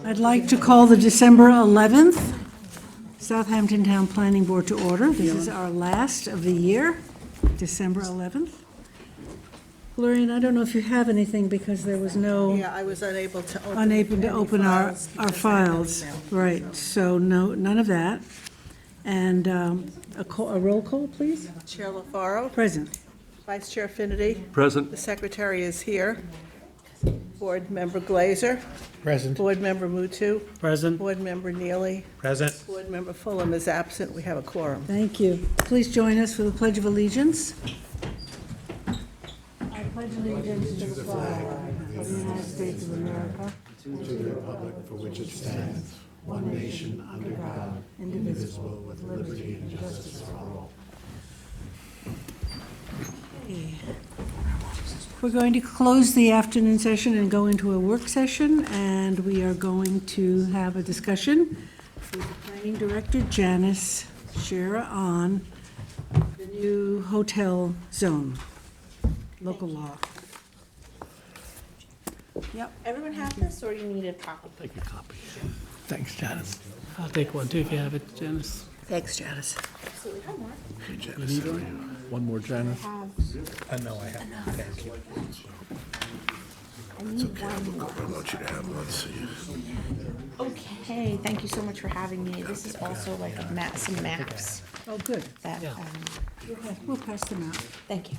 I'd like to call the December 11th Southampton Town Planning Board to order. This is our last of the year, December 11th. Lorraine, I don't know if you have anything because there was no, Yeah, I was unable to open. unable to any open our files because I had files. email. Right, so no, none of that. And a roll call, please? Chair LaFaro, Present. Vice Chair Finity, Present. the Secretary is here. Board Member Glazer, Present. Board Member Mutu, Present. Board Member Neely, Present. Board Member Fulham is absent. We have a quorum. Thank you. Please join us for the Pledge of Allegiance. I pledge allegiance to the flag of the United States of America, to the republic for which it stands, one nation, under God, indivisible, with liberty and justice for all. We're going to close the afternoon session and go into a work session, and we are going to have a discussion with the Planning Director, Janice Shera, on the new hotel zone, local law. Yep. Everyone have this, or you need a copy? Take a copy. Thanks, Janice. I'll take one too if you have it, Janice. Thanks, Janice. Absolutely, have more. Hey, Janice, how are you? One more, Janice? No, I have. Thank you. I need one more. I want you to have one, so you... Okay, thank you so much for having me. This is also like a map, some maps Oh, good. that, Yeah. We'll pass them out. thank you.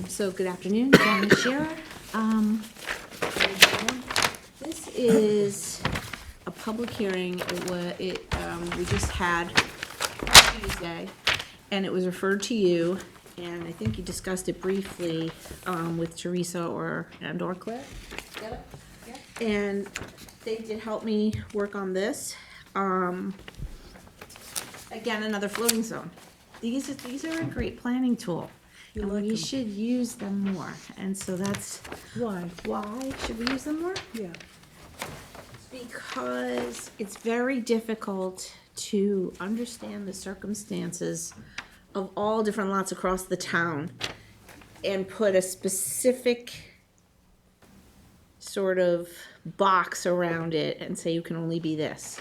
So good afternoon, Janice Shera. This is a public hearing. We just had Tuesday, and it was referred to you, and I think you discussed it briefly, with Teresa or Claire. And they did help me work on this. Again, another floating zone. These are a great planning tool. And like we 'em. should use them more. And so that's Why? why should we use them more? Yeah. Because it's very difficult to understand the circumstances of all different lots across the town and put a specific sort of box around it and say you can only be this.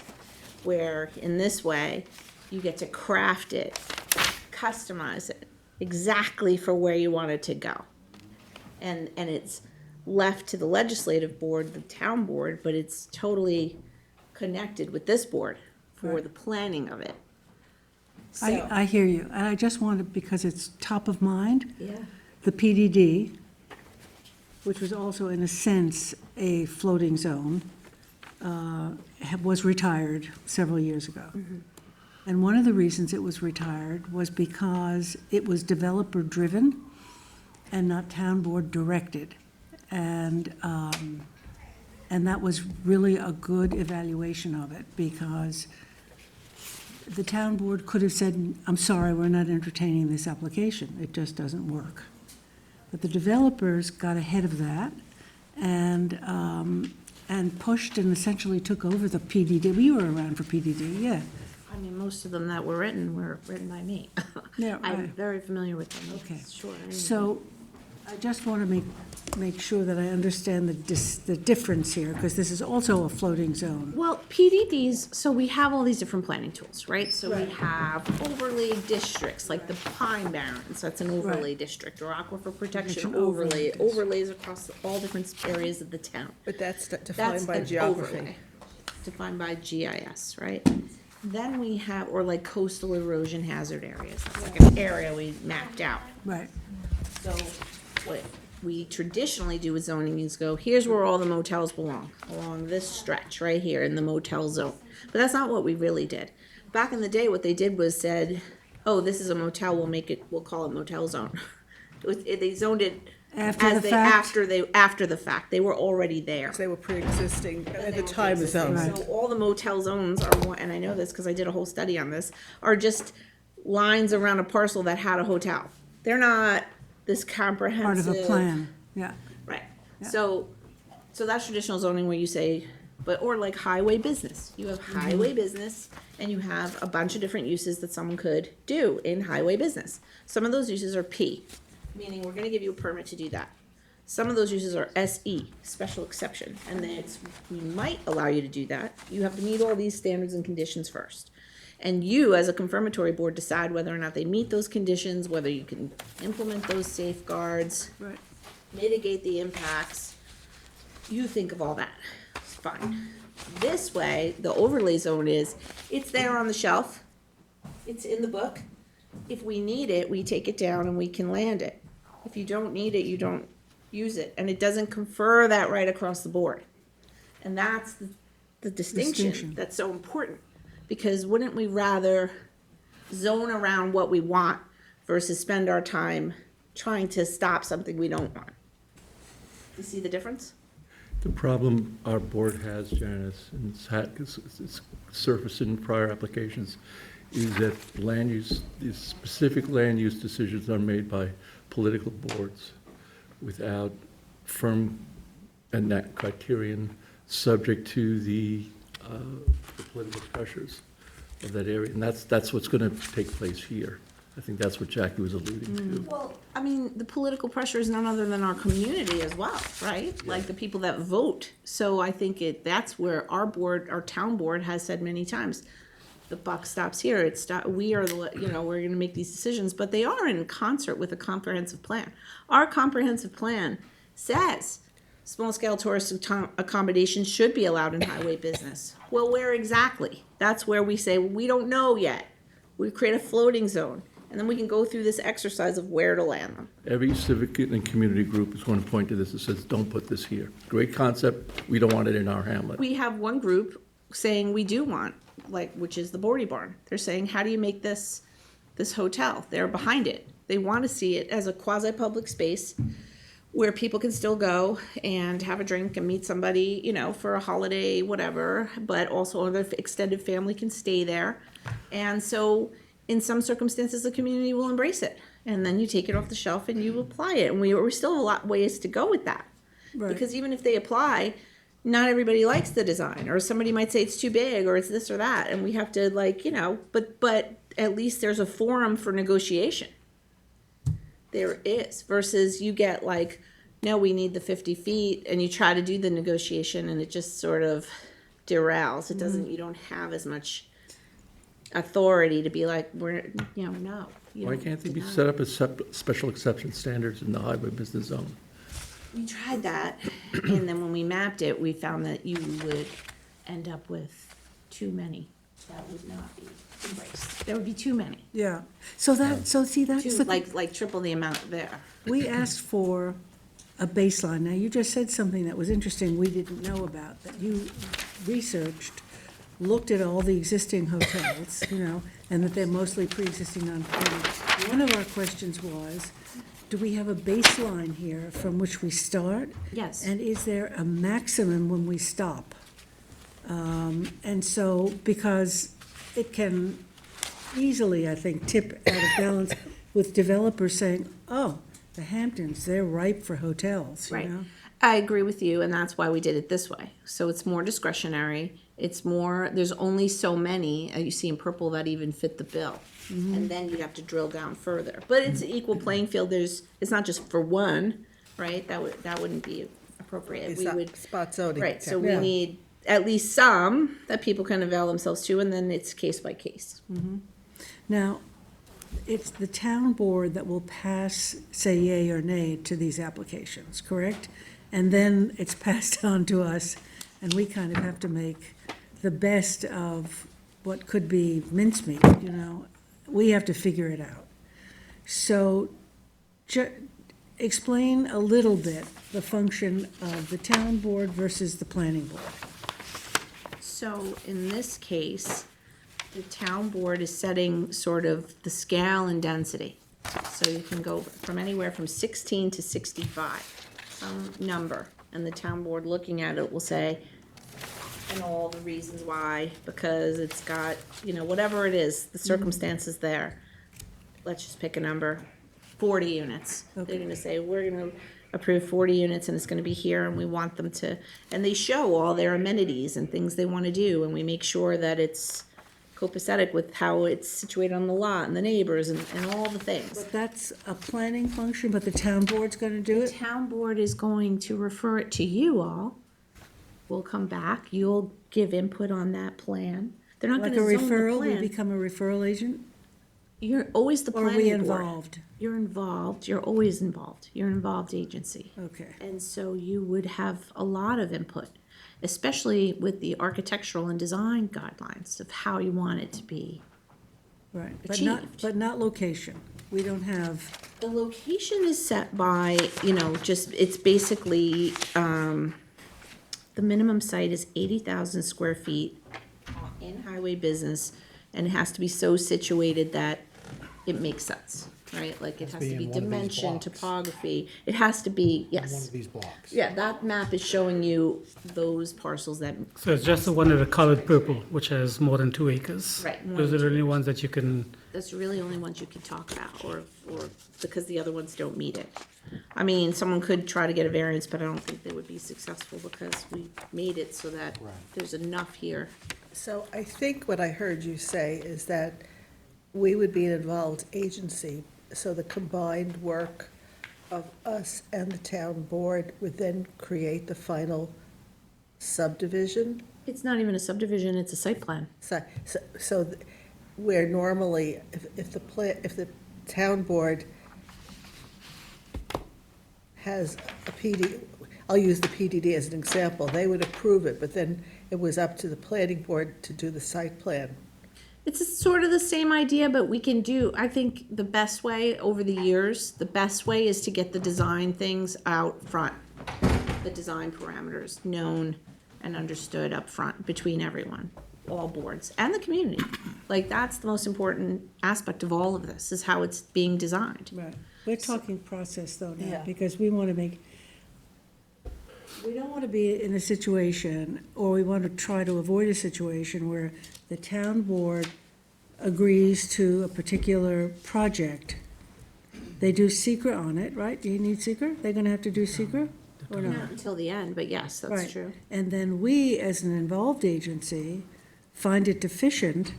Where in this way, you get to craft it, customize it exactly for where you want it to go. And it's left to the legislative board, the town board, but it's totally connected with this board for Right. the planning of it. I hear you, and I just wanted, because it's top of mind, Yeah. the PDD, which was also in a sense a floating zone, was retired several years ago. And one of the reasons it was retired was because it was developer-driven and not town board directed. And that was really a good evaluation of it, because the town board could have said, I'm sorry, we're not entertaining this application. It just doesn't work. But the developers got ahead of that and pushed and essentially took over the PDD. We were around for PDD, yeah. I mean, most of them that were written by me. Yeah, I'm right. very familiar with them. Okay. Sure. So I just want to make sure that I understand the difference here, because this is also a floating zone. Well, PDDs, so we have all these different planning tools, right? So we have overlay districts, like the Pine Barrens, that's an overlay Right. district, or Aquifer Protection Protection overlay overlay, overlays across all different areas of the town. But that's That's defined by an geography. overlay, defined by GIS, right? Then we have, or like coastal erosion hazard areas, that's like an area we mapped out. Right. So what we traditionally do with zoning is go, here's where all the motels belong, along this stretch right here in the motel zone. But that's not what we really did. Back in the day, what they did was said, oh, this is a motel, we'll call it motel zone. They zoned it After the fact? after the fact. They were already there. They were pre-existing at the time of zones. So all the motel zones are, and I know this because I did a whole study on this, are just lines around a parcel that had a hotel. They're not this comprehensive. Part of a plan, yeah. Right. Yeah. So that's traditional zoning where you say, or like highway business. You have highway business and you have a bunch of different uses that someone could do in highway business. Some of those uses are P, meaning we're gonna give you a permit to do that. Some of those uses are SE, special exception, and then we might allow you to do that. You have to meet all these standards and conditions first. And you, as a confirmatory board, decide whether or not they meet those conditions, whether you can implement those safeguards, Right. mitigate the impacts. You think of all that. It's fine. This way, the overlay zone it's there on the shelf. It's in the book. If we need it, we take it down and we can land it. If you don't need it, you don't use it. And it doesn't confer that right across the board. And that's the distinction that's so important. Because wouldn't we rather zone around what we want versus spend our time trying to stop something we don't want? You see the difference? The problem our board has, Janice, and it's surfaced in prior applications, is that land use, these specific land use decisions are made by political boards without firm and that criterion subject to the political pressures of that area. And that's what's going to take place here. I think that's what Jackie was alluding to. Well, I mean, the political pressure is none other than our community as well, right? Like the people that vote. So I think that's where our board, our town board has said many times, the buck stops here. We are we're going to make these decisions, but they are in concert with a comprehensive plan. Our comprehensive plan says small-scale tourist accommodations should be allowed in highway business. Well, where exactly? That's where we say, we don't know yet. We create a floating zone. And then we can go through this exercise of where to land them. Every civic and community group is going to point to this and says, don't put this here. Great concept, we don't want it in our hamlet. We have one group saying we do want, which is the Bordy Barn. They're saying, how do you make this hotel? They're behind it. They want to see it as a quasi-public space where people can still go and have a drink and meet somebody, for a holiday, whatever, but also other extended family can stay there. And so in some circumstances, the community will embrace it. And then you take it off the shelf and you apply it. And we still have a lot of ways to go with that. Right. Because even if they apply, not everybody likes the design. Or somebody might say it's too big or it's this or that. And we have to but at least there's a forum for negotiation. There is. Versus you get no, we need the 50 feet. And you try to do the negotiation and it just sort of derails. It doesn't, you don't have as much authority to be like, no. Why can't they be set up as special exception standards in the highway business zone? We tried that, and then when we mapped it, we found that you would end up with too many. That would not be embraced. There would be too many. Yeah. So that's the, Like triple the amount there. we asked for a baseline. Now, you just said something that was interesting we didn't know about, that you researched, looked at all the existing hotels, and that they're mostly pre-existing non-conforming. One of our questions was, do we have a baseline here from which we start? Yes. And is there a maximum when we stop? And so, because it can easily, I think, tip out of balance with developers saying, oh, the Hamptons, they're ripe for hotels, Right. I agree with you, and that's why we did it this way. So it's more discretionary. It's more, there's only so many, you see in purple, that even fit the bill. And then you'd have to drill down further. But it's an equal playing field. It's not just for one, right? That wouldn't be appropriate. We would, Spot zoning. right, so we need at least some that people can avail themselves to, and then it's case by case. Now, it's the town board that will pass, say yea or nay to these applications, correct? And then it's passed on to us, and we kind of have to make the best of what could be mincemeat, We have to figure it out. So, explain a little bit the function of the town board versus the planning board. So in this case, the town board is setting sort of the scale and density. So you can go from anywhere from 16 to 65, some number. And the town board looking at it will say, and all the reasons why, because it's got, whatever it is, the circumstances there. Let's just pick a number, 40 units. Okay. They're gonna say, we're gonna approve 40 units and it's gonna be here and we want them to, and they show all their amenities and things they wanna do and we make sure that it's copacetic with how it's situated on the lot and the neighbors and all the things. But that's a planning function, but the town board's gonna do The it? town board is going to refer it to you all. We'll come back, you'll give input on that plan. They're not Like a gonna zone the referral, we plan. become a referral agent? You're always the Or are we planning board. involved? You're involved, you're always involved. You're an involved agency. Okay. And so you would have a lot of input, especially with the architectural and design guidelines of how you want it to be. Right, Achieved. but not location. We don't have, The location is set by, it's basically, the minimum site is 80,000 square feet in highway business, and it has to be so situated that it makes sense, right? Like, it has to be be in one of these dimension, blocks. topography, it has to be, One yes. of these blocks. Yeah, that map is showing you those parcels that, So it's just the one in the colored purple, which has more than 2 acres. Right, more Those than are the 2 only ones that you can, that's really only ones you can talk about, or because the other ones don't meet it. I mean, someone could try to get a variance, but I don't think they would be successful because we made it so that Right. there's enough here. So I think what I heard you say is that we would be an involved agency, so the combined work of us and the town board would then create the final subdivision? It's not even a subdivision, it's a site plan. So where normally, if the town board has a PD, I'll use the PDD as an example, they would approve it, but then it was up to the planning board to do the site plan. It's sort of the same idea, but we can do, I think the best way over the years, the best way is to get the design things out front. The design parameters known and understood up front between everyone, all boards, and the community. Like, that's the most important aspect of all of this, is how it's being designed. right. We're talking process though now, Yeah. because we want to we don't want to be in a situation, or we want to try to avoid a situation where the town board agrees to a particular project. They do seeker on it, right? Do you need seeker? They're gonna have to do seeker, or not? Not until the end, but yes, that's Right. true. And then we, as an involved agency, find it deficient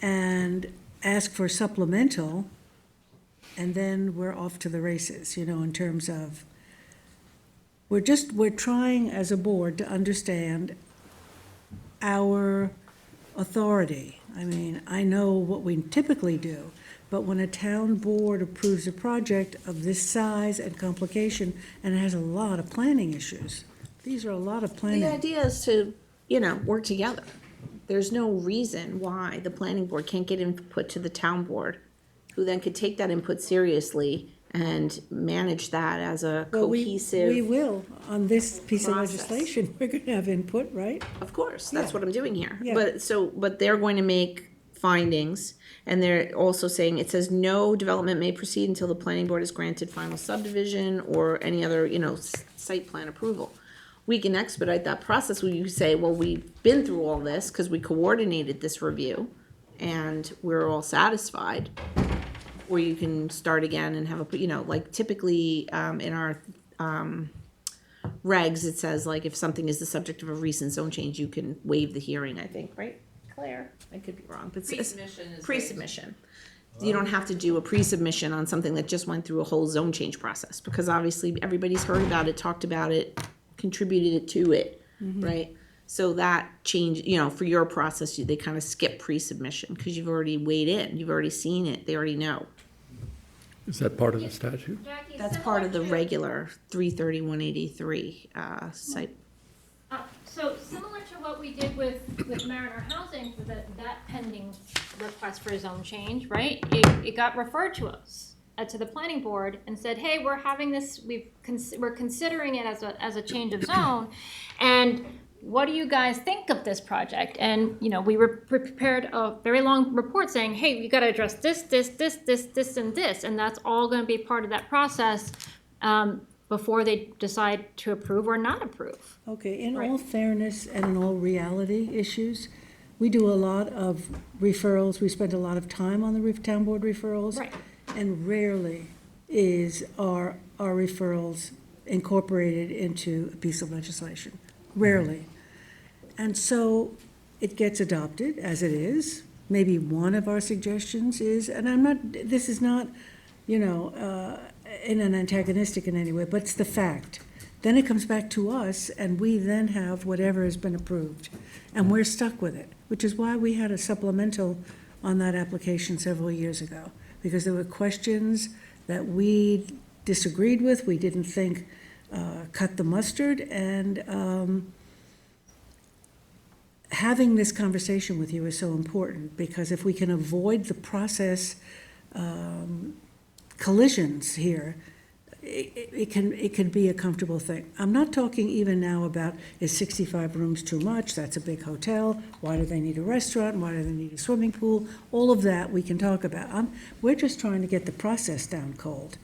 and ask for supplemental, and then we're off to the races, in terms of, we're trying as a board to understand our authority. I mean, I know what we typically do, but when a town board approves a project of this size and complication, and it has a lot of planning issues, these are a lot of The planning. idea is to, work together. There's no reason why the planning board can't get input to the town board, who then could take that input seriously and manage that as a Well, we cohesive. will, on this piece of process. legislation, we're gonna have input, right? Of course, that's Yeah. what I'm doing here. Yeah. But they're going to make findings, and they're also saying, it says no development may proceed until the planning board has granted final subdivision or any other, site plan approval. We can expedite that process where you say, well, we've been through all this because we coordinated this review and we're all satisfied. Or you can start again and have like typically, in our, regs, it says like if something is the subject of a recent zone change, you can waive the hearing, I think, right, Claire? I could be wrong, but it's pre-submission. You don't have to do a pre-submission on something that just went through a whole zone change process, because obviously everybody's heard about it, talked about it, contributed it to it, right? So that change, for your process, they kind of skip pre-submission, because you've already weighed in, you've already seen it, they already know. Is that part of the statute? Jackie, That's similar part of the to- regular 33183 site. So similar to what we did with Mariner Housing for that pending request for a zone change, right? It got referred to us, to the planning board, and said, hey, we're having this, we're considering it as a change of zone, and what do you guys think of this project? And, we were prepared a very long report saying, hey, you gotta address this, and this, and that's all gonna be part of that process, before they decide to approve or not approve. Okay, in all fairness and in all reality issues, we do a lot of referrals, we spend a lot of time on the town board referrals. Right. And rarely is our referrals incorporated into a piece of legislation, rarely. And so it gets adopted as it is. Maybe one of our suggestions is, and I'm not, this is not, in an antagonistic in any way, but it's the fact. Then it comes back to us, and we then have whatever has been approved, and we're stuck with it, which is why we had a supplemental on that application several years ago, because there were questions that we disagreed with, we didn't think cut the mustard, and having this conversation with you is so important, because if we can avoid the process collisions here, it can be a comfortable thing. I'm not talking even now about, is 65 rooms too much? That's a big hotel. Why do they need a restaurant? Why do they need a swimming pool? All of that we can talk about. We're just trying to get the process down cold,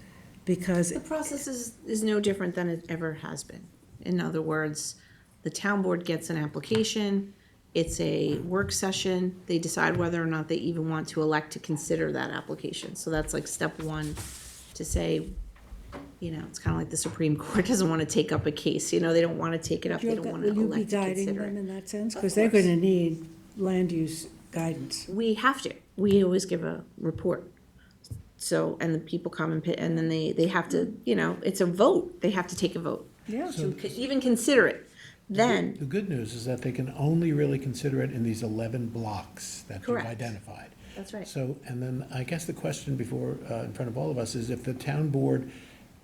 because The process is no different than it ever has been. In other words, the town board gets an application, it's a work session, they decide whether or not they even want to elect to consider that application. So that's like step one, to say, it's kind of like the Supreme Court doesn't want to take up a case, they don't want to take it up, they don't want to will you be elect to guiding consider them it. in that sense? Of Because they're course. going to need land use guidance. We have to, we always give a report. So, and the people come and then they have to, it's a vote, they have to take a vote. Yeah. To even consider it. Then, The good news is that they can only really consider it in these 11 blocks that you've Correct. identified. that's right. So, and then I guess the question before, in front of all of us, is if the town board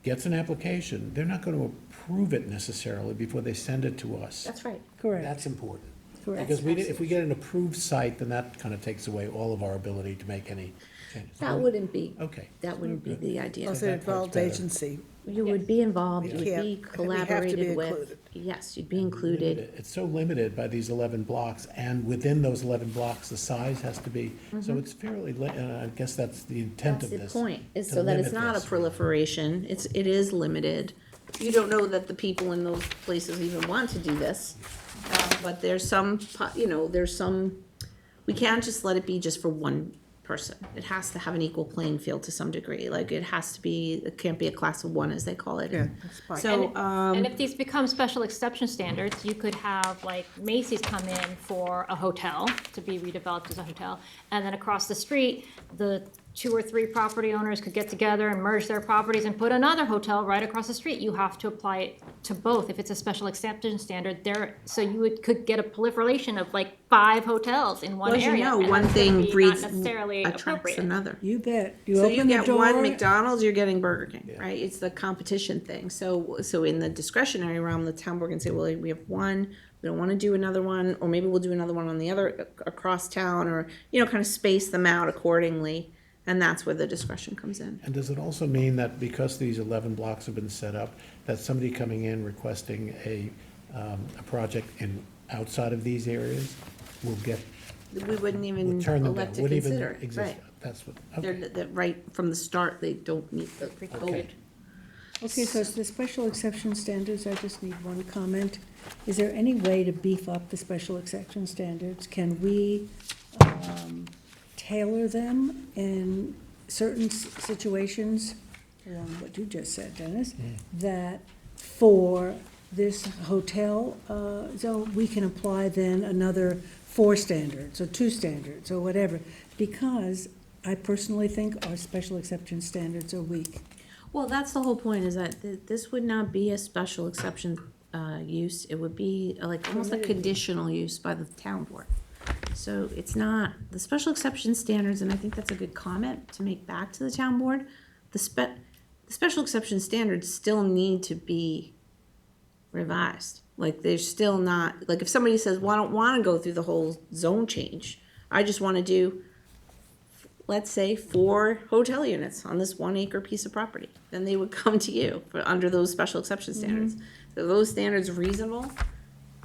gets an application, they're not going to approve it necessarily before they send it to us. That's right. Correct. That's important. Correct. Because if we get an approved site, then that kind of takes away all of our ability to make any changes. That wouldn't be, Okay. that wouldn't be the idea. Plus that an involved part's better. agency. You would be involved, you would can't- be we have to be collaborated with. included. Yes, you'd be included. It's so limited by these 11 blocks, and within those 11 blocks, the size has to be, so it's fairly, I guess that's the intent Mm-hmm. That's of the this. point, is to so that it's limit not a this. proliferation, it is limited. You don't know that the people in those places even want to do this. But there's some, we can't just let it be just for one person. It has to have an equal playing field to some degree, like it can't be a class of one, as they call it. Yeah, that's fine. So, And if these become special exception standards, you could have like Macy's come in for a hotel to be redeveloped as a hotel. And then across the street, the 2 or 3 property owners could get together and merge their properties and put another hotel right across the street. You have to apply it to both. If it's a special exception standard there, so you could get a proliferation of like 5 hotels in one well, as area. you know, and one that's gonna thing be not breeds, necessarily attracts appropriate. another. You bet. You So you open the get one door. McDonald's, you're getting Burger King, right? It's the competition thing. So in the discretionary realm, the town board can say, well, we have one, we don't want to do another one, or maybe we'll do another one on the other, across town, or, kind of space them out accordingly. And that's where the discretion comes in. And does it also mean that because these 11 blocks have been set up, that somebody coming in requesting a project outside of these areas will get, We wouldn't even will turn them down, elect to wouldn't even consider it, exist? right? That's what, They're, okay. right from the start, they don't meet the code. Okay, so the special exception standards, I just need one comment. Is there any way to beef up the special exception standards? Can we tailor them in certain situations, along what you just said, Dennis, that for this hotel zone, we can apply then another 4 standards, or 2 standards, or whatever? Because I personally think our special exception standards are weak. Well, that's the whole point, is that this would not be a special exception use. It would be like almost a conditional use by the town board. So it's not, the special exception standards, and I think that's a good comment to make back to the town board. The special exception standards still need to be revised. Like, they're still not, like, if somebody says, well, I don't want to go through the whole zone change, I just want to do, let's say, 4 hotel units on this 1 acre piece of property, then they would come to you for, under those special exception standards. So those standards reasonable?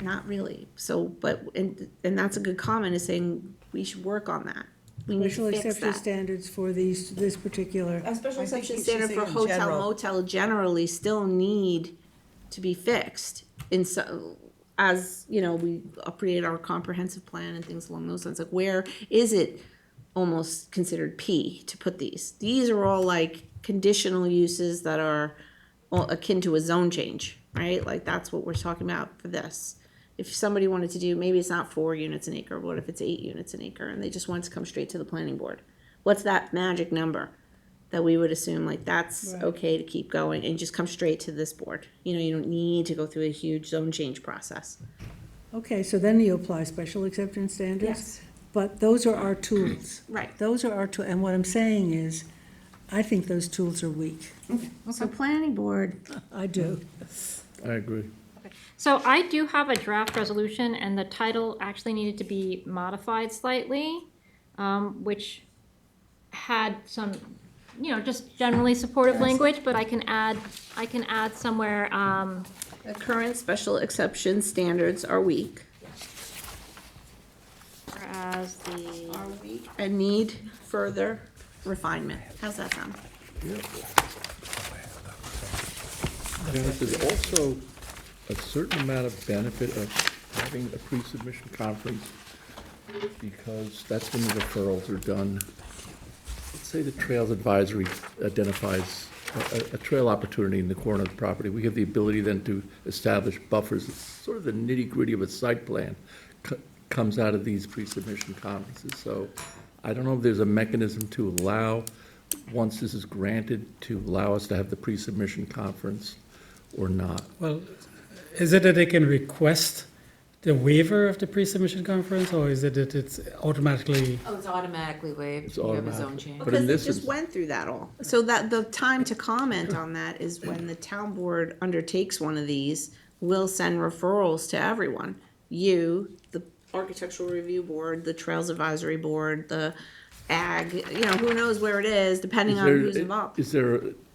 Not really. So, but, and that's a good comment, is saying we should work on that. We need Special to fix exception that. standards for this particular, A special I think exception you should standard say for in hotel general. motel generally still need to be fixed in so, as, we create our comprehensive plan and things along those lines. Like, where is it almost considered P to put these? These are all like conditional uses that are akin to a zone change, right? Like, that's what we're talking about for this. if somebody wanted to do, maybe it's not 4 units an acre, what if it's 8 units an acre, and they just want to come straight to the planning board? What's that magic number that we would assume, like, that's Right. okay to keep going, and just come straight to this board? You know, you don't need to go through a huge zone change process. Okay, so then you apply special acceptance standards? But those are our tools. Right. Those are our tools, and what I'm saying is, I think those tools are weak. So planning board, I do. I agree. So I do have a draft resolution, and the title actually needed to be modified slightly, which had some, you know, just generally supportive language, but I can add somewhere, the current special exception standards are weak. whereas the, Are weak. And need further refinement. How's that sound? Janice, there's also a certain amount of benefit of having a pre-submission conference, because that's when the referrals are done. Let's say the Trails Advisory identifies a trail opportunity in the corner of the property. We have the ability then to establish buffers. It's sort of the nitty-gritty of a site plan comes out of these pre-submission conferences. So I don't know if there's a mechanism to allow, once this is granted, to allow us to have the pre-submission conference or not. Well, is it that they can request the waiver of the pre-submission conference, or is it that it's automatically? Oh, it's automatically waived It's if you have a automatic. zone change. But Because in they this just is- went through that all. So that the time to comment on that is when the town board undertakes one of these, will send referrals to everyone. You, the architectural review board, the trails advisory board, the ag, you know, who knows where it is, depending on who's involved. Is there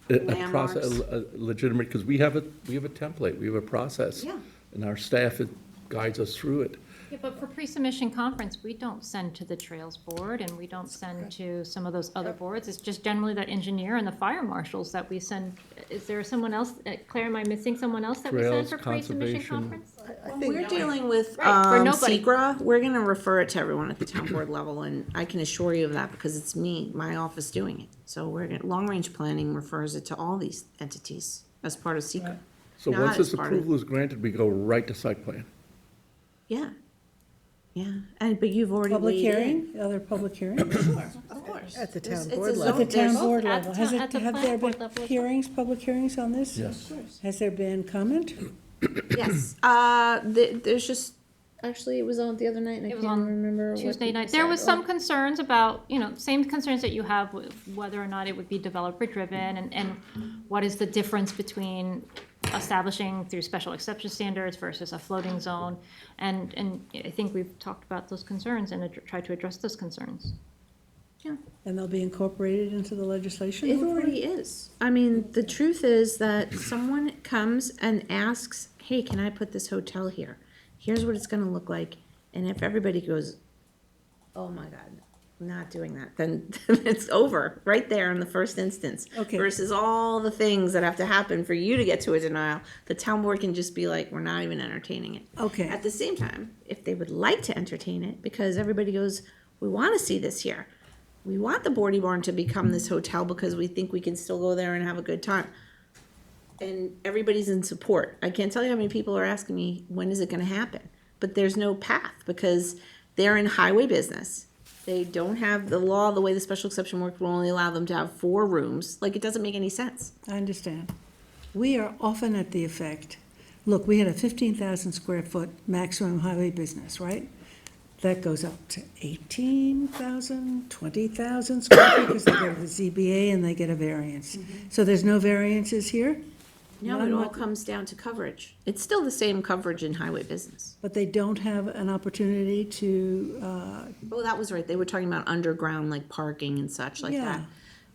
a process, Landmarks. a legitimate, because we have a template, we have a process. Yeah. And our staff guides us through it. yeah, but for pre-submission conference, we don't send to the Trails Board, and we don't send to some of those other boards. It's just generally that engineer and the fire marshals that we send. Is there someone else, Claire, am I missing someone else that we send Trails, for pre-submission conservation. conference? When we're dealing with, Right, for nobody. SECRA, we're gonna refer it to everyone at the town board level, and I can assure you of that because it's me, my office doing it. So long-range planning refers it to all these entities as part of SECRA. So Not once as this part of- approval is granted, we go right to site plan. Yeah, yeah, but you've already Public weighed in. hearing, other public hearings? Of course. At the There's- town it's a board zone- At the there's- town board at level, the has town- it, at the have there planning board been level as well. hearings, public hearings on this? Yes. Has there been comment? Yes, there's just, actually, it was on the other night, and I It was can't on remember what Tuesday people night. There said. was some concerns about, you know, same concerns that you have with whether or not it would be developer driven, and what is the difference between establishing through special exception standards versus a floating zone. And I think we've talked about those concerns and tried to address those concerns. And they'll be incorporated into the legislation? It hopefully? already is. I mean, the truth is that someone comes and asks, hey, can I put this hotel here? Here's what it's gonna look like. And if everybody goes, oh my God, not doing that, then it's over, right there in the first instance. Okay. Versus all the things that have to happen for you to get to a denial. The town board can just be like, we're not even entertaining it. Okay. At the same time, if they would like to entertain it, because everybody goes, we wanna see this here. We want the Boardy Barn to become this hotel because we think we can still go there and have a good time. And everybody's in support. I can't tell you how many people are asking me, when is it gonna happen? But there's no path because they're in highway business. They don't have the law, the way the special exception works will only allow them to have 4 rooms. Like, it doesn't make any sense. I understand. We are often at the effect, look, we had a 15,000 square foot maximum highway business, right? That goes up to 18,000, 20,000 square feet because they go to the ZBA and they get a variance. So there's no variances here? No, Not it all much- comes down to coverage. It's still the same coverage in highway business. But they don't have an opportunity to, Oh, that was right. They were talking about underground, like parking and such like Yeah. that.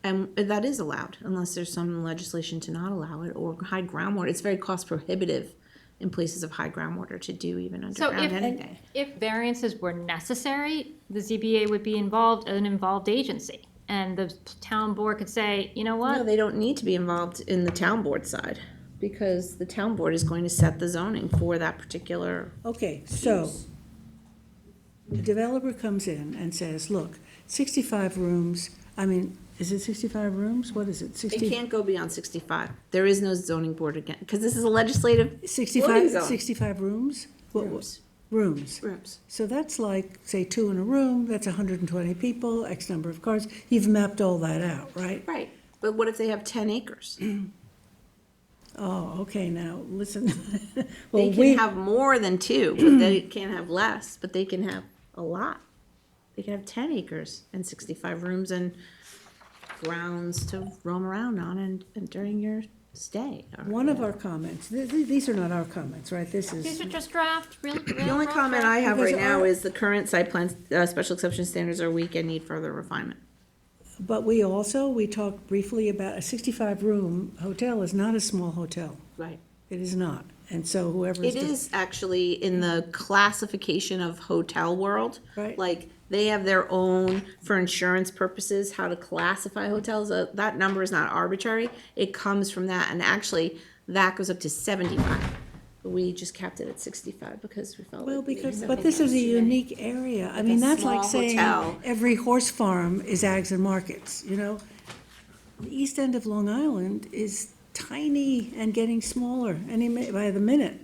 And that is allowed, unless there's some legislation to not allow it, or high groundwater. It's very cost prohibitive in places of high groundwater to do even So underground anything. if variances were necessary, the ZBA would be involved, an involved agency. And the town board could say, you know No, what? they don't need to be involved in the town board side, because the town board is going to set the zoning for that particular. okay, so the developer comes in and says, look, 65 rooms, I mean, is it 65 rooms? What is it, It 60? can't go beyond 65. There is no zoning board again, because this is a legislative. 65, floating zone. 65 rooms? Rooms. Rooms. Rooms. So that's like, say, 2 in a room, that's 120 people, X number of cars. You've mapped all that out, right? Right, but what if they have 10 acres? Oh, okay, now, listen. They Well, can have more than 2, but they can't have less, but they can have a lot. They can have 10 acres and 65 rooms and grounds to roam around on and during your stay. One of our comments, these are not our comments, right? This These is, are just draft, real. The only comment I have Because right now our- is the current site plan, special exception standards are weak and need further refinement. but we talked briefly about a 65-room hotel is not a small hotel. Right. It is not. And so whoever's. It is actually in the classification of hotel world. Right. Like, they have their own, for insurance purposes, how to classify hotels. That number is not arbitrary. It comes from that, and actually, that goes up to 75. We just capped it at 65 because we felt. Well, like we because, needed but this is a something else. unique area. I mean, that's like small saying hotel. every horse farm is Ags and Markets, you know? The east end of Long Island is tiny and getting smaller by the minute.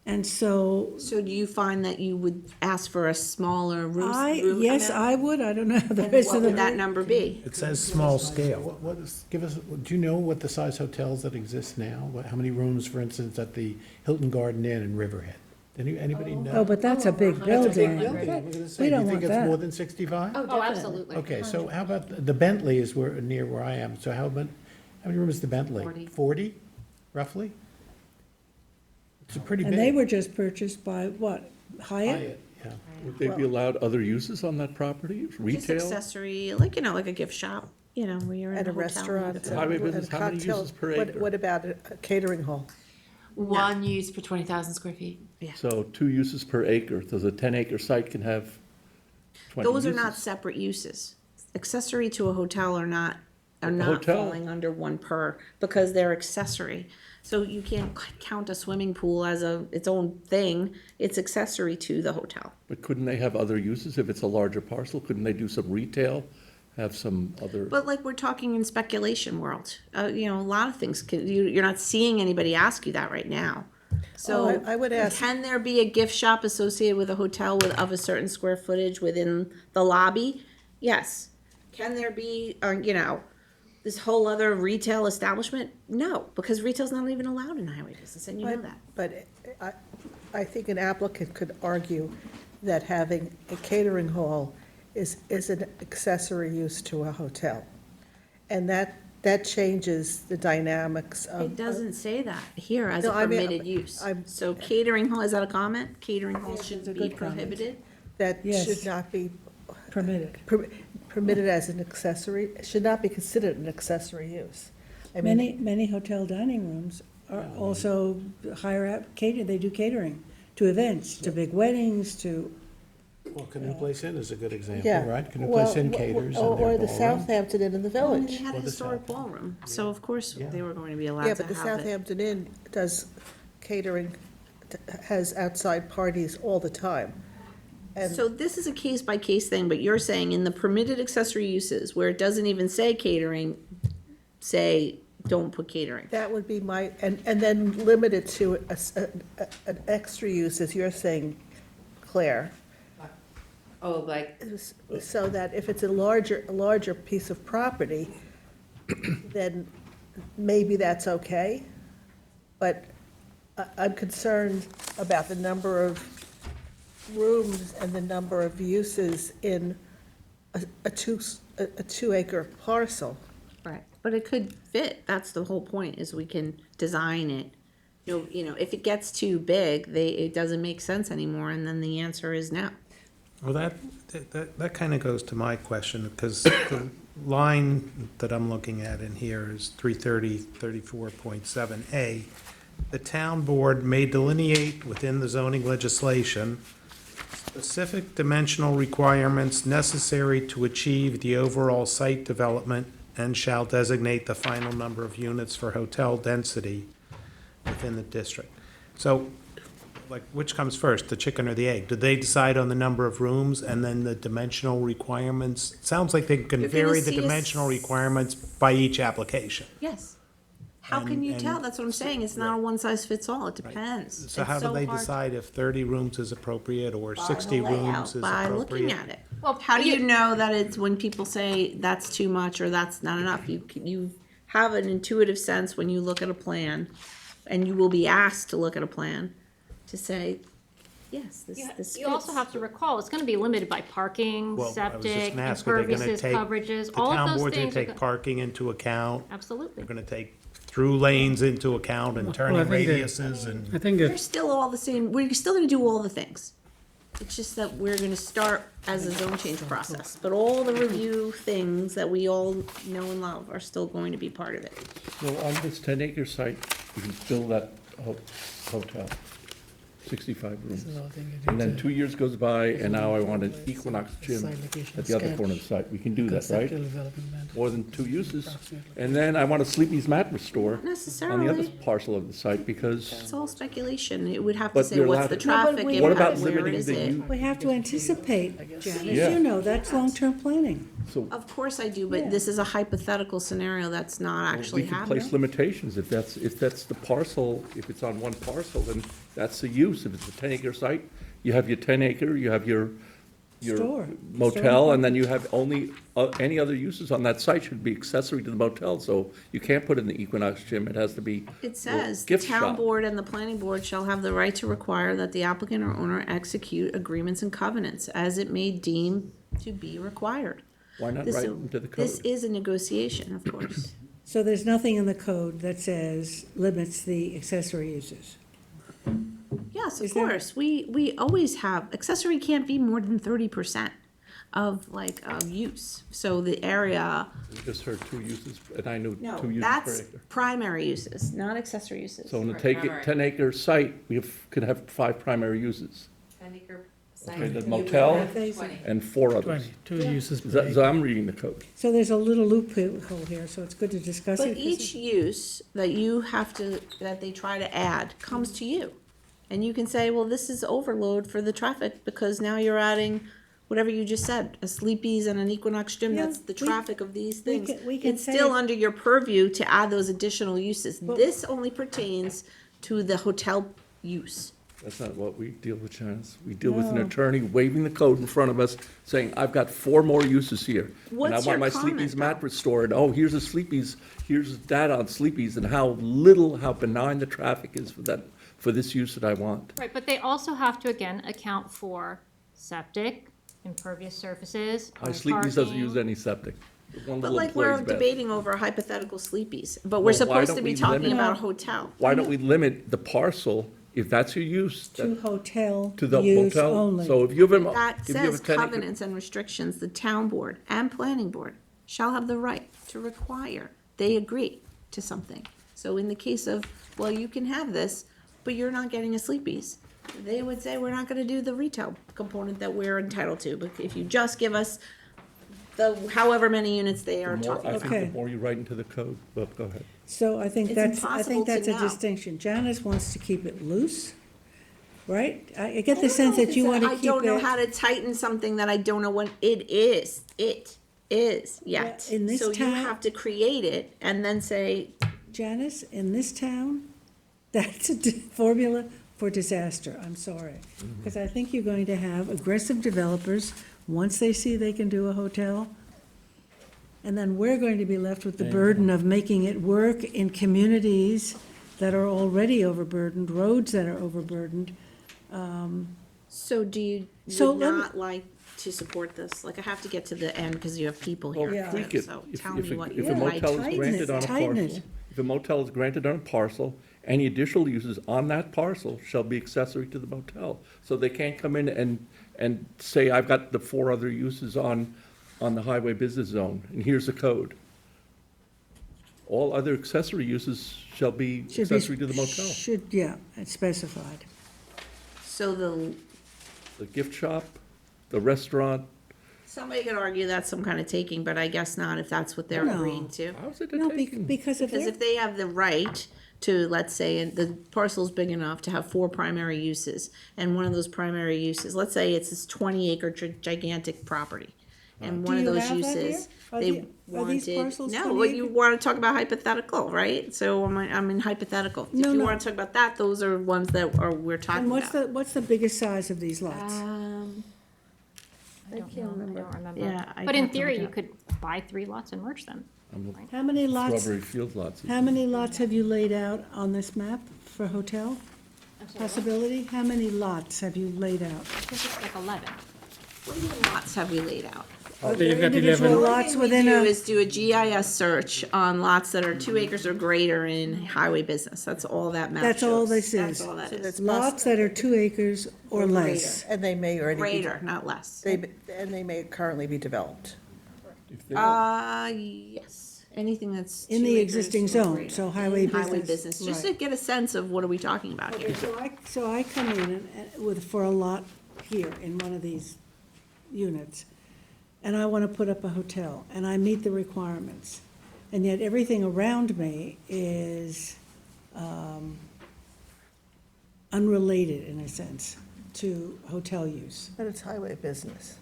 And so So do you find that you would ask for a smaller room? yes, amount? I would. I don't know how the And rest what of would that the. number be? It says small scale. What is, give us, do you know what the size hotels that exist now? How many rooms, for instance, at the Hilton Garden Inn in Riverhead? Anybody know? Oh, but that's a big That's a big building. building, I was gonna say. We don't Do you want think it's that. more than 65? Oh, absolutely. Okay, so how about, the Bentley is near where I am, so how many rooms is the Bentley? 40. 40, roughly? It's a pretty big. And they were just purchased by what? Hyatt? Hyatt, yeah. Would they be allowed other uses on that property? Just Retail? accessory, like, like a gift shop, where you're in At a a hotel. restaurant. It's and- Highway and business, how many cocktail- uses per what- acre? What about a catering hall? One use per 20,000 square feet. So 2 uses per acre, so the 10-acre site can have 20 Those are not uses. separate uses. Accessory to a hotel are not hotel- falling under one per, because they're accessory. So you can't count a swimming pool as its own thing, it's accessory to the hotel. But couldn't they have other uses if it's a larger parcel? Couldn't they do some retail, have some other? But like, we're talking in speculation world, a lot of things, you're not seeing anybody ask you that right now. So Oh, I would ask- can there be a gift shop associated with a hotel of a certain square footage within the lobby? Yes. Can there be, this whole other retail establishment? No, because retail's not even allowed in highway business, and you know that. But I think an applicant could argue that having a catering hall is an accessory use to a hotel. And that changes the dynamics of. It doesn't say that here as a No, I mean, permitted use. I'm- So catering hall, is that a comment? Catering hall It's a should be good comment. prohibited? That Yes. should not be Permitted. permitted as an accessory, should not be considered an accessory use. I mean, Many hotel dining rooms are also hire out they do catering to events, to big weddings, to, Well, Canoe Place Inn is a good example, yeah. right? Canoe Well, Place Inn caters in Or their the ballroom. Southampton Inn in the Well, they Village. had a Or the historic South. ballroom, so of course Yeah. they were going to be allowed Yeah, to but the have it. Southampton Inn does catering, has outside parties all the time. And So this is a case by case thing, but you're saying in the permitted accessory uses where it doesn't even say catering, say, don't put catering. that would be and then limit it to an extra use, as you're saying, Claire. Oh, like, So that if it's a larger piece of property, then maybe that's okay. But I'm concerned about the number of rooms and the number of uses in a 2-acre parcel. Right. But it could fit, that's the whole point, is we can design it. If it gets too big, it doesn't make sense anymore, and then the answer is no. Well, that kind of goes to my question, because the line that I'm looking at in here is 330-34.7A. The town board may delineate within the zoning legislation specific dimensional requirements necessary to achieve the overall site development and shall designate the final number of units for hotel density within the district. So, like, which comes first, the chicken or the egg? Do they decide on the number of rooms and then the dimensional requirements? It sounds like they can You're gonna vary the see dimensional requirements by each application. Yes. How can you and- tell? That's what I'm saying. It's not a one size fits all. It depends. So It's how do they hard decide if 30 rooms is appropriate or 60 by the layout, rooms is by appropriate? looking at it. Well, How do you know that it's when people say that's too much or that's not enough? You have an intuitive sense when you look at a plan, and you will be asked to look at a plan to say, yes, this You also fits. have to recall, it's gonna be limited by parking, Well, I was just septic, gonna ask, are they gonna impervious take, coverages, the all town of those board's gonna things. are take parking into account, Absolutely. they're gonna take through lanes into account and turning I think they- radiuses and. I think We're it's, still all the same, we're still gonna do all the things. It's just that we're gonna start as a zone change process, but all the review things that we all know and love are still going to be part of it. So on this 10-acre site, you can build that hotel, 65 rooms. And then 2 years goes by, and now I want an Equinox gym at the other corner of the site. We can do that, right? More than 2 uses. And then I want a Sleepy's mattress store on the other Necessarily, parcel of the site, because it's all speculation. It would have to But say you're what's allowed the to- No, but traffic we- what about impact, where limiting is the it? use? We have to anticipate, Janice, Yeah. you know, that's long-term planning. So Of course I do, Yeah. but this is a hypothetical scenario that's not actually we can happening. place limitations. If that's the parcel, if it's on one parcel, then that's the use. If it's a 10-acre site, you have your 10-acre, you have your Store. motel, and then you have only, any other uses on that site should be accessory to the motel. So you can't put in the Equinox gym. It has to be It says, the gift town shop. board and the planning board shall have the right to require that the applicant or owner execute agreements and covenants as it may deem to be required. Why not This- write them to the This code? is a negotiation, of course. So there's nothing in the code that says limits the accessory uses. Yes, of Is there- course. We always have, accessory can't be more than 30% of use. So the area, We just heard 2 uses, and I knew no, 2 uses per that's acre. primary uses, not accessory uses. So in a Right, take, primary. 10-acre site, could have 5 primary uses 10-acre Okay, site. the You motel? would have 20. and 4 others. 20, 2 uses per So acre. so I'm reading the code. So there's a little loophole here, so it's good to discuss it. But each use that you have to, that they try to add comes to you. And you can say, well, this is overload for the traffic because now you're adding whatever you just said, a Sleepy's and an Equinox gym, Yeah, that's the we- traffic of these we things. can- we can It's say still it- under your purview to add those additional uses. But- This only pertains to the hotel use. That's not what we deal with, Janice. We deal with an No. attorney waving the code in front of us, saying, I've got 4 more uses here. What's And I your want my comment, Sleepy's though? mattress store, and oh, here's a Sleepy's, here's data on Sleepy's, and how little, how benign the traffic is for that, for this use that I want. Right, but they also have to, again, account for septic, impervious surfaces, My home Sleepy's doesn't parking. use any septic. One But little like, we're employee's bed. debating over a hypothetical Sleepy's, but we're Well, why supposed don't to be we talking limit- about a hotel. Why don't we limit the parcel, if that's your use, To hotel to the use motel? only. So if you have a, That if you have a says 10 acre. covenants and restrictions, the town board and planning board shall have the right to require they agree to something. So in the case of, well, you can have this, but you're not getting a Sleepy's, they would say, we're not gonna do the retail component that we're entitled to, but if you just give us the however many units they are The more, talking I about. think Okay. the more you write into the code, well, go ahead. So I think It's that's, I impossible think to that's a know. distinction. Janice wants to keep it loose, right? I get the sense that you want to keep I don't know how it. to tighten something that I don't know what it is yet. Yeah, in this So you town- have to create it and then say, Janice, in this town, that's a formula for disaster, I'm sorry. Because I think you're going to have aggressive developers, once they see they can do a hotel, and then we're going to be left with the burden of making it work in communities that are already overburdened, roads that are overburdened. so do you, So would let me- not like to support this? Like, I have to get to the end because you have people Well, here. tweak it. So If- tell if me a- what if you a would like. motel is Tighten granted it, on a tighten parcel, it. if a motel is granted on a parcel, any additional uses on that parcel shall be accessory to the motel. So they can't come in and say, I've got the 4 other uses on the highway business zone, and here's the code. All other accessory uses shall be Should be- accessory to the motel. Should, yeah, it's specified. So The gift shop, the restaurant, somebody could argue that's some kind of taking, but I guess not if that's what they're No. agreeing to. how's it a No, taking? because if Because they're, if they have the right to, let's say, and the parcel's big enough to have 4 primary uses, and one of those primary uses, let's say it's this 20-acre gigantic property, And Do one of you those have that here? uses, Are they the- are these wanted, parcels no, 20 well, you acre? wanna talk about hypothetical, right? So I'm in hypothetical. If No, you no. wanna talk about that, those are ones that we're talking And about. what's the biggest size of these lots? I don't can't know, remember. I don't remember. Yeah, I'd But in have to look theory, it you up. could buy 3 lots and merge them. How many lots, Strawberry field lots. how many lots have you laid out on this map for hotel I'm sorry, what? possibility? How many lots have you laid out? I think it's like 11. What many lots have we laid out? Are So you've there got individual 11. lots What we within do a, is do a GIS search on lots that are 2 acres or greater in highway business. That's all that map shows. that's all this That's is? all that So is. that's Lots that are 2 acres or less? And they may already be. Greater, not less. And they may currently be developed. If they- Yes, anything that's. In 2 the acres existing or zone, greater. so highway In Highway business, business, just to right. get a sense of what are we talking about here. Okay, so I come in for a lot here in one of these units, and I want to put up a hotel, and I meet the requirements. And yet everything around me is unrelated, in a sense, to hotel use. But it's highway business.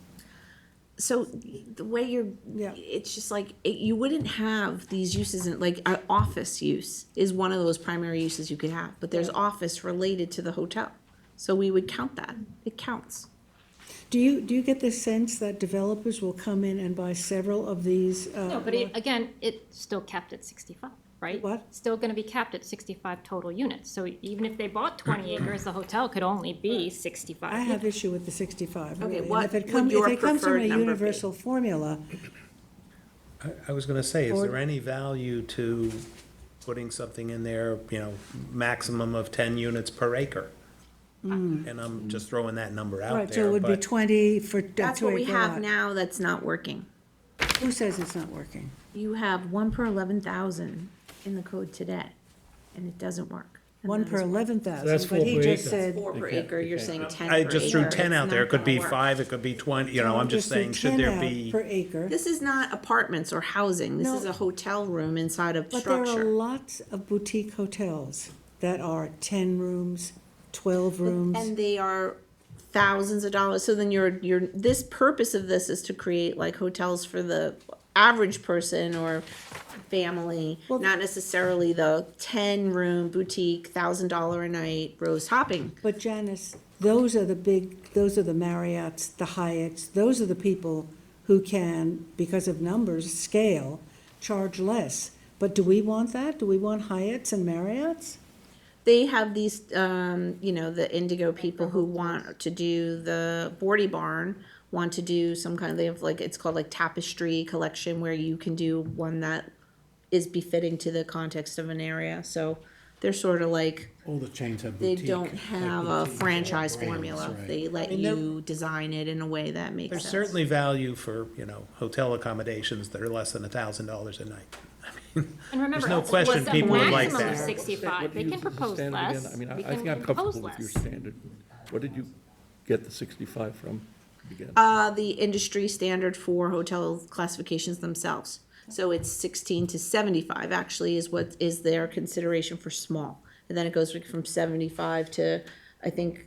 So the way you're, Yeah. it's just like, you wouldn't have these uses in, like, office use is one of those primary uses you could have, but there's office related to the hotel. So we would count that. It counts. Do you get the sense that developers will come in and buy several of these? No, but again, it's still capped at 65, right? What? Still gonna be capped at 65 total units. So even if they bought 20 acres, the hotel could only be 65. I have issue with the 65, Okay, really. And what if it would comes, your if it comes from a preferred number be? universal formula, I was gonna say, is Or- there any value to putting something in there, maximum of 10 units per acre? And I'm just throwing that number out right, so there, it would be but 20 for a That's what we 2 acre have lot. now that's not working. Who says it's not working? You have 1 per 11,000 in the code today, and it doesn't work. And 1 that per is why. 11,000, that's but 4 he per just acre. said. 4 per acre, you're saying 10 per I acre. just threw 10 It's out there. It not could gonna be work. 5, it could be 20, I'm just threw saying, should 10 there out be? per acre, This is not apartments or housing. This No. is a hotel room inside a but there are structure. lots of boutique hotels that are 10 rooms, 12 rooms. And they are thousands of dollars. So then this purpose of this is to create like hotels for the average person or family, Well- not necessarily the 10-room boutique, $1,000 a night Rose hopping. But Janice, those are the Marriotts, the Hyatts, those are the people who can, because of numbers, scale, charge less. But do we want that? Do we want Hyatts and Marriotts? They have these, the Indigo people who want to do the Boardy Barn, want to do some kind of, they have like, it's called like tapestry collection where you can do one that is befitting to the context of an area. So they're sort of like, All the chains have they boutique. don't like have a boutique franchise brands, formula. right. They let I mean, there- you design it in a way that makes There's sense. certainly value for, hotel accommodations that are less than $1,000 a night. And remember, There's no it's question a people would like maximum of that. 65. What do They you can use as a propose standard again? less. I mean, We I think can I'm impose comfortable with your less. standard. What did you get the 65 from again? The industry standard for hotel classifications themselves. So it's 16 to 75 actually is what is their consideration for small. And then it goes from 75 to, I think,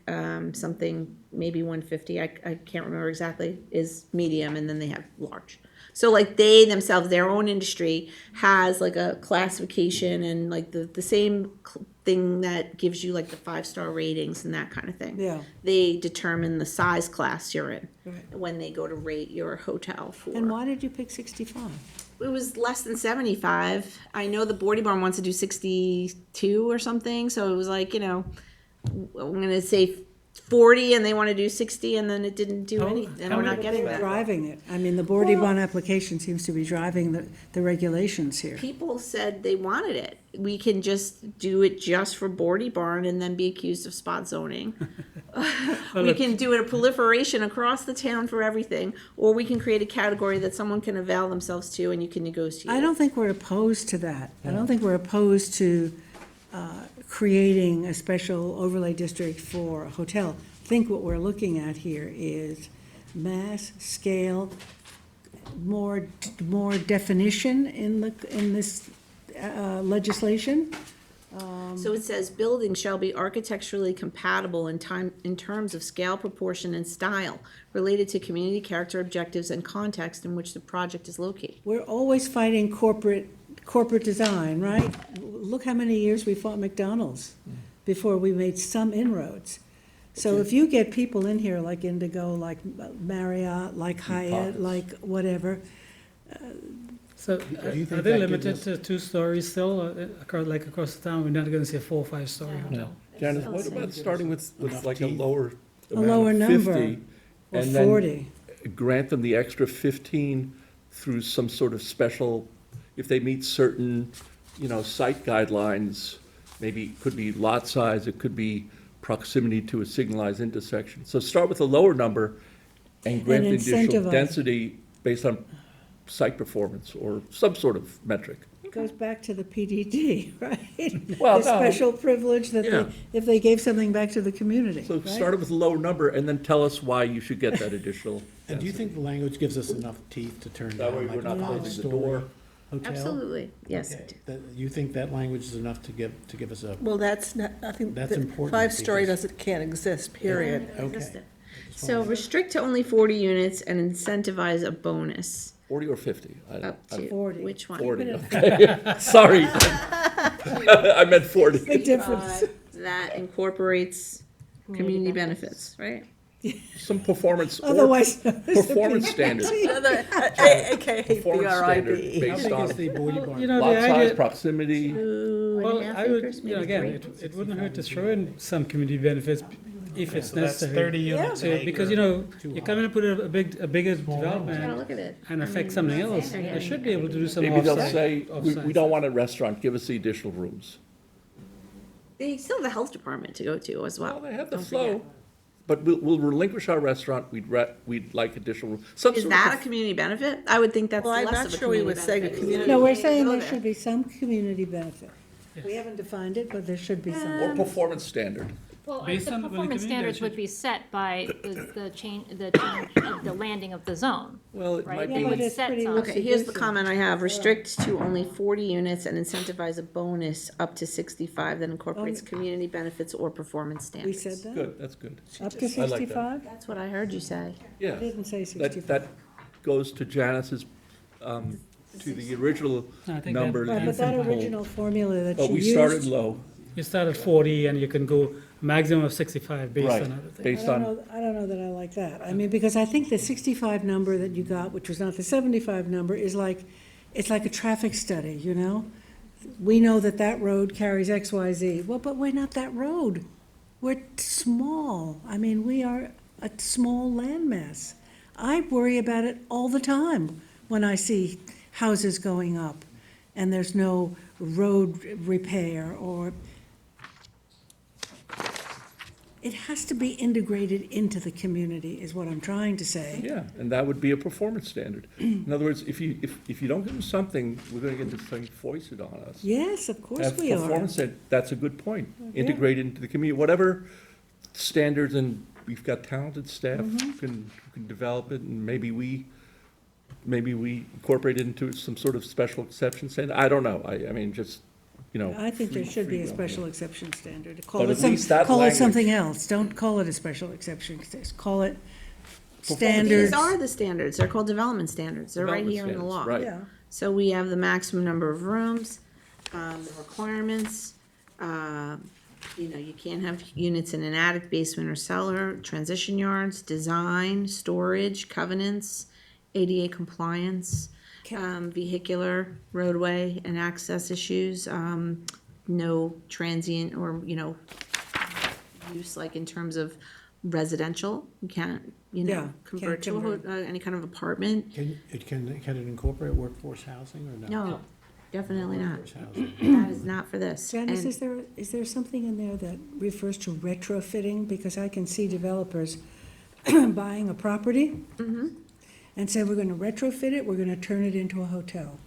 something, maybe 150, I can't remember exactly, is medium, and then they have large. So like they themselves, their own industry has like a classification and like the same thing that gives you like the 5-star ratings and that kind of thing. Yeah. They determine the size class you're in Right. when they go to rate your hotel for. And why did you pick 65? It was less than 75. I know the Boardy Barn wants to do 62 or something, so it was like, I'm gonna say 40 and they want to do 60 and then it didn't do anything, and we're not getting that. Driving it. I mean, the Boardy Barn application seems to be driving the regulations here. People said they wanted it. We can just do it just for Boardy Barn and then be accused of spot zoning. We can do a proliferation across the town for everything, or we can create a category that someone can avail themselves to and you can negotiate. I don't think we're opposed to that. I don't think we're opposed to creating a special overlay district for a hotel. I think what we're looking at here is mass, scale, more definition in this legislation. So it says, buildings shall be architecturally compatible in terms of scale, proportion, and style related to community character, objectives, and context in which the project is located. We're always fighting corporate design, right? Look how many years we fought McDonald's before we made some inroads. So if you get people in here like Indigo, like Marriott, like Hyatt, pockets. like whatever, So you are think they that gives limited us- to 2 stories still, like across the town? We're not gonna see a 4 or 5 story hotel? Janice, what about starting with Enough like a teeth. lower A amount lower of number, 50, or and then 40. grant them the extra 15 through some sort of special, if they meet certain, site guidelines, maybe it could be lot size, it could be proximity to a signalized intersection. So start with a lower number and grant the additional incentivize. density based on site performance or some sort of metric. It goes back to the PDD, right? Well, The no. special privilege that Yeah. if they gave something back to the community, So right? start with a lower number and then tell us why you should get that additional And do you density. think the language gives us enough teeth to turn That way down we're like a not closing the 5-story door. hotel? Absolutely, yes. Okay. You think that language is enough to give us a, Well, that's not, I think That's that important five-story because- can't exist, period. okay. So restrict to only 40 units and incentivize a bonus 40 or 50? up to, 40. which one? 40, okay. Sorry. I meant 40. Big difference. That incorporates community benefits, right? Some performance or Otherwise known as a performance standard. AKA Performance standard BRIB. How based big on is the Boardy Well, Barn? you know, lot the size, idea, proximity. well, I would, acres, again, maybe it wouldn't hurt to throw in some community benefits if it's So that's necessary. 30 units an So, acre. because, you're coming to put a bigger Gotta development look at it. and I affect mean, something else, they're they getting- should be able to do some Maybe they'll offsite. say, we offsite. don't want a restaurant, give us the additional rooms. They still have the health department to go to as well. Well, they have the Don't flow, forget. but we'll relinquish our restaurant, we'd like additional, some Is sort that a of. community benefit? I would think that's Well, I'm less not of a sure we community were saying a benefit. community- No, we're saying Go there there. should be some community benefit. We haven't defined it, but there should be some. Or performance standard. Well, Based the on the performance community, standards that would should- be set by the change of the landing of the zone. Well, it Right. might Yeah, be. but it's set pretty some. loosey Okay, here's the goosey. comment I have. Restrict to only 40 units and incentivize a bonus up to 65 that incorporates community benefits or performance We standards. said that? Good, that's good. Up to I like that. 65? That's what I heard you say. Yeah. I didn't say That, 65. that goes to Janice's, to the original I think number. that- Right, you but that pulled. original formula that But you we used. started low, You start at 40 and you can go maximum of 65 based right, on other things. based I on, don't know that I like that. I mean, because I think the 65 number that you got, which was not the 75 number, is like, it's like a traffic study, you know? We know that that road carries X, Y, Z. Well, but we're not that road. We're small. I mean, we are a small landmass. I worry about it all the time when I see houses going up and there's no road repair or it has to be integrated into the community, is what I'm trying to say. yeah, and that would be a performance standard. In other words, if you don't give them something, we're gonna get this thing foisted on us. Yes, of course Have we are. performance standard, that's a good point. Integrate into the community, whatever standards, and we've got talented staff Mm-hmm. who can develop it, and maybe we incorporate it into some sort of special exception standard. I don't know, I mean, just, I think there free- should be a free roam. special exception standard. But Call at it some, least that call it language- something else. Don't call it a special exception, call it These standards. are the standards. They're called development standards. They're right Development here in the law. standards, right. Yeah. So we have the maximum number of rooms, the requirements, you can't have units in an attic, basement, or cellar, transition yards, design, storage, covenants, ADA compliance, vehicular, roadway, and access issues, no transient or, use like in terms of residential, you can't, Yeah, convert can't to convert. any kind of apartment. Can it incorporate workforce housing or no? No, definitely not. Workforce housing. That is not for this. Janice, And- is there something in there that refers to retrofitting? Because I can see developers buying a property and say, we're gonna retrofit it, we're gonna turn it into a hotel.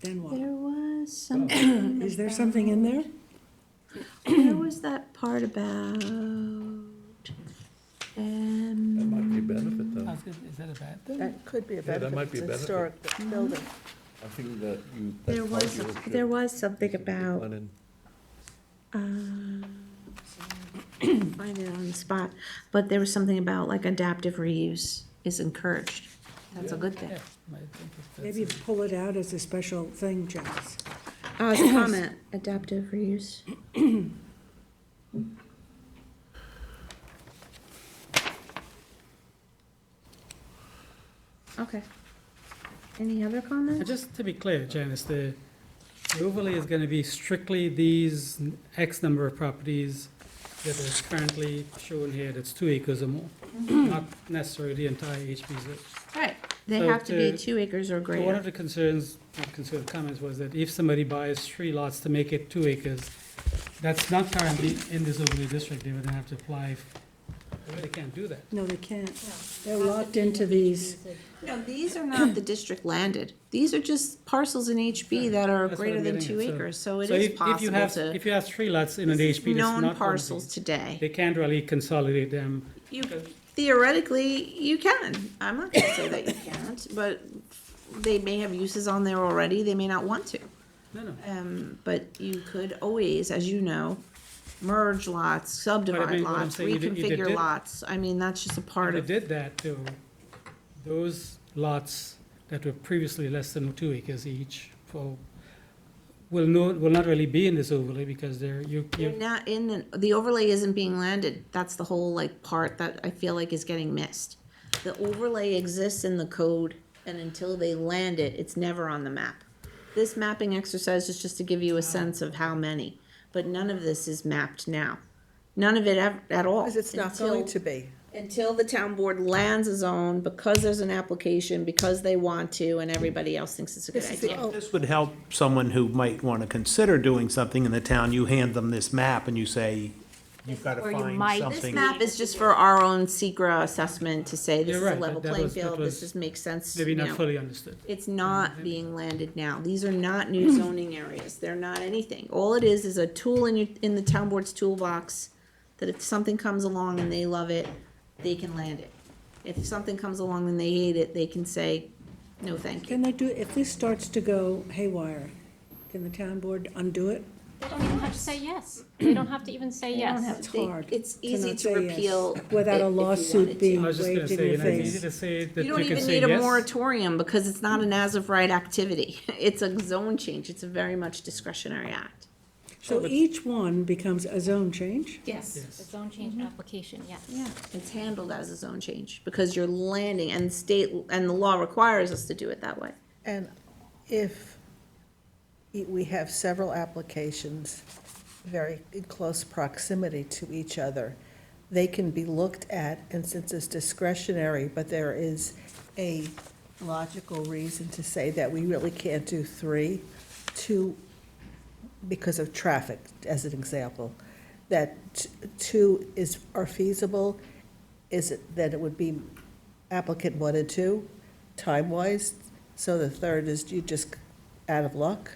Then what? There was something. Is there something in there? Where was that part about? That might be a benefit, though. Is that a bad thing? That could be a Yeah, that benefit. might be a It's benefit. historic building. I think that you. There was something about, Lennon. Find it on the spot, but there was something about like adaptive reuse is encouraged. That's a good thing. Yeah, I think that's Maybe it. pull it out as a special thing, Janice. Oh, it's a comment, adaptive reuse. Okay. Any other And comments? just to be clear, Janice, the overlay is gonna be strictly these X number of properties that is currently shown here, that's 2 acres or more, not necessarily the entire HB zone. Right, they So have to be to- 2 acres or So one greater. of the concerns, not concern, comments was that if somebody buys 3 lots to make it 2 acres, that's not currently in this overlay district, they would then have to apply, they really can't do that. No, they can't. They're locked into these. No, these are not the district landed. These are just parcels in HB that are That's what greater I'm than getting 2 at. acres, so it So is if you possible have, to. if you have 3 lots in an HB that's not one Known of parcels these, today. they can't really consolidate them. You, theoretically, you can. I'm not gonna say that you can't, but they may have uses on there already, they may not want to. No. But you could always, as you know, merge lots, subdivide what I'm lots, saying, you did reconfigure it. lots. I mean, that's just a part If of, they did that, though, those lots that were previously less than 2 acres each will not really be in this overlay because they're, they're not in, the overlay isn't being landed. That's the whole like part that I feel like is getting missed. The overlay exists in the code, and until they land it, it's never on the map. This mapping exercise is just to give you a sense of how many, but none of this is mapped now. None of it at all. Because it's not going to be. Until the town board lands a zone, because there's an application, because they want to, and everybody else thinks it's a good This is the- idea. This would help someone who might want to consider doing something in the town. You hand them this map and you say, you've got to Or you find might- This something. map is just for our own secret assessment to say this You're is a right, level that playing was- that field, this was just makes sense, maybe you not know. fully understood. It's not being landed now. These are not new zoning areas. They're not anything. All it is a tool in the town board's toolbox that if something comes along and they love it, they can land it. If something comes along and they hate it, they can say, no, thank you. Can they do, if this starts to go haywire, can the town board undo it? They don't even have to say yes. They don't have to even say yes. It's hard It's to easy not to say yes repeal. without if a you lawsuit wanted to. being I was just gonna waved in say, your you know, it's easy face. to say that You you don't can even say need a yes. moratorium because it's not an as-of-right activity. It's a zone change. It's a very much discretionary act. So each one becomes a zone change? Yes. A zone change application, yes. Yeah, it's handled as a zone change because you're landing and state, and the law requires us to do it that way. And if we have several applications very in close proximity to each other, they can be looked at, and since it's discretionary, but there is a logical reason to say that we really can't do 3, 2, because of traffic, as an example, that 2 are feasible, is it, that it would be applicant 1 and 2, time-wise, so the third is you just out of luck?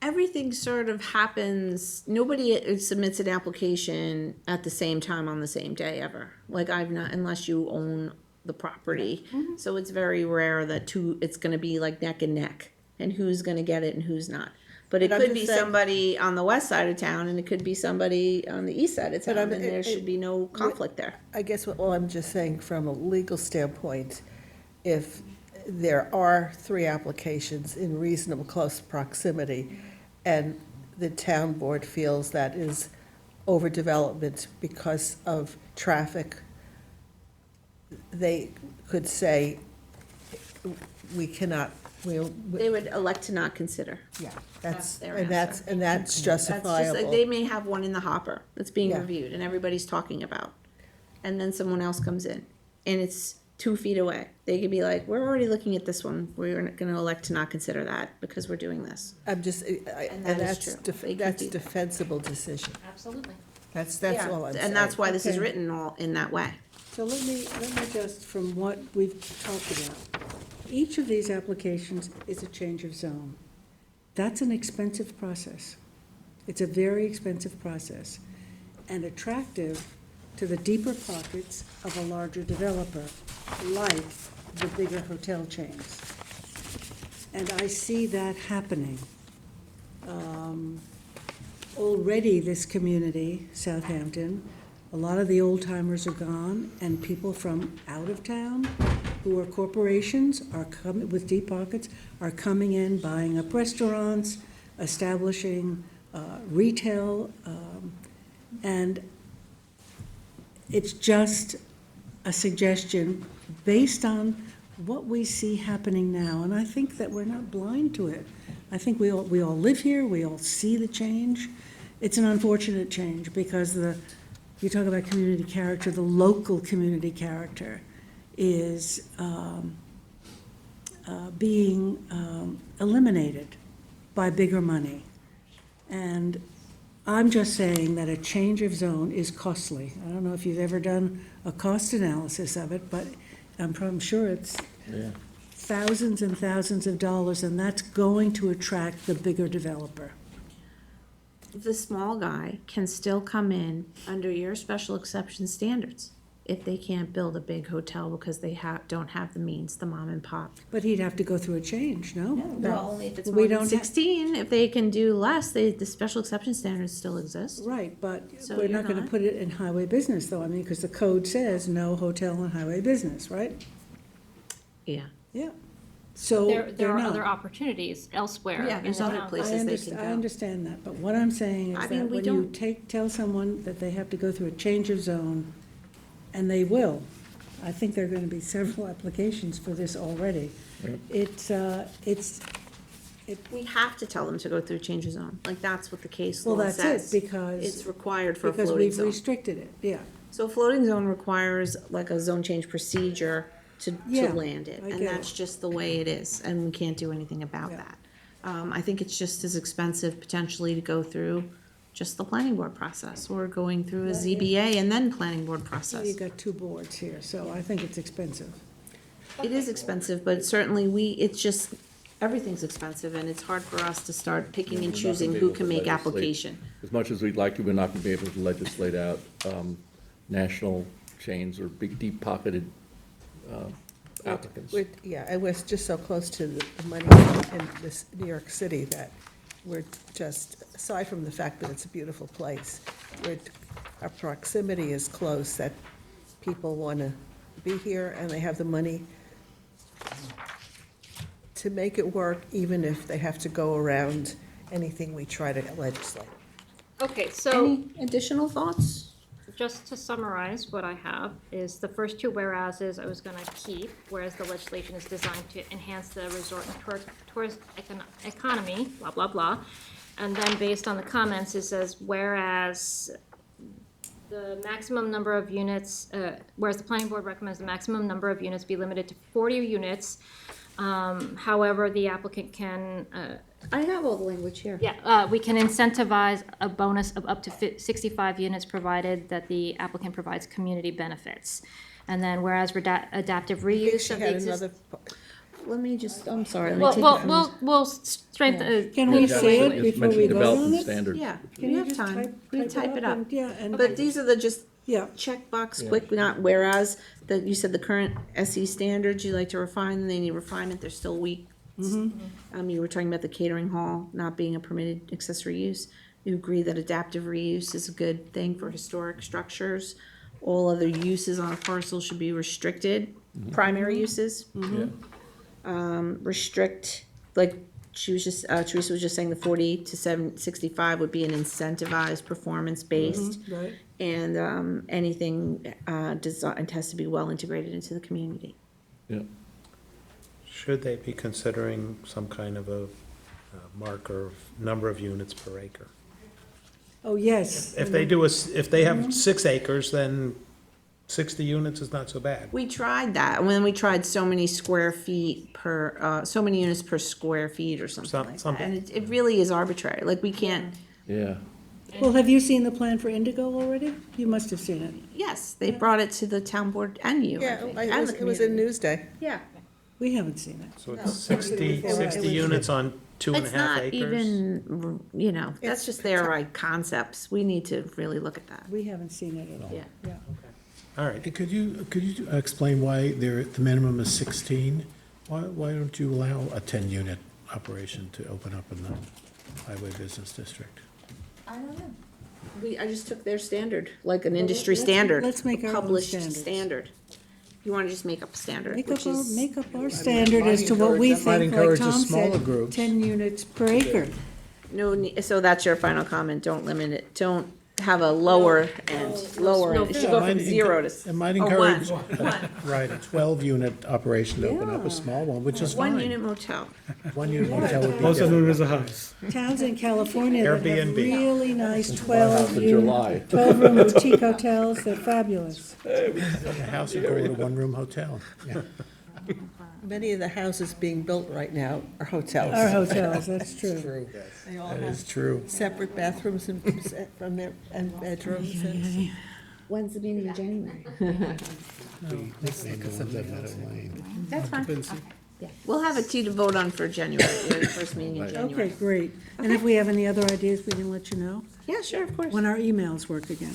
Everything sort of happens, nobody submits an application at the same time on the same day ever. Like I've not, unless you own the property. So it's very rare that it's gonna be like neck and neck, and who's gonna get it and who's not. But it But I'm could just be saying- somebody on the west side of town, and it could be somebody on the east side of But town, I'm- and there should be no conflict there. I guess what, well, I'm just saying from a legal standpoint, if there are 3 applications in reasonable close proximity, and the town board feels that is overdevelopment because of traffic, they could say, we cannot, They would elect to not consider. yeah, That's their and that's answer. that's That's just like, justifiable. they may have one in the hopper that's being Yeah. reviewed and everybody's talking about. And then someone else comes in and it's 2 feet away. They could be like, we're already looking at this one. We're gonna elect to not consider that because we're doing this. I'm just, And and that is that's, true. def- They can that's do- defensible decision. Absolutely. That's Yeah, all I'm saying. and that's why this is Okay. written all in that way. So let me just, from what we've talked about, each of these applications is a change of zone. That's an expensive process. It's a very expensive process, and attractive to the deeper pockets of a larger developer, like the bigger hotel chains. And I see that happening. already this community, Southampton, a lot of the old timers are gone, and people from out of town who are corporations are coming, with deep pockets, are coming in, buying up restaurants, establishing retail, and it's just a suggestion based on what we see happening now, and I think that we're not blind to it. I think we all live here, we all see the change. It's an unfortunate change, because you talk about community character, the local community character is being eliminated by bigger money. And I'm just saying that a change of zone is costly. I don't know if you've ever done a cost analysis of it, but I'm sure it's Yeah. thousands and thousands of dollars, and that's going to attract the bigger developer. The small guy can still come in under your special exception standards if they can't build a big hotel because they don't have the means, the mom and pop. But he'd have to go through a change, no? Well, only if it's We more don't than ha- 16. If they can do less, the special exception standards still exist. Right, but So we're you're not gonna not. put it in highway business, though, I mean, because the code says no hotel in highway business, right? Yeah. Yeah, so There they're are other not. opportunities elsewhere Yeah, in there's the other town. places they can I go. understand that, but what I'm saying I is mean, that we when you don't- tell someone that they have to go through a change of zone, and they will, I think there are gonna be several applications for this already. It's, We have to tell them to go through change of zone. Like, that's what the case well, law that's says. it, because. It's required for a Because floating we've zone. restricted it, yeah. So a floating zone requires like a zone change procedure to Yeah, land it. I And get that's it. just the way it is, and we can't do anything about Yeah. that. I think it's just as expensive potentially to go through just the planning board process, or going through a ZBA and then planning board So process. you've got two boards here, so I think it's expensive. It is expensive, but certainly it's just, everything's expensive, and it's hard for us to start picking and We're not choosing gonna be who able can to make legislate. application. As much as we'd like to, we're not going to be able to legislate out national chains or big, deep-pocketed applicants. Yeah, and we're just so close to the money in this New York City that we're just, aside from the fact that it's a beautiful place, our proximity is close, that people want to be here and they have the money to make it work, even if they have to go around anything we try to legislate. Okay, so Any additional thoughts? just to summarize, what I have is the first two whereases I was gonna keep, whereas the legislation is designed to enhance the resort and tourist economy, blah, blah, blah. And then based on the comments, it says, whereas the maximum number of units, whereas the planning board recommends the maximum number of units be limited to 40 units. However, the applicant can, I have all the language here. we can incentivize a bonus of up to 65 units, provided that the applicant provides community benefits. And then whereas adaptive I think reuse she of the had existing. another, Let me just, I'm sorry, let me Well, take well, it from we'll strengthen. Can we Yeah, see it's it before mentioned we vote development on it? standards. Yeah, Can we you have just time. We type it up. and- Yeah, and. But these are the just Yeah, checkbox quick, not whereas, that you said the current SE standards you'd like to refine, and they need refinement, they're still weak. You were talking about the catering hall not being a permitted accessory use. You agree that adaptive reuse is a good thing for historic structures. All other uses on a parcel should be restricted, primary uses. Yeah. Restrict, like Teresa was just saying, the 40 to 65 would be an incentivized, performance-based. right. And anything designed has to be well integrated into the community. Yeah. Should they be considering some kind of a marker of number of units per acre? Oh, yes. If they do if they have 6 acres, then 60 units is not so bad. We tried that, when we tried so many square feet per, so many units per square feet or something like that. Something. And it really is arbitrary, like, we can't, Yeah. Well, have you seen the plan for Indigo already? You must have seen it. yes, they brought it to the town board and you, I yeah, think, it and was, the it was in community. Newsday. Yeah. We haven't seen it. So it's 60 units on 2.5 It's not acres? even, that's It's- just their like concepts, we need to really look at that. We haven't seen it at all. Yeah. Yeah. All right. Hey, could you explain why the minimum is 16? Why don't you allow a 10-unit operation to open up in the highway business district? I don't know. I just took their standard, like an industry standard. let's make our own published standards. standard. You wanna just make up a standard, which is. Make up our standard as to what we That might think, like encourage the Tom smaller said, groups. 10 units per acre. No, so that's your final comment, don't limit it, don't have a lower end, lower end, it should go from 0 to. It might or encourage, one. right, a 12-unit operation to open up Yeah. a small one, which is One fine. unit motel. 1-unit motel would be Also different. known as a house. Towns in California that have Airbnb. really nice House 12 in unit, July. 12-room boutique hotels, they're fabulous. A house would go with a one-room hotel. Yeah. Many of the houses being built right now are hotels. Our hotels, that's true. True. They all That have is true. separate bathrooms and from their, and bedrooms and. When's the meeting in January? We nicknamed the ones at Meadow Lane. That's fine. Occupancy. Yeah. We'll have it to you to vote on for January, the first meeting in Okay, January. great. And if we have any other ideas, we can let you know Yeah, sure, of course. when our emails work again.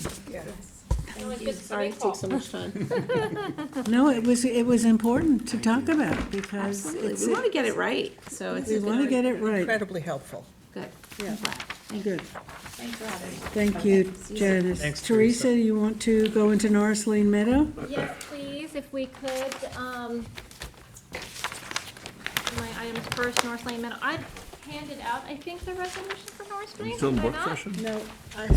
Sorry it takes so much time. No, it was important to talk about because Absolutely, it's, we wanna get it right, so it's. we want to get it right. Incredibly helpful. Good. Yeah. Thank Good. Thanks for having me. Thank you, Janice. Thanks, Teresa, you want to go into Norris Lane Meadow? Yes, please, if we could, my items first, North Lane Meadow. I handed out, I think, the resolution for North Lane, Still in did I work not? session? No,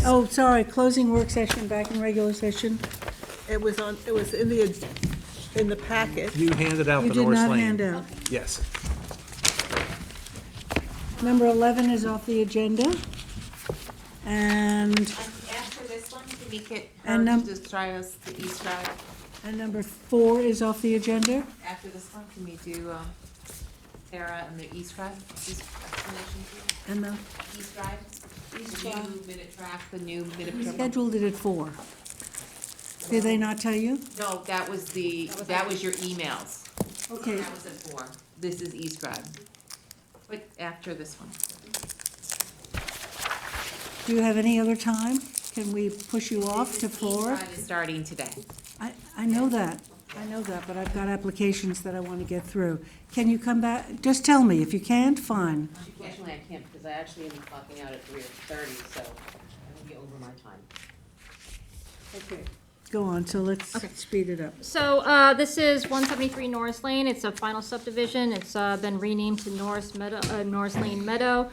Oh, sorry, closing work session, back in regular session. it was in the packet. You handed out You the did Norris not Lane. hand out. Yes. Number 11 is off the agenda. And, After this one, can we get And, her um, to just try us the East Drive? and number 4 is off the agenda. After this one, can we do, Sarah and the East Drive, East explanation, And the, East Drive? East The Drive. new minute track, the new minute we track. scheduled it at 4. Did they not tell you? No, that was your emails. Okay, That was at 4. This is East Drive. But after this one. do you have any other time? Can we push you off to East 4? Drive is starting today. I know that, but I've got applications that I want to get through. Can you come back? Just tell me. If you can't, fine. Unfortunately, I can't because I actually am clocking out at 3:30, so I will be over my time. Okay. Go on, so let's speed it up. So, this is 173 Norris Lane, it's a final subdivision, it's, been renamed to Norris Lane Meadow.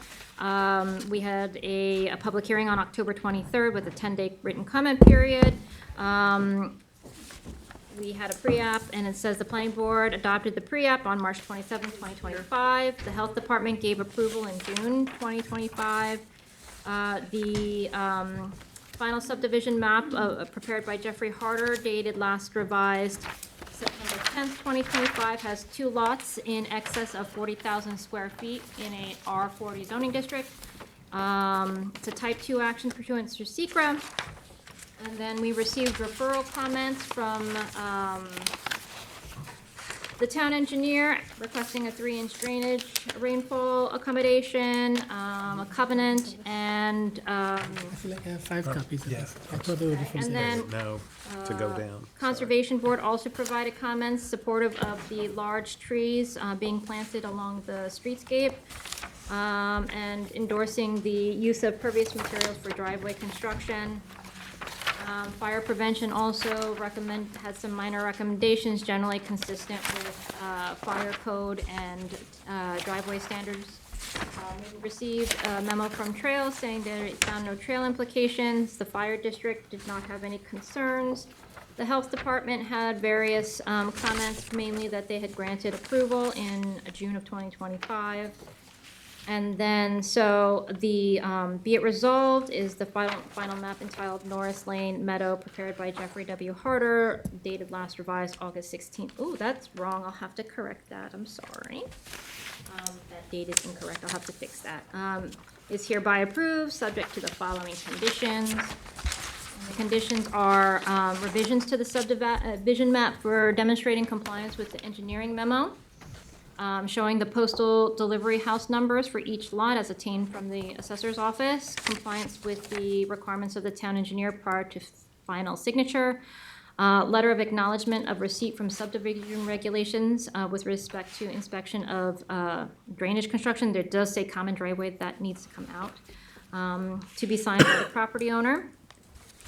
We had a public hearing on October 23rd with a 10-day written comment period. We had a pre-app, and it says the planning board adopted the pre-app on March 27th, 2025. The health department gave approval in June 2025. The final subdivision map prepared by Jeffrey Harder, dated last revised September 10th, 2025, has 2 lots in excess of 40,000 square feet in a R40 zoning district. It's a type 2 action pursuant to SECRA. And then we received referral comments from the town engineer requesting a 3-inch drainage rainfall accommodation, a covenant, and, I feel like I have 5 copies of this. I thought they were different. and then No, to go down. Conservation Board also provided comments supportive of the large trees being planted along the streetscape, and endorsing the use of pervious materials for driveway construction. Fire prevention also had some minor recommendations, generally consistent with fire code and driveway standards. We received a memo from Trails saying that it found no trail implications. The fire district did not have any concerns. The health department had various comments, mainly that they had granted approval in June of 2025. And then, so the be it resolved is the final map entitled Norris Lane Meadow, prepared by Jeffrey W. Harder, dated last revised August 16th. Ooh, that's wrong. I'll have to correct that. I'm sorry. That date is incorrect. I'll have to fix that. Is hereby approved, subject to the following conditions. And the conditions are revisions to the subdivision map for demonstrating compliance with the engineering memo. Showing the postal delivery house numbers for each lot as obtained from the assessor's office, compliance with the requirements of the town engineer prior to final signature, letter of acknowledgement of receipt from subdivision regulations with respect to inspection of drainage construction. There does say common driveway, that needs to come out. to be signed by the property owner.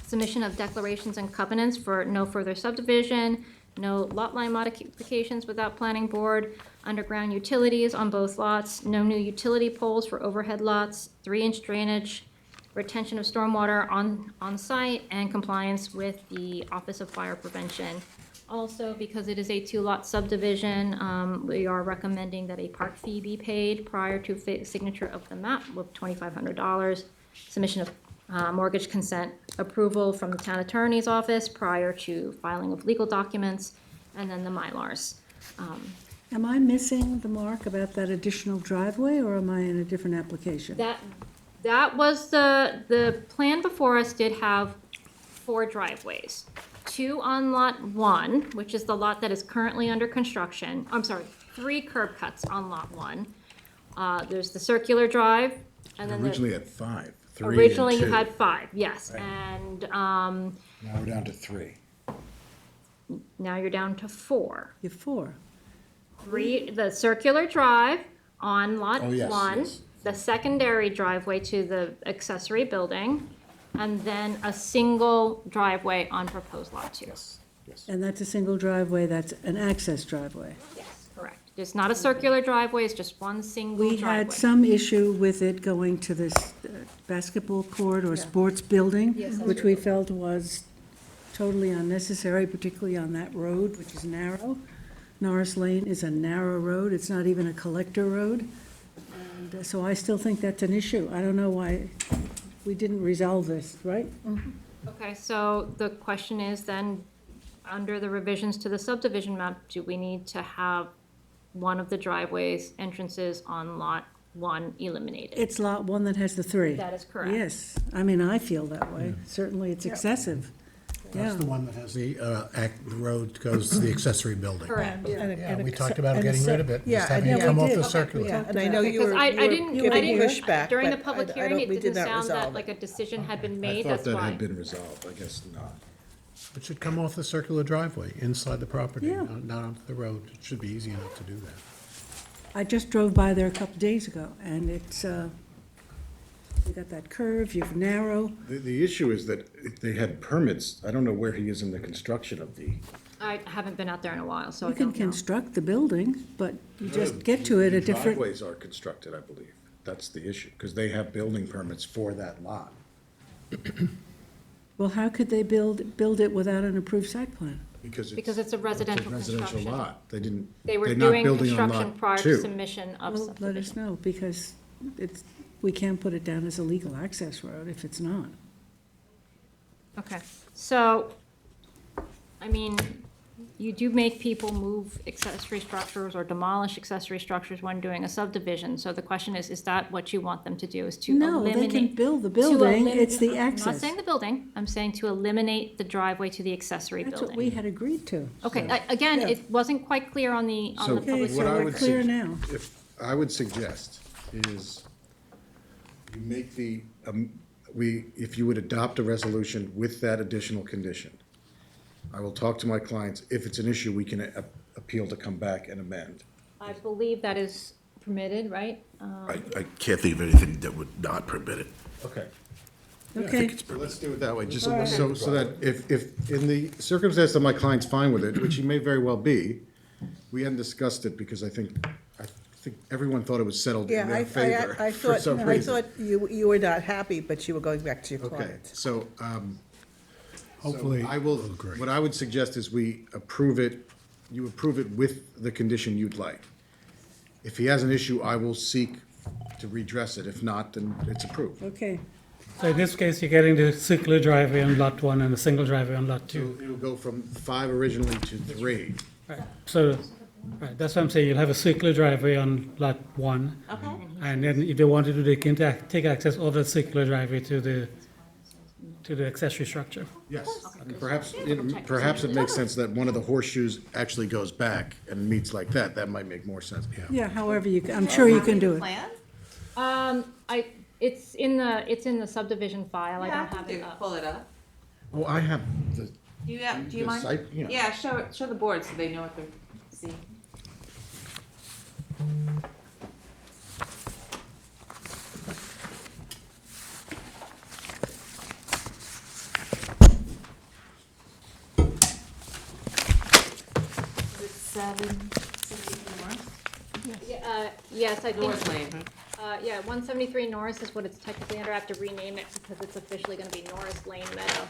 Submission of declarations and covenants for no further subdivision, no lot line modifications without planning board, underground utilities on both lots, no new utility poles for overhead lots, 3-inch drainage, retention of stormwater on site, and compliance with the Office of Fire Prevention. Also, because it is a 2-lot subdivision, we are recommending that a park fee be paid prior to signature of the map with $2,500. Submission of mortgage consent approval from the town attorney's office prior to filing of legal documents, and then the Mylars. Am I missing the mark about that additional driveway, or am I in a different application? That was the plan before us did have 4 driveways. 2 on lot 1, which is the lot that is currently under construction. I'm sorry, 3 curb cuts on lot 1. There's the circular drive, and then Originally had 5, 3 and originally you 2. had 5, yes, Right. and Now we're down to 3. now you're down to 4. You're 4. 3, the circular drive on lot Oh, yes, 1, yes. the secondary driveway to the accessory building, and then a single driveway on proposed lot 2. Yes, yes. And that's a single driveway, that's an access driveway. Yes, correct. It's not a circular driveway, it's just one single We driveway. had some issue with it going to this basketball court or sports building, which we felt was totally unnecessary, particularly on that road, which is narrow. Norris Lane is a narrow road, it's not even a collector road. And so I still think that's an issue. I don't know why we didn't resolve this, right? Okay, so the question is then, under the revisions to the subdivision map, do we need to have one of the driveways entrances on lot 1 eliminated? It's lot 1 that has the 3. That is correct. Yes, I mean, I feel that way. Certainly, it's excessive. That's Yeah. the one that has the road goes to the accessory building. Correct. Yeah, we talked about getting rid of it, Yeah, just having it yeah, come we off did. the Okay, circular. Yeah, and I know you Because were, I you were didn't, giving pushback, during the but public I hearing, don't, it we did didn't not sound that resolve like it. a decision had been I made, thought that's that why. had been resolved, I guess not. It should come off the circular driveway, inside the property, Yeah. not onto the road. It should be easy enough to do that. I just drove by there a couple days ago, and it's, you got that curve, you're narrow. The issue is that they had permits, I don't know where he is in the construction of the. I haven't been out there in a while, so I You can don't know. construct the building, but you just get to it a different, Driveways are constructed, I believe. That's the issue, because they have building permits for that lot. well, how could they build it without an approved site plan? Because it's a residential construction. lot. They didn't, They were they're not doing building on construction lot prior to 2. submission of Well, let us subdivision. know, because it's, we can't put it down as a legal access road if it's not. Okay, so, I mean, you do make people move accessory structures or demolish accessory structures when doing a subdivision. So the question is that what you want them to do, is to No, eliminate? they can build the to building, elim- it's the I'm not access. saying the building, I'm saying to eliminate the driveway to the accessory That's what building. we had agreed to. Okay, so. again, Yeah. it wasn't quite clear on the So Okay, public. so what I we're would clear sug- now. If, I would suggest is you make if you would adopt a resolution with that additional condition. I will talk to my clients. If it's an issue, we can appeal to come back and amend. I believe that is permitted, right? I can't think of anything that would not permit it. Okay. Okay, So let's do it that way, just so that if in the circumstance that my client's fine with it, which he may very well be, we hadn't discussed it because I think everyone thought it was settled in Yeah, their favor I for some I reason. thought you were not happy, but you were going back to your Okay, client. so, Hopefully, I will, we'll agree. what I would suggest is we approve it, you approve it with the condition you'd like. If he has an issue, I will seek to redress it. If not, then it's approved. okay. So in this case, you're getting the circular driveway on lot 1 and a single driveway on lot 2. So it'll go from 5 originally to 3. Right, so, right, that's what I'm saying, you'll have a circular driveway on lot 1. Okay. And then if they wanted to, they can take access over the circular driveway to the accessory structure. Yes, and perhaps it makes sense that one of the horseshoes actually goes back and meets like that. That might make more sense. Yeah, however I'm sure you can do it. Plan? It's in the subdivision file, I don't have it up. Pull it up. Oh, I have the, Do you the mind? site, you know. Yeah, show the board so they know what they're seeing. Yes, I think, North Lane. yeah, 173 Norris is what it's technically under. I have to rename it because it's officially going to be Norris Lane Meadow.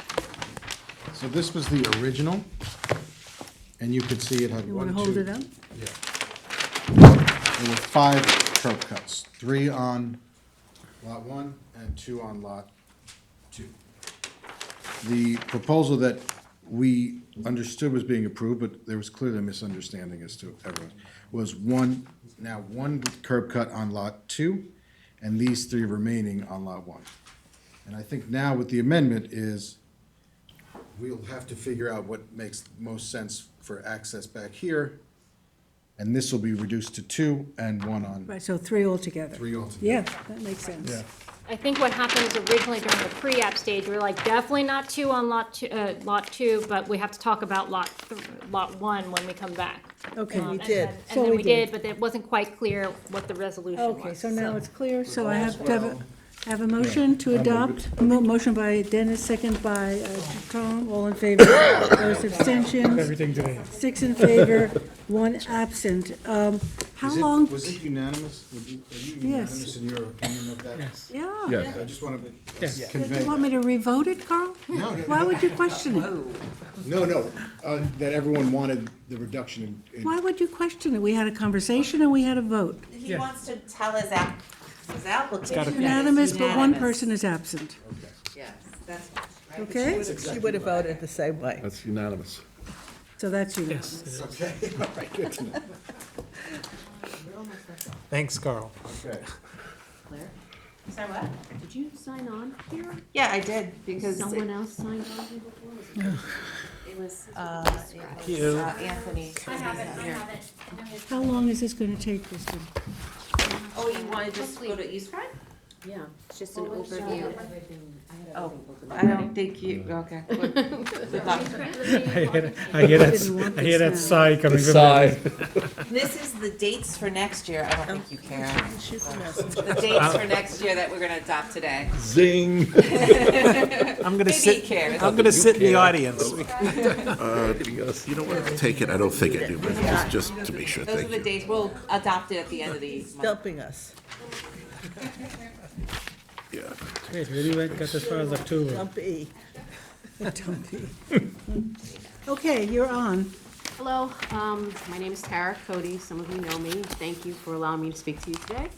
So this was the original, and you could see it had You one, want to two. hold it up? There were 5 curb cuts, 3 on lot 1 and 2 on lot 2. The proposal that we understood was being approved, but there was clearly a misunderstanding as to everyone, was one curb cut on lot 2 and these 3 remaining on lot 1. And I think now with the amendment is we'll have to figure out what makes most sense for access back here. And this will be reduced to 2 and 1 on Right, so 3 altogether. 3 altogether. Yeah, that makes sense. Yeah. I think what happened is originally during the pre-app stage, we were like, definitely not 2 on lot 2, but we have to talk about lot 1 when we come back. Okay, we And did. then- So And then we we did. did, but it wasn't quite clear what the resolution was. Okay, so now it's clear, so I have to have a motion to adopt, motion by Dennis, second by Tom, all in favor, opposed, abstentions, Everything today. 6 in favor, 1 absent. How long? Was it unanimous? Are you Yes. unanimous in your opinion of that? Yes. Yeah. Yes. I just want to Yes. convey. You want me to revote it, Carl? No, Why would you question it? no, that everyone wanted the reduction in. Why would you question it? We had a conversation and we had a vote. He Yeah. wants to tell his applicant. Unanimous, but one person is absent, Yes, that's. okay? She would have voted the same way. That's unanimous. So that's you. Yes, it is. Okay, all right, good to know. Thanks, Carl. Okay. Claire, Sorry, what? did you sign on here? Yeah, I did, because Someone else signed on here before? Was it was, you. Anthony. I have it, I have it. How long is this gonna take, Kristen? Oh, you wanna just go to East Pride? Yeah, it's just an overview. Oh, I don't think you, okay. Good luck. I hear Didn't want I hear that this now. sigh coming from. Sigh. This is the dates for next year, I don't think you care. Shoot the message. The dates for next year that we're gonna adopt today. Zing. I'm gonna Maybe he sit, cares. I'm gonna sit in the audience. You don't want to take it, I don't think I do, but just to be sure, Those are thank the you. dates, we'll adopt it at the end of the month. Dumping us, Yeah. Wait, really went, got as far as October. dumpy. Okay, you're on. Hello, my name is Tara Cody. Some of you know me. Thank you for allowing me to speak to you today.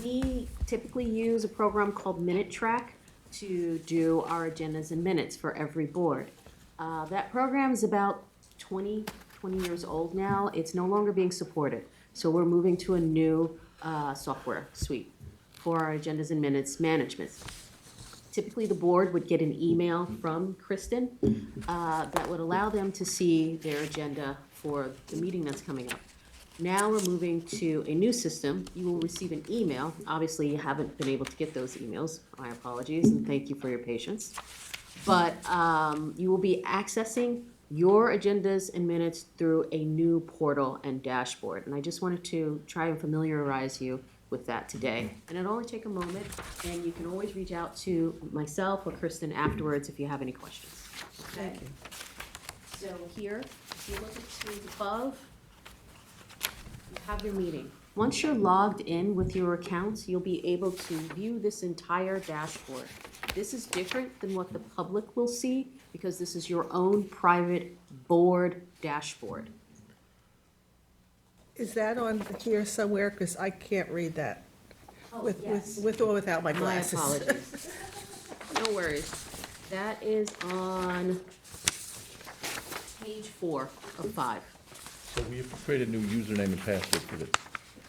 We typically use a program called Minute Track to do our agendas and minutes for every board. That program is about 20 years old now. It's no longer being supported. So we're moving to a new software suite for our agendas and minutes management. Typically, the board would get an email from Kristen that would allow them to see their agenda for the meeting that's coming up. Now we're moving to a new system. You will receive an email. Obviously, you haven't been able to get those emails. My apologies, and thank you for your patience. But you will be accessing your agendas and minutes through a new portal and dashboard. And I just wanted to try and familiarize you with that today. And it'll only take a moment, and you can always reach out to myself or Kristen afterwards if you have any questions. Thank you. So here, if you look at the screens above, you have your meeting. Once you're logged in with your accounts, you'll be able to view this entire dashboard. This is different than what the public will see because this is your own private board dashboard. Is that on here somewhere? Because I can't read that with, yes. with or without my My glasses. apologies. No worries. That is on page 4 of 5. So we have to create a new username and password for this.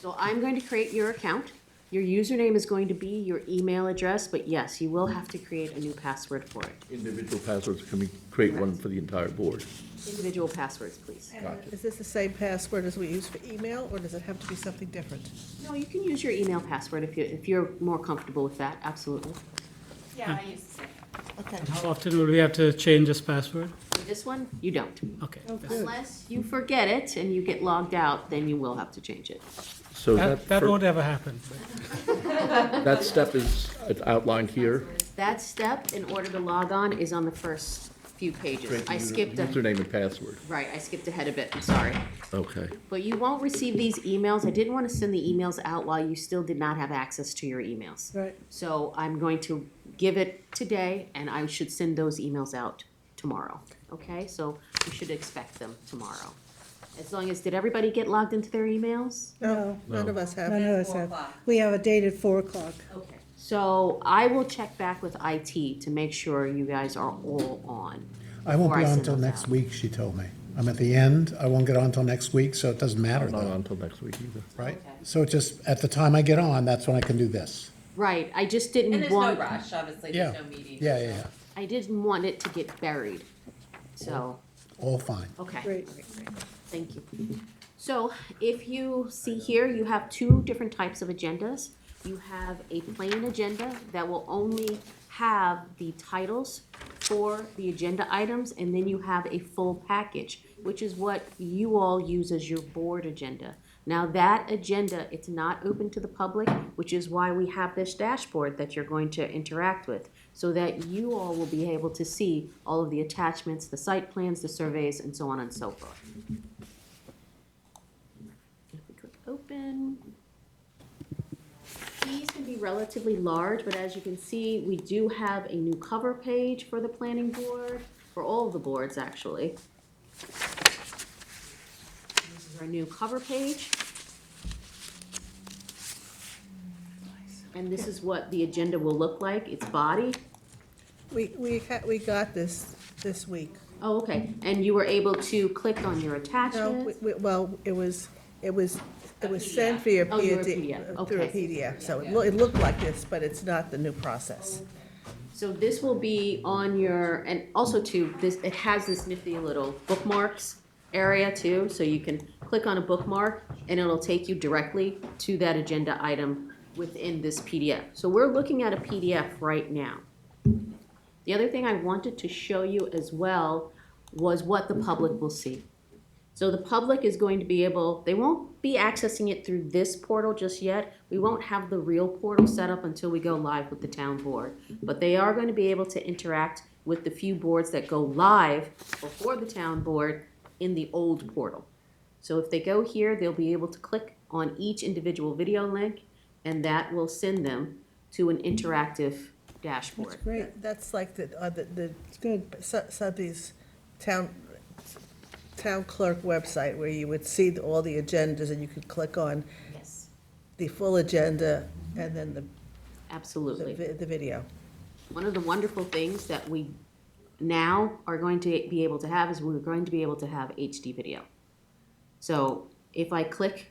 So I'm going to create your account. Your username is going to be your email address, but yes, you will have to create a new password for it. Individual passwords, can we create one for the entire board? Individual passwords, please. Gotcha. Is this the same password as we use for email, or does it have to be something different? No, you can use your email password if you're more comfortable with that, absolutely. Yeah, I used to say. Okay. How often will we have to change this password? For this one, you don't. Okay. Unless you forget it and you get logged out, then you will have to change it. So That won't ever happen. that step is outlined here. That step, in order to log on, is on the first few pages. Create the I skipped a, username and password. right, I skipped ahead a bit, I'm sorry. Okay. But you won't receive these emails. I didn't want to send the emails out while you still did not have access to your emails. Right. So I'm going to give it today, and I should send those emails out tomorrow, okay? So you should expect them tomorrow. As long as, did everybody get logged into their emails? No, none of us have. None of us have. We have a date at 4 o'clock. Okay. So I will check back with IT to make sure you guys are all on. I won't before be on send until those next out. week, she told me. I'm at the end, I won't get on until next week, so it doesn't matter I'm not on though, until next week either. right? Okay. So it just, at the time I get on, that's when I can do this. Right, I just And didn't there's no want, rush, obviously, Yeah. there's no meeting. Yeah, yeah, yeah, I didn't want it to get buried. So, all fine. okay. Great. Thank you. So if you see here, you have two different types of agendas. You have a plain agenda that will only have the titles for the agenda items, and then you have a full package, which is what you all use as your board agenda. Now, that agenda, it's not open to the public, which is why we have this dashboard that you're going to interact with, so that you all will be able to see all of the attachments, the site plans, the surveys, and so on and so forth. If we click open. These can be relatively large, but as you can see, we do have a new cover page for the planning board, for all of the boards, actually. This is our new cover page. And this is what the agenda will look like, its body. We got this week. Oh, okay, and you were able to click on your No, attachments? well, it was sent via Oh, you were PDF, through a okay. PDF, so it looked like this, but it's not the new process. So this will be on your, and also too, this, it has this nifty little bookmarks area too, so you can click on a bookmark and it'll take you directly to that agenda item within this PDF. So we're looking at a PDF right now. The other thing I wanted to show you as well was what the public will see. So the public is going to be able, they won't be accessing it through this portal just yet. We won't have the real portal set up until we go live with the town board. But they are going to be able to interact with the few boards that go live before the town board in the old portal. So if they go here, they'll be able to click on each individual video link, and that will send them to an interactive dashboard. That's great. That's like the It's good. Southeast town clerk website where you would see all the agendas and you could click on Yes, the full agenda and then absolutely. the video. One of the wonderful things that we now are going to be able to have is we're going to be able to have HD video. So if I click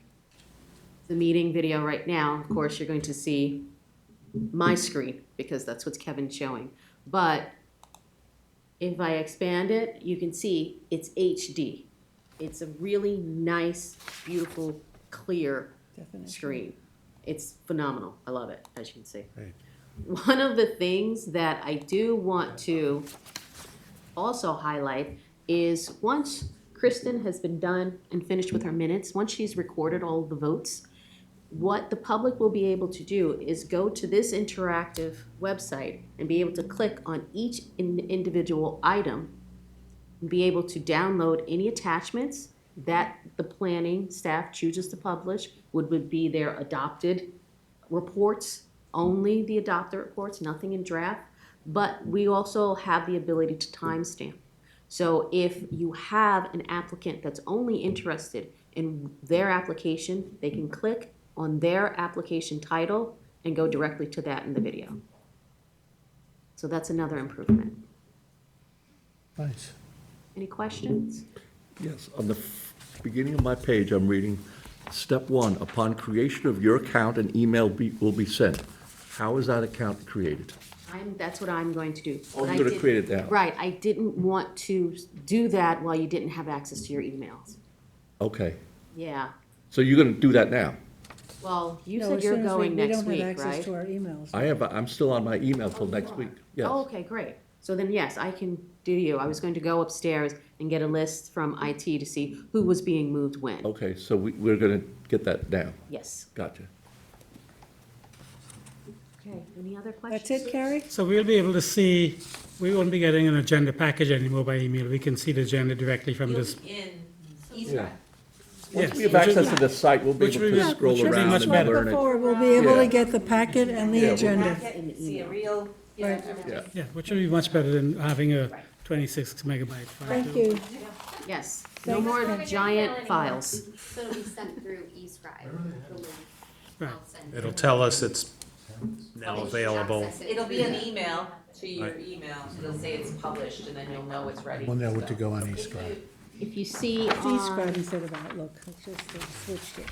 the meeting video right now, of course, you're going to see my screen because that's what Kevin's showing. But if I expand it, you can see it's HD. It's a really nice, beautiful, clear screen. It's phenomenal. I love it, as you can see. Right. One of the things that I do want to also highlight is once Kristen has been done and finished with her minutes, once she's recorded all of the votes, what the public will be able to do is go to this interactive website and be able to click on each individual item and be able to download any attachments that the planning staff chooses to publish, would be their adopted reports, only the adopted reports, nothing in draft. But we also have the ability to timestamp. So if you have an applicant that's only interested in their application, they can click on their application title and go directly to that in the video. So that's another improvement. Nice. Any questions? Yes, on the beginning of my page, I'm reading, step one, upon creation of your account, an email will be sent. How is that account created? That's what I'm going to do. Oh, But you're I gonna did- create it now? Right, I didn't want to do that while you didn't have access to your emails. Okay, Yeah, so you're gonna do that now? well, you No, said as you're soon as going next We week, don't have access right? to our emails. I'm still on my email till next week, yes. Oh, okay, great. So then, yes, I can do you. I was going to go upstairs and get a list from IT to see who was being moved when. Okay, so we're gonna get that now, Yes. gotcha. Okay. Okay, any other questions? That's it, Carrie? So we'll be able to see, we won't be getting an agenda package anymore by email. We can see the agenda directly from this. Yeah. Yeah, Once we have access to the site, we'll be Which able will be- to scroll which will be around much and better. learn it. Before, we'll be able to Yeah. get the packet and the agenda. See a real, Right. Yeah. Yeah, which will be much better than having a 26 megabyte file. Thank you. Yes, no more giant files. So it'll be sent through eScribe, the link. Right. I'll send It'll you. tell us it's now available. Access it. it'll be an email to your Right. email, it'll say it's published, and then you'll know it's ready. We'll know what to go on eScribe. If you see It's on, eScribe instead of Outlook, it's just switched it.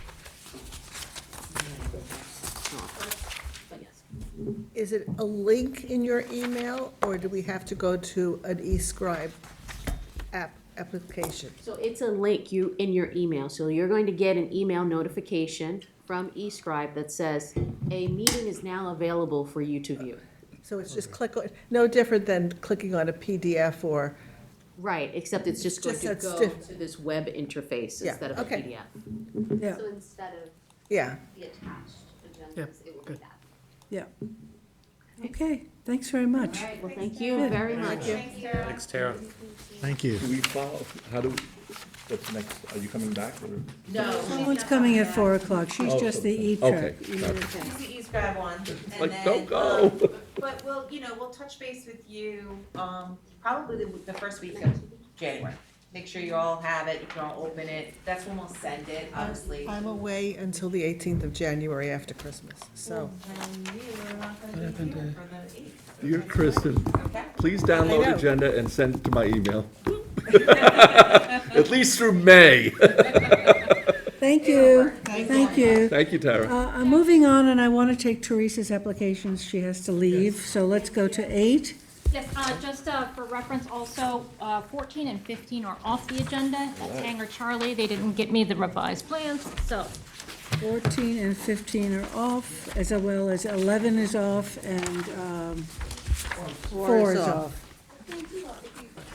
but yes. Is it a link in your email, or do we have to go to an eScribe application? So it's a link in your email, so you're going to get an email notification from eScribe that says, a meeting is now available for you to view. So it's just click on, no different than clicking on a PDF or, Right, except it's just going Just to that's go diff- to this web interface Yeah, instead of a okay. PDF. Yeah, So instead of yeah. the attached Yep, agendas, it will be good. that. yeah. Okay, thanks very much. Well, thank you very much. Thanks, Tara. Thank you. Do we follow, how do, what's next? Are you coming back or? No. Someone's coming at 4 o'clock. She's Oh, just the okay, E-Trek. gotcha. Use the eScribe one, and Like, then, don't go. but we'll, we'll touch base with you, probably the first week of January. Make sure you all have it, you can all open it, that's when we'll send it, obviously. I'm away until the 18th of January after Christmas, so. And you're not gonna be here for the 8th, Dear Kristen, okay? please I download know. agenda and send it to my email. At least through May. Thank you, thank you. Thank you, Tara. I'm moving on, and I want to take Teresa's applications. She has to leave, so let's go to 8. Yes, just for reference also, 14 and 15 are off the agenda. That's Hangar Charlie. They didn't get me the revised plans, so 14 and 15 are off, as well as 11 is off, and 4 is off.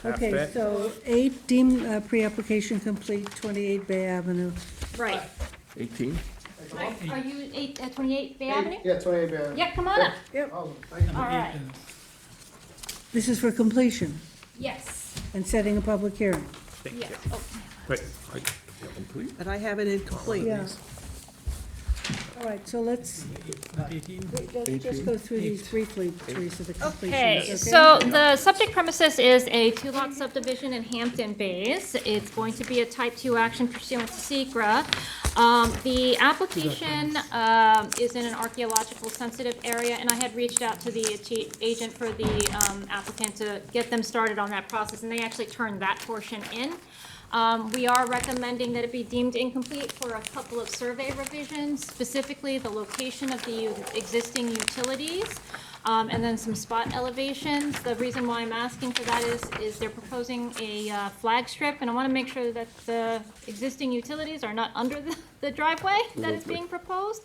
Okay, Half-bit. so 8, deem pre-application complete, 28 Bay Avenue. right. 18? Are you 28 Bay Avenue? Yeah, 28 Bay. Yeah, come on up. Oh, thank you. All right. This is for completion Yes. and setting a public hearing. Yes. Oh. Wait, Complete? But I have it incomplete. Yeah. All right, so let's 18? just go through these briefly, Teresa, the completions, Okay, so the subject premises is a 2-lot subdivision in Hampton Bays. It's going to be a type 2 action pursuant to SECRA. The application is in an archaeological sensitive area, and I had reached out to the agent for the applicant to get them started on that process, and they actually turned that portion in. We are recommending that it be deemed incomplete for a couple of survey revisions, specifically the location of the existing utilities, and then some spot elevations. The reason why I'm asking for that is they're proposing a flag strip, and I want to make sure that the existing utilities are not under the driveway that is being proposed.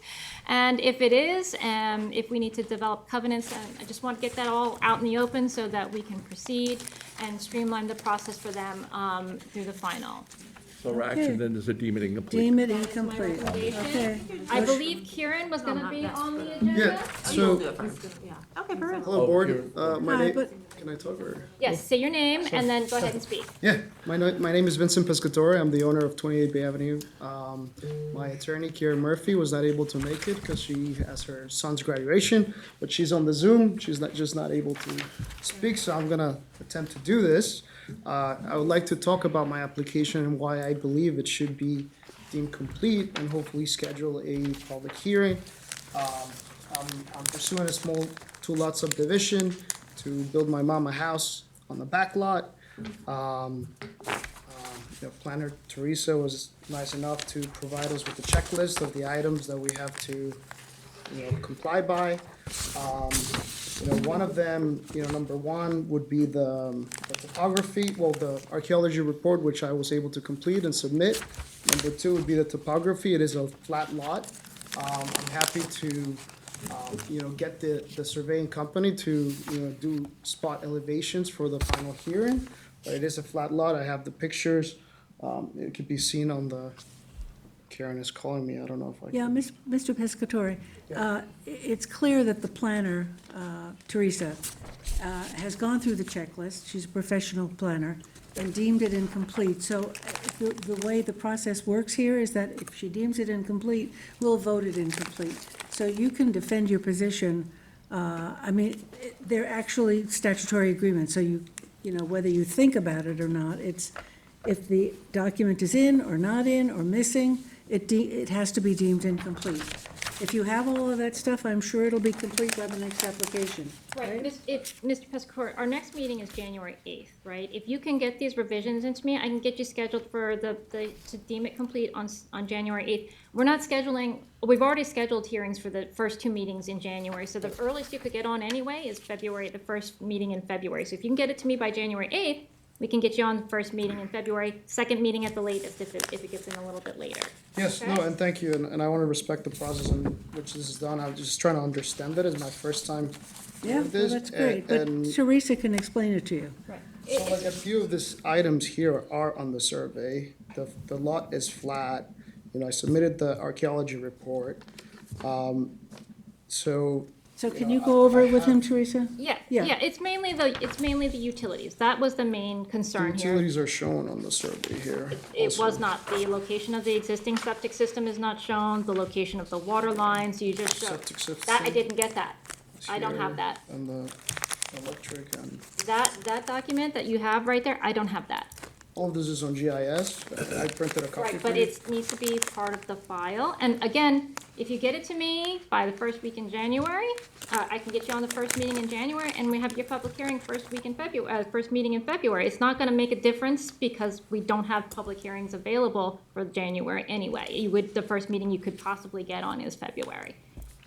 And if it is, if we need to develop covenants, I just want to get that all out in the open so that we can proceed and streamline the process for them through the final. So our action then is a deem it incomplete. deem it That's my incomplete. recommendation. Okay. I believe Kieran was gonna be on the agenda. Yeah, You'll do so, it first. Yeah, okay, perfect. hello, Oh, board. you're- My Hi, name, but can I talk or? Yes, say your name and then go ahead and speak. Yeah, my name is Vincent Pescatore. I'm the owner of 28 Bay Avenue. My attorney, Karen Murphy, was not able to make it because she has her son's graduation, but she's on the Zoom. She's just not able to speak, so I'm gonna attempt to do this. I would like to talk about my application and why I believe it should be deemed complete and hopefully schedule a public hearing. I'm pursuing a small 2-lot subdivision to build my mom a house on the back lot. The planner Teresa was nice enough to provide us with a checklist of the items that we have to, comply by. One of them, number one would be the topography, the archaeology report, which I was able to complete and submit. Number two would be the topography. It is a flat lot. I'm happy to, get the surveying company to, do spot elevations for the final hearing. But it is a flat lot. I have the pictures. It could be seen on the Karen is calling me, I don't know if I can. Yeah, Mr. Pescatore, it's clear that the planner, Teresa, has gone through the checklist. She's a professional planner and deemed it incomplete. So the way the process works here is that if she deems it incomplete, we'll vote it incomplete. So you can defend your position. I mean, they're actually statutory agreements, so you know, whether you think about it or not, it's, if the document is in or not in or missing, it has to be deemed incomplete. If you have all of that stuff, I'm sure it'll be complete by the next application, Right, right? Mr. Pescator, our next meeting is January 8th, right? If you can get these revisions into me, I can get you scheduled for to deem it complete on January 8th. We're not scheduling, we've already scheduled hearings for the first 2 meetings in January, so the earliest you could get on anyway is February, the first meeting in February. So if you can get it to me by January 8th, we can get you on the first meeting in February, second meeting at the latest if it gets in a little bit later. Yes, Okay? no, and thank you, and I want to respect the process in which this is done. I'm just trying to understand it. It's my first time Yeah, doing well, this. that's great, but and Teresa can explain it to you. Right. so like a few of these items here are on the survey. The lot is flat. You know, I submitted the archaeology report. So can you go over it with him, Teresa? Yeah, Yeah. yeah, it's mainly the utilities. That was the main The concern here. utilities are shown on the survey here. It also. was not. The location of the existing septic system is not shown, the location of the water lines, you just showed. Septic system. That, I didn't get that. I don't have here, that. And the electric and, That document that you have right there, I don't have that. all of this is on GIS. I printed a copy Right, for but you. it needs to be part of the file. And again, if you get it to me by the first week in January, I can get you on the first meeting in January, and we have your public hearing first week in February, first meeting in February. It's not gonna make a difference because we don't have public hearings available for January anyway. The first meeting you could possibly get on is February.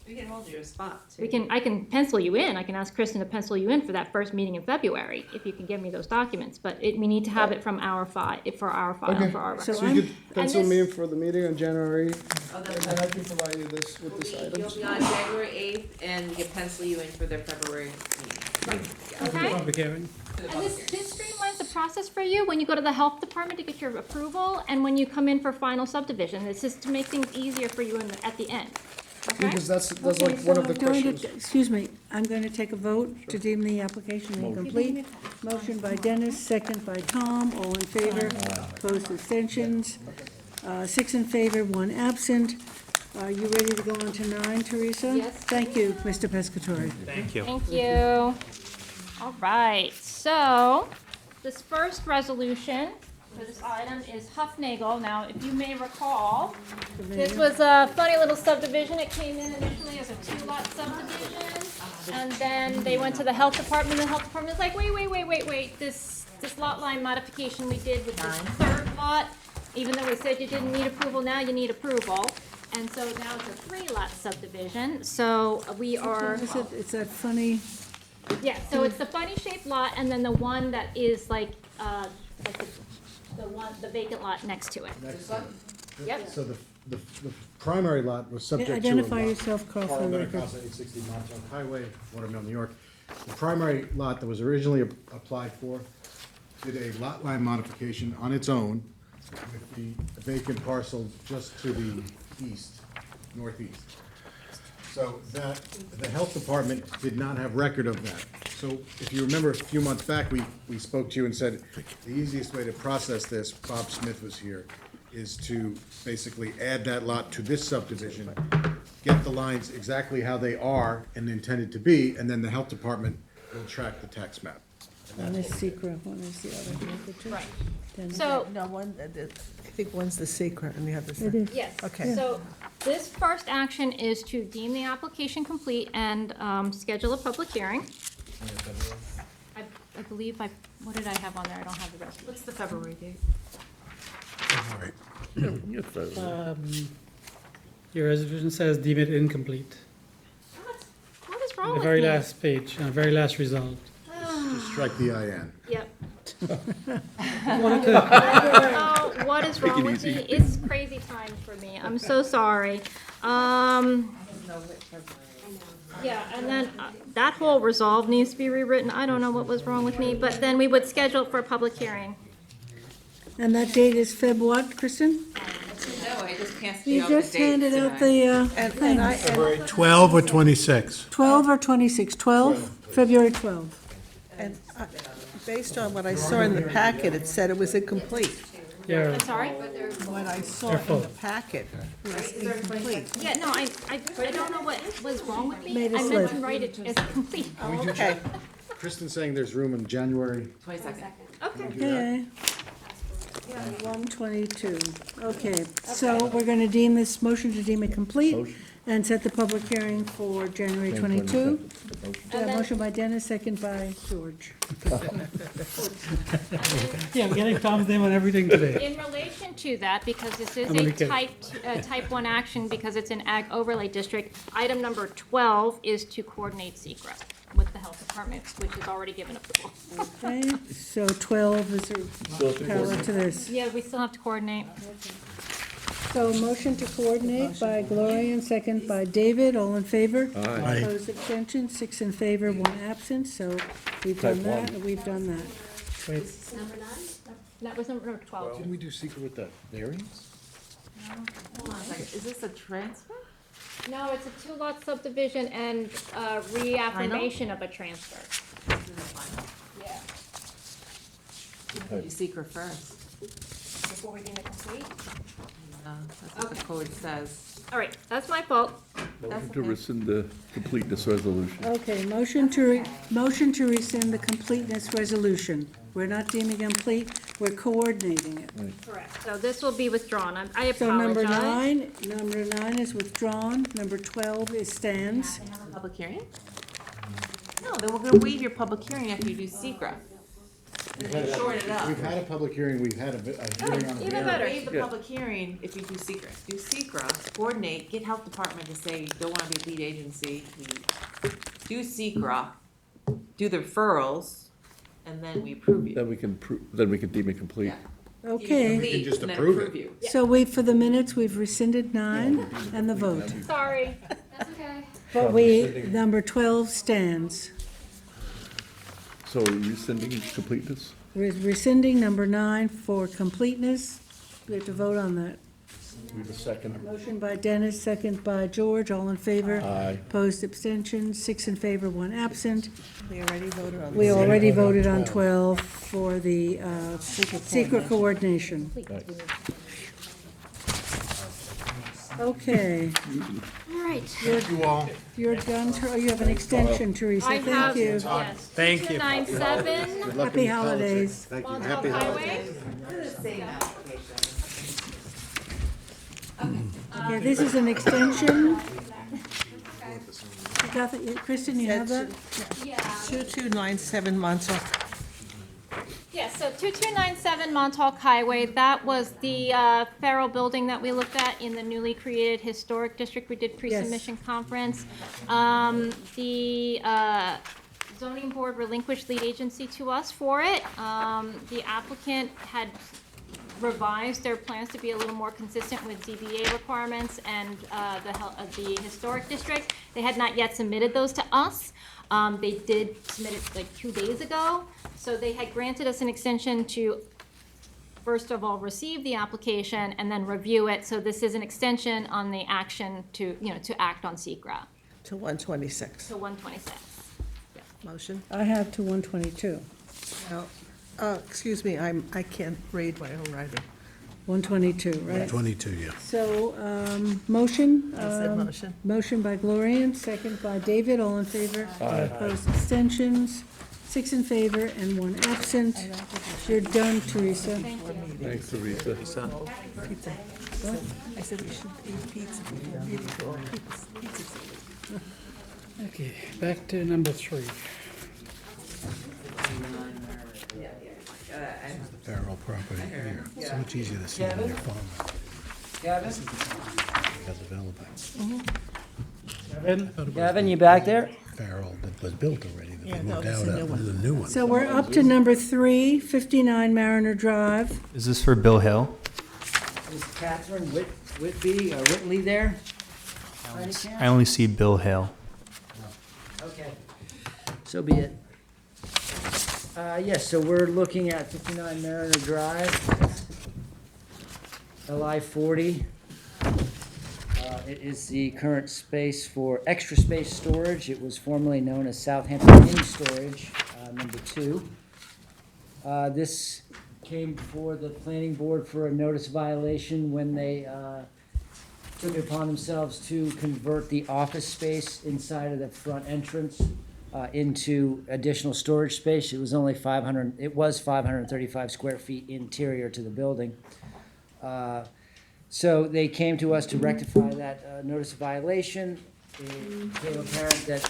We can hold your spot, too. I can pencil you in, I can ask Kristen to pencil you in for that first meeting in February, if you can give me those documents, but we need to have it from our file, for our Okay. record. So So you could pencil this- me in for the meeting on January, Oh, and that's I can provide you this with this You'll items. be on January 8th, and we can pencil you in for the February meeting. Okay? Public hearing. And this streamlines the process for you when you go to the health department to get your approval, and when you come in for final subdivision. This is to make things easier for you at the end, okay? Because that's Okay, like one so of the I'm going to- questions. Excuse me, I'm going to take a vote to deem the application incomplete. Motion by Dennis, second by Tom, all in favor, opposed, abstentions. 6 in favor, 1 absent. Are you ready to go on to 9, Teresa? Yes. Thank you, Mr. Pescatore. Thank you. Thank you. All right, so this first resolution for this item is Huffnagel. Now, if you may recall, this was a funny little subdivision. It came in initially as a 2-lot subdivision, and then they went to the health department, and the health department was like, wait, this lot line modification we did with this third lot, even though we said you didn't need approval, now you need approval. And so now it's a 3-lot subdivision, so we are. It's that funny, Yeah, so it's the funny shaped lot, and then the one that is like the vacant lot next to it. Yep. So the primary lot was subject to a identify lot- yourself, Carl, for Carl the Bennett, record. Casa, 860 Montauk Highway, Watermill, New York. The primary lot that was originally applied for did a lot line modification on its own with the vacant parcel just to the east, northeast. So that, the health department did not have record of that. So if you remember, a few months back, we spoke to you and said, the easiest way to process this, Bob Smith was here, is to basically add that lot to this subdivision, get the lines exactly how they are and intended to be, and then the health department will track the tax map. one is secret, one is the other. Right. Dennis. So, No, I think one's the secret and the other's It the. is. yes. Okay. So this first action is to deem the application complete and schedule a public hearing. I believe what did I have on there? I don't have the rest. What's the February date? Your resolution says deem it incomplete. What is On wrong the with very me? last page, on the very last result. Just strike the IN. Yep. Wanted to- Oh, what is wrong with me? It's crazy times for me. I'm so sorry. Yeah, and then that whole resolve needs to be rewritten. I don't know what was wrong with me, but then we would schedule it for a public hearing. And that date is Feb what, Kristen? No, I just passed You you out the just dates handed out tonight. the And I, things. and 12 or 26? 12 or 26? 12, February 12. And based on what I saw in the packet, it said it was incomplete. Yeah, I'm sorry? What I saw in the packet was incomplete. Yeah, no, I don't know what was wrong with me. Made a I slip. meant to write it as complete. Okay, Kristen's saying there's room in January. 22nd. Okay. Okay. 122. Okay, so we're going to deem this motion to deem it complete and set the public hearing for January 22. Motion by Dennis, second by George. yeah, we're getting Tom's name on everything today. In relation to that, because this is I'm only a kidding. type 1 action, because it's an ag overlay district, item number 12 is to coordinate secret with the health department, which is already given approval. Okay, so 12 is parallel to this. Yeah, we still have to coordinate. So motion to coordinate by Gloria and second by David, all in favor? Aye. Opposed, abstention, 6 in favor, 1 absent, so we've done that, and we've done that. Number 9? That was number 12. Didn't we do secret with the variance? Hold on a second, is this a transfer? No, it's a 2-lot subdivision and reaffirmation of a transfer. Yeah. You secret first. Before we deem it complete? No, that's what the code says. All right, that's my fault. Motion to rescind the completeness resolution. Okay, motion to rescind the completeness resolution. We're not deeming complete, we're coordinating it. Correct. So this will be withdrawn. I So number apologize. 9 is withdrawn, number 12 is stands. Have a public hearing? No, then we're gonna waive your public hearing after you do secret. And then shorten it up. We've had a public hearing, we've had a hearing on a Even variance. better. Waive the public hearing if you do secret. Do secret, coordinate, get health department to say you don't wanna be lead agency. Do secret, do the referrals, and then we approve you. Then we can deem it complete. Yeah. Okay, Complete, just and then approve it. you. so for the minutes, we've rescinded 9 and the vote. Sorry. That's okay. But number 12 stands. So are you rescinding completeness? Rescinding number 9 for completeness. We have to vote on that. We have a second. Motion by Dennis, second by George, all in favor. Aye. Opposed, abstentions, 6 in favor, 1 absent. we already voted on We this. already voted on 12 for the secret coordination. Right. Okay, All right. You all. you're done, you have an extension, Teresa, I thank have, you. yes. Thank you. 297 Happy holidays. Montauk Highway. Okay, this is an extension. You got that, Kristen, you have that? Yeah. 2297 Montauk. Yeah, so 2297 Montauk Highway, that was the Farrell building that we looked at in the newly created Historic District. We did pre-submission conference. The zoning board relinquished lead agency to us for it. The applicant had revised their plans to be a little more consistent with ZBA requirements and the Historic District. They had not yet submitted those to us. They did submit it like 2 days ago. So they had granted us an extension to, first of all, receive the application and then review it. So this is an extension on the action to act on SECRA. To 126. To 126. Motion? I have to 122. Excuse me, I can't read my own writing. 122, right? 22, yeah. So, motion? I said motion. Motion by Gloria, second by David, all in favor? Aye. Opposed, abstentions, 6 in favor and 1 absent. You're done, Teresa. Thank you. Thanks, Teresa. Pizza. I said we should eat pizza before meeting. Pizza's Okay, back to number 3. The Farrell property here. So much easier to see on your phone. This is the that's available. Gavin, you back there? Farrell that was built already, that Yeah, they no, moved this is out a new of, one. the new one. So we're up to number 3, 59 Mariner Drive. Is this for Bill Hill? Is Catherine Whitley there? I only see Bill Hill. Okay. So be it. Yes, so we're looking at 59 Mariner Drive. LI 40. It is the current space for extra space storage. It was formerly known as Southampton Mini Storage, number 2. This came before the planning board for a notice violation when they took it upon themselves to convert the office space inside of the front entrance into additional storage space. It was only 535 square feet interior to the building. So they came to us to rectify that notice of violation. It became apparent that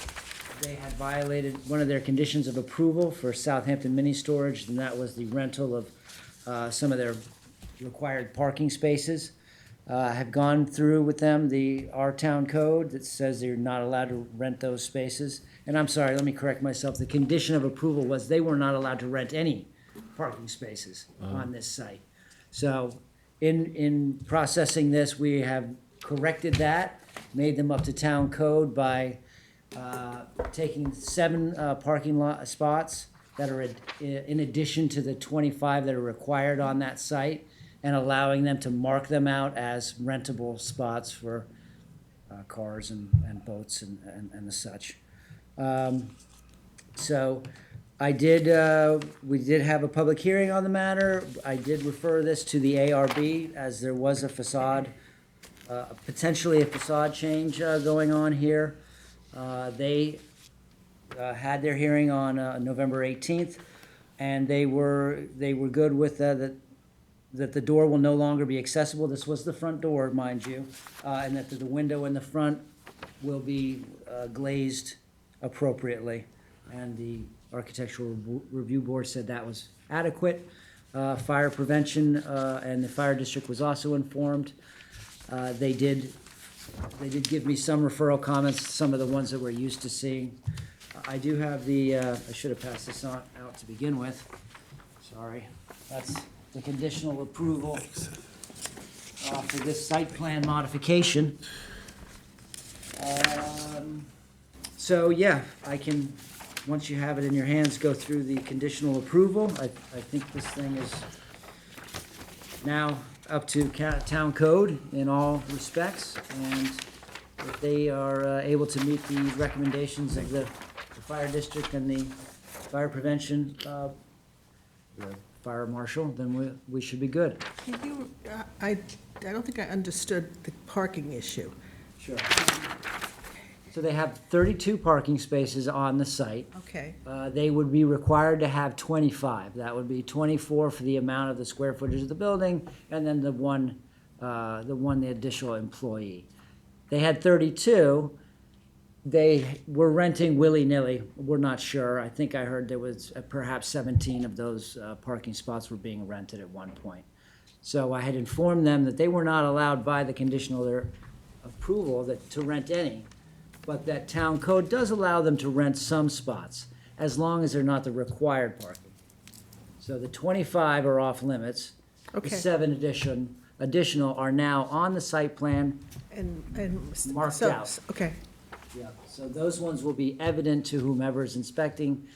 they had violated one of their conditions of approval for Southampton Mini Storage, and that was the rental of some of their required parking spaces. Have gone through with them our town code that says they're not allowed to rent those spaces. And I'm sorry, let me correct myself. The condition of approval was they were not allowed to rent any parking spaces on this site. So in processing this, we have corrected that, made them up to town code by taking 7 parking lot spots that are in addition to the 25 that are required on that site, and allowing them to mark them out as rentable spots for cars and boats and the such. So we did have a public hearing on the matter. I did refer this to the ARB as there was a facade, potentially a facade change going on here. They had their hearing on November 18th, and they were good with that the door will no longer be accessible. This was the front door, mind you, and that the window in the front will be glazed appropriately. And the Architectural Review Board said that was adequate. Fire prevention and the fire district was also informed. They did give me some referral comments, some of the ones that we're used to seeing. I do have I should have passed this out to begin with. Sorry. That's the conditional approval for this site plan modification. So yeah, I can, once you have it in your hands, go through the conditional approval. I think this thing is now up to town code in all respects, and if they are able to meet the recommendations of the fire district and the fire prevention, the fire marshal, then we should be good. Can you, I don't think I understood the parking issue. Sure. So they have 32 parking spaces on the site. Okay, They would be required to have 25. That would be 24 for the amount of the square footage of the building, and then the additional employee. They had 32. They were renting willy-nilly. We're not sure. I think I heard there was perhaps 17 of those parking spots were being rented at one point. So I had informed them that they were not allowed by the conditional approval to rent any, but that town code does allow them to rent some spots, as long as they're not the required parking. So the 25 are off limits. okay. The 7 additional are now on the site plan. And Marked so- out. Okay, Yeah, so those ones will be evident to whomever's inspecting.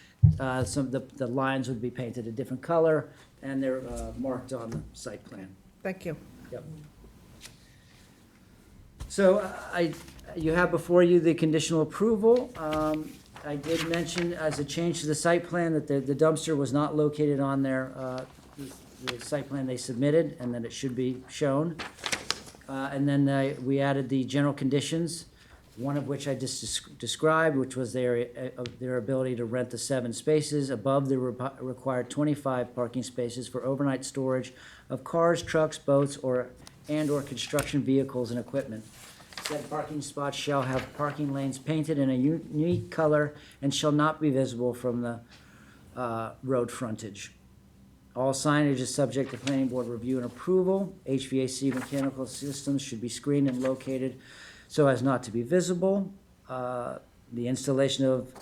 Some of the lines would be painted a different color, and they're marked on the site plan. thank you. Yep. So you have before you the conditional approval. I did mention as a change to the site plan that the dumpster was not located on the site plan they submitted, and that it should be shown. And then we added the general conditions, one of which I just described, which was their ability to rent the 7 spaces above the required 25 parking spaces for overnight storage of cars, trucks, boats, or construction vehicles and equipment. Said parking spots shall have parking lanes painted in a unique color and shall not be visible from the road frontage. All signage is subject to planning board review and approval. HVAC mechanical systems should be screened and located so as not to be visible. The installation of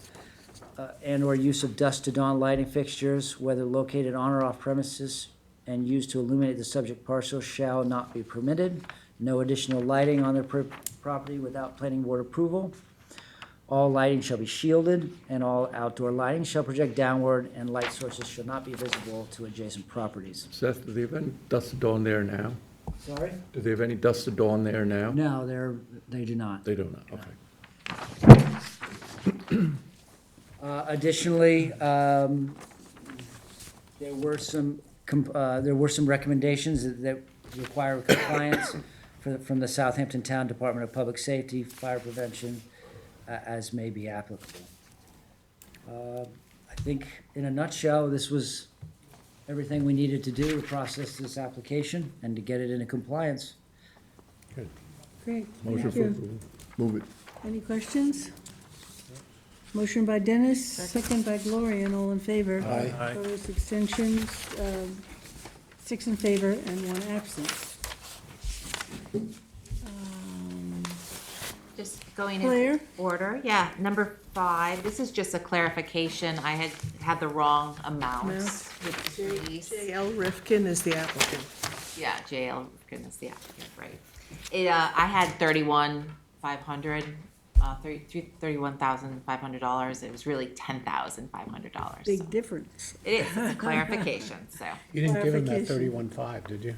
and/or use of dusk to dawn lighting fixtures, whether located on or off premises and used to illuminate the subject parcel, shall not be permitted. No additional lighting on their property without planning board approval. All lighting shall be shielded, and all outdoor lighting shall project downward, and light sources shall not be visible to adjacent properties. Seth, do they have any dust dawn there now? Sorry? Do they have any dusk to dawn there now? No, they do not. They don't know, okay. Additionally, there were some recommendations that require compliance from the Southampton Town Department of Public Safety, Fire Prevention, as may be applicable. I think, in a nutshell, this was everything we needed to do to process this application and to get it into compliance. Great, Motion thank for you. approval. Move it. Any questions? Motion by Dennis, second by Gloria, and all in favor. Aye. Opposed, extensions, 6 in favor and 1 absent. Just going Claire? in order, yeah, number 5, this is just a clarification, I had the wrong amounts with the fees. J.L. Rifkin is the applicant. Yeah, JL Rifkin is the applicant, right. I had $31,500, $31,500, it was really $10,500. Big difference. It is, it's a clarification, so. You didn't give him that Clarification. 31.5, did you?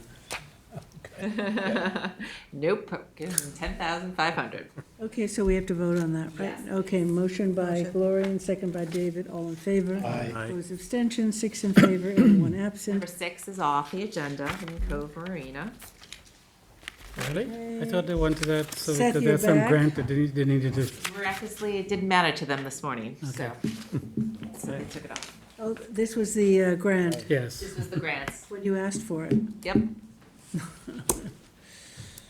Nope, give him 10,500. Okay, so we have to vote on that, right? Yes. Okay, motion by Gloria and second by David, all in favor. Aye. Opposed, abstentions, 6 in favor and 1 Number absent. 6 is off the agenda in Cove Marina. Really? I thought they wanted that, so Seth, because you're there's some back? grant that they needed to. Miraculously, it didn't matter to them this morning, so Okay. they took it off. Oh, this was the grant, Yes. This was the grants. when you asked for it. Yep. I'd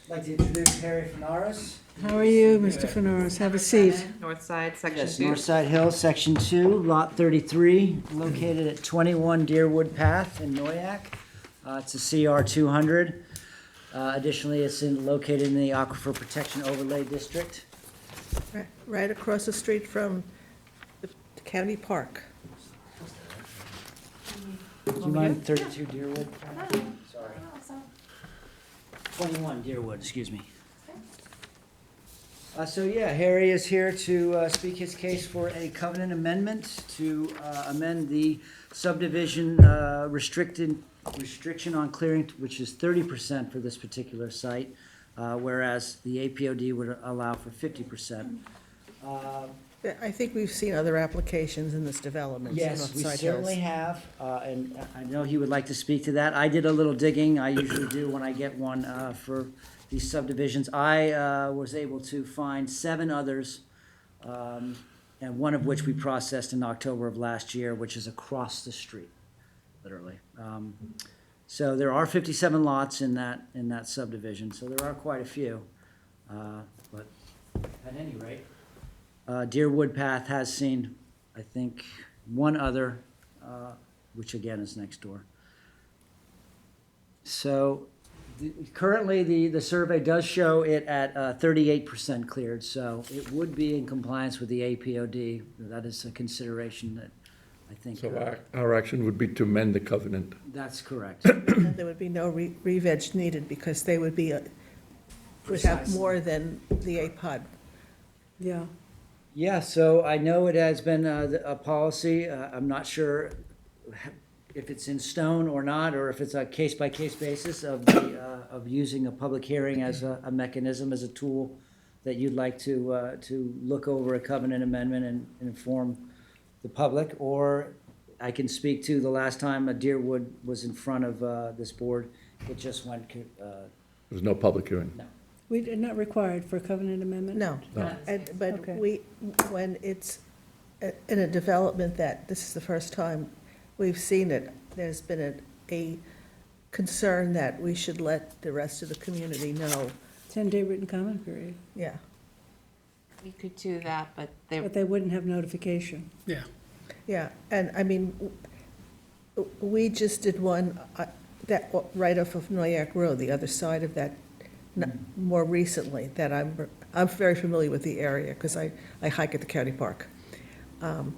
like to introduce Harry Fanaras. How are you, Mr. Fenoris? Have a seat. North side, section Yes, 2. Northside Hills, Section 2, Lot 33, located at 21 Deerwood Path in Noyak. It's a CR 200. Additionally, it's located in the Aquifer Protection Overlay District. Right across the street from the county park. Do you mind 32 Deerwood? Sorry. 21 Deerwood, excuse me. So yeah, Harry is here to speak his case for a covenant amendment to amend the subdivision restriction on clearing, which is 30% for this particular site, whereas the APOD would allow for 50%. I think we've seen other applications in this development. Yes, we Northside certainly Hills. have, and I know he would like to speak to that. I did a little digging, I usually do when I get one for these subdivisions. I was able to find 7 others, and one of which we processed in October of last year, which is across the street, literally. So there are 57 lots in that subdivision, so there are quite a few. But at any rate, Deerwood Path has seen, I think, one other, which again is next door. So currently, the survey does show it at 38% cleared, so it would be in compliance with the APOD. That is a consideration that I think. So our action would be to amend the covenant. That's correct. And there would be no re-veg needed because they would be, would have Precisely. more than the APOD. Yeah. Yeah, so I know it has been a policy. I'm not sure if it's in stone or not, or if it's a case-by-case basis of using a public hearing as a mechanism, as a tool that you'd like to look over a covenant amendment and inform the public. Or I can speak to the last time a Deerwood was in front of this board, it just went, There's no public hearing. no. We are not required for a covenant amendment? No, No. but Okay. when it's in a development that, this is the first time we've seen it, there's been a concern that we should let the rest of the community know. 10-day written comment period, Yeah, We could do that, but but they wouldn't have notification. Yeah. yeah, and I mean, we just did one that right off of Noyak Road, the other side of that, more recently, that I'm very familiar with the area, because I hike at the county park. And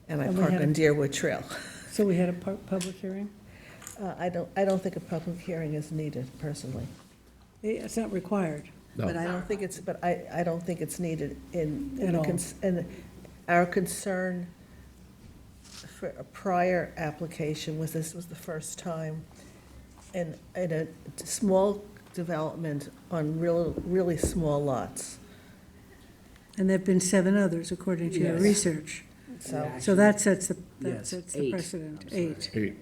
I And we park had on a- Deerwood Trail. So we had a public hearing? I don't think a public hearing is needed personally, It's not required. No. but I don't think it's needed At all. in our concern for a prior application was this was the first time in a small development on really small lots. And there've been 7 others, according to your Yes. research. So, So that sets the, Yes, sets the 8. precedent, I'm sorry. 8. 8.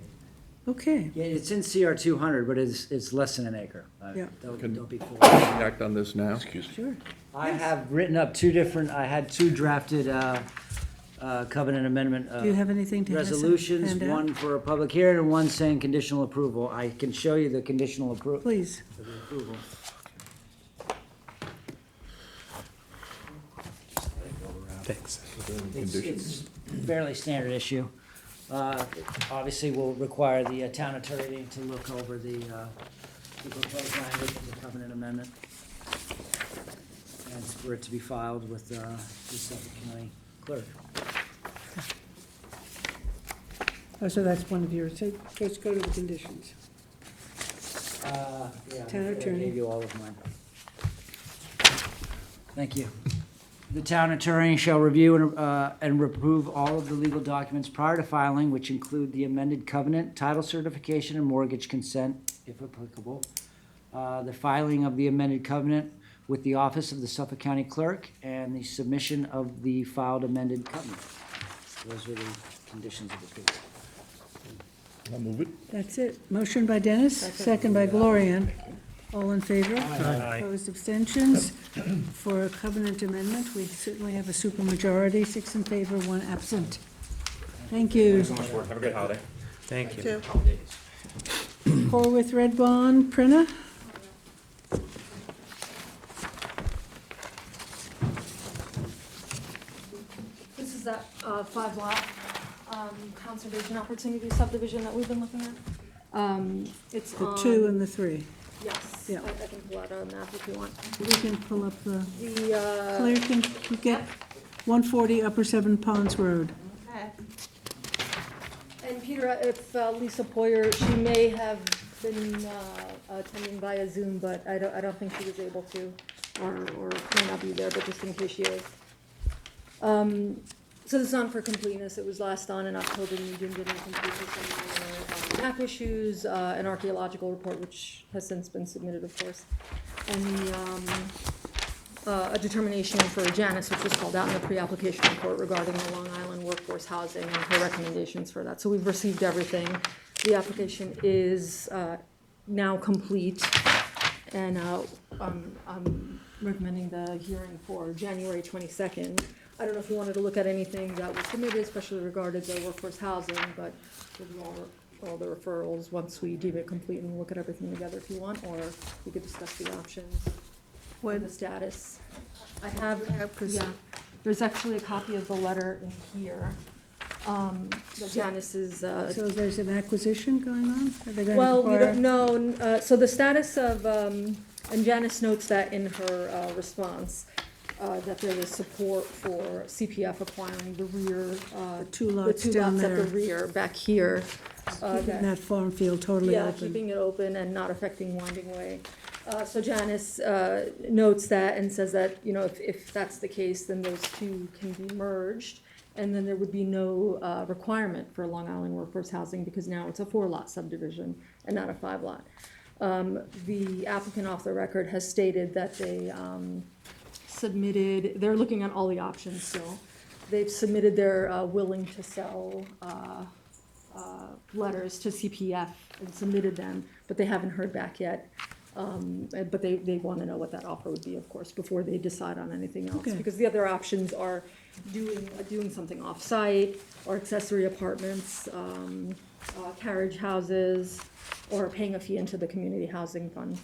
Okay, Yeah, it's in CR 200, but it's less than an acre. Yeah. Don't be fooled. Act on this now? Excuse me. sure. I have written up 2 different, I had 2 drafted covenant amendment Do you have anything to hand resolutions, out? one for a public hearing and one saying conditional approval. I can show you the conditional approval. Please. Approval. Thanks. It's fairly standard issue. Obviously, will require the town attorney to look over the proposed language of the covenant amendment. And for it to be filed with the Suffolk County Clerk. Oh, so that's one of yours. So let's go to the conditions. Yeah, Town I attorney. gave you all of mine. Thank you. The town attorney shall review and approve all of the legal documents prior to filing, which include the amended covenant, title certification, and mortgage consent, if applicable. The filing of the amended covenant with the office of the Suffolk County Clerk, and the submission of the filed amended covenant. Those are the conditions of approval. I'll move it. That's it. Motion by Dennis, second by Gloria. All in favor? Aye. Opposed, abstentions? For a covenant amendment, we certainly have a supermajority, 6 in favor, 1 absent. Thank you. Have a great holiday. Thank you. two. Horwath Red Bond, Prina? This is that 5-lot conservation opportunity subdivision that we've been looking at. It's The on. 2 and the 3. Yes, Yeah. I can pull out a map if you want. We can pull up the, The, Claire, can you get 140 Upper Seven Ponds Road? Okay. and Peter, if Lisa Poyer, she may have been attending via Zoom, but I don't think she was able to, or may not be there, but just in case she is. So this is on for completeness. It was last on in October, and you deemed it incomplete for some map issues, an archaeological report, which has since been submitted, of course, and a determination for Janice, which was called out in the pre-application report regarding the Long Island workforce housing and her recommendations for that. So we've received everything. The application is now complete, and I'm recommending the hearing for January 22nd. I don't know if you wanted to look at anything that was submitted, especially regarding the workforce housing, but we'll do all the referrals once we deem it complete and look at everything together if you want, or we could discuss the options, the status. I have, yeah, there's actually a copy of the letter in here. That Janice is, So there's an acquisition going on? Are they going to well, we acquire? don't know, so the status of, and Janice notes that in her response, that there is support for CPF acquiring the rear, The 2 the lots 2 down lots at the there, rear, back here. keeping that farm field totally Yeah, open. keeping it open and not affecting Winding Way. So Janice notes that and says that, you know, if that's the case, then those 2 can be merged. And then there would be no requirement for Long Island workforce housing, because now it's a 4-lot subdivision and not a 5-lot. The applicant off the record has stated that they submitted, they're looking at all the options still. They've submitted their willing to sell letters to CPF and submitted them, but they haven't heard back yet. But they want to know what that offer would be, of course, before they decide on anything else. Okay. Because the other options are doing something off-site, or accessory apartments, carriage houses, or paying a fee into the community housing fund.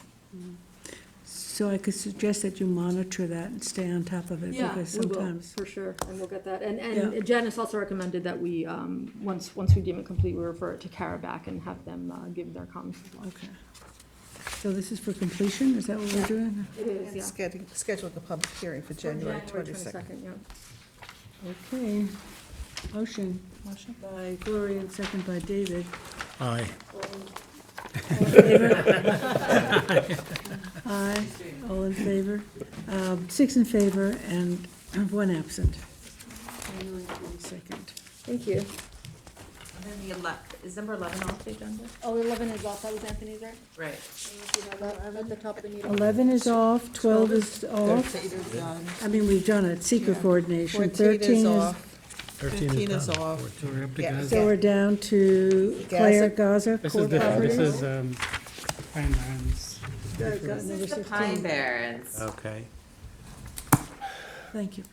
So I could suggest that you monitor that and stay on top of it, because we will, sometimes. for sure, and we'll get that. And Yeah. Janice also recommended that we, once we deem it complete, we refer it to Carabac and have them give their comments as well. Okay. So this is for completion, is that what we're doing? It is, yeah. Scheduling a public hearing for January 22nd. Yeah. Okay. Motion. Motion by Gloria and second by David. Aye. All in favor? Aye, all in favor. 6 in favor and 1 absent. January 22nd. Thank you. And then is number 11 off the agenda? Oh, 11 is off, that was Anthony's, right? Right. At the top of the meeting. 11 is off, 12 is off. 13 is done. I mean, we've done it, secret Yeah. coordination. 14 is 13 off. 15 is done. off. So we're up to Yeah. Gaza. So we're down to Claire Gaza. This Court is the, Properties. this is, Pine Barrens. Got This number is the 16. Pine Barrens. Okay. Thank you.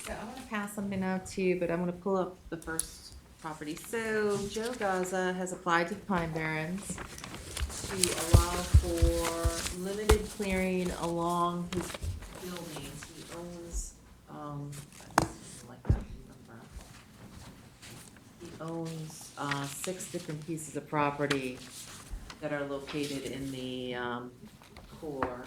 So I'm gonna pass something out to you, but I'm gonna pull up the first property. So Joe Gaza has applied to the Pine Barrens to allow for limited clearing along his buildings. He owns, like that number. He owns, 6 different pieces of property that are located in the, core.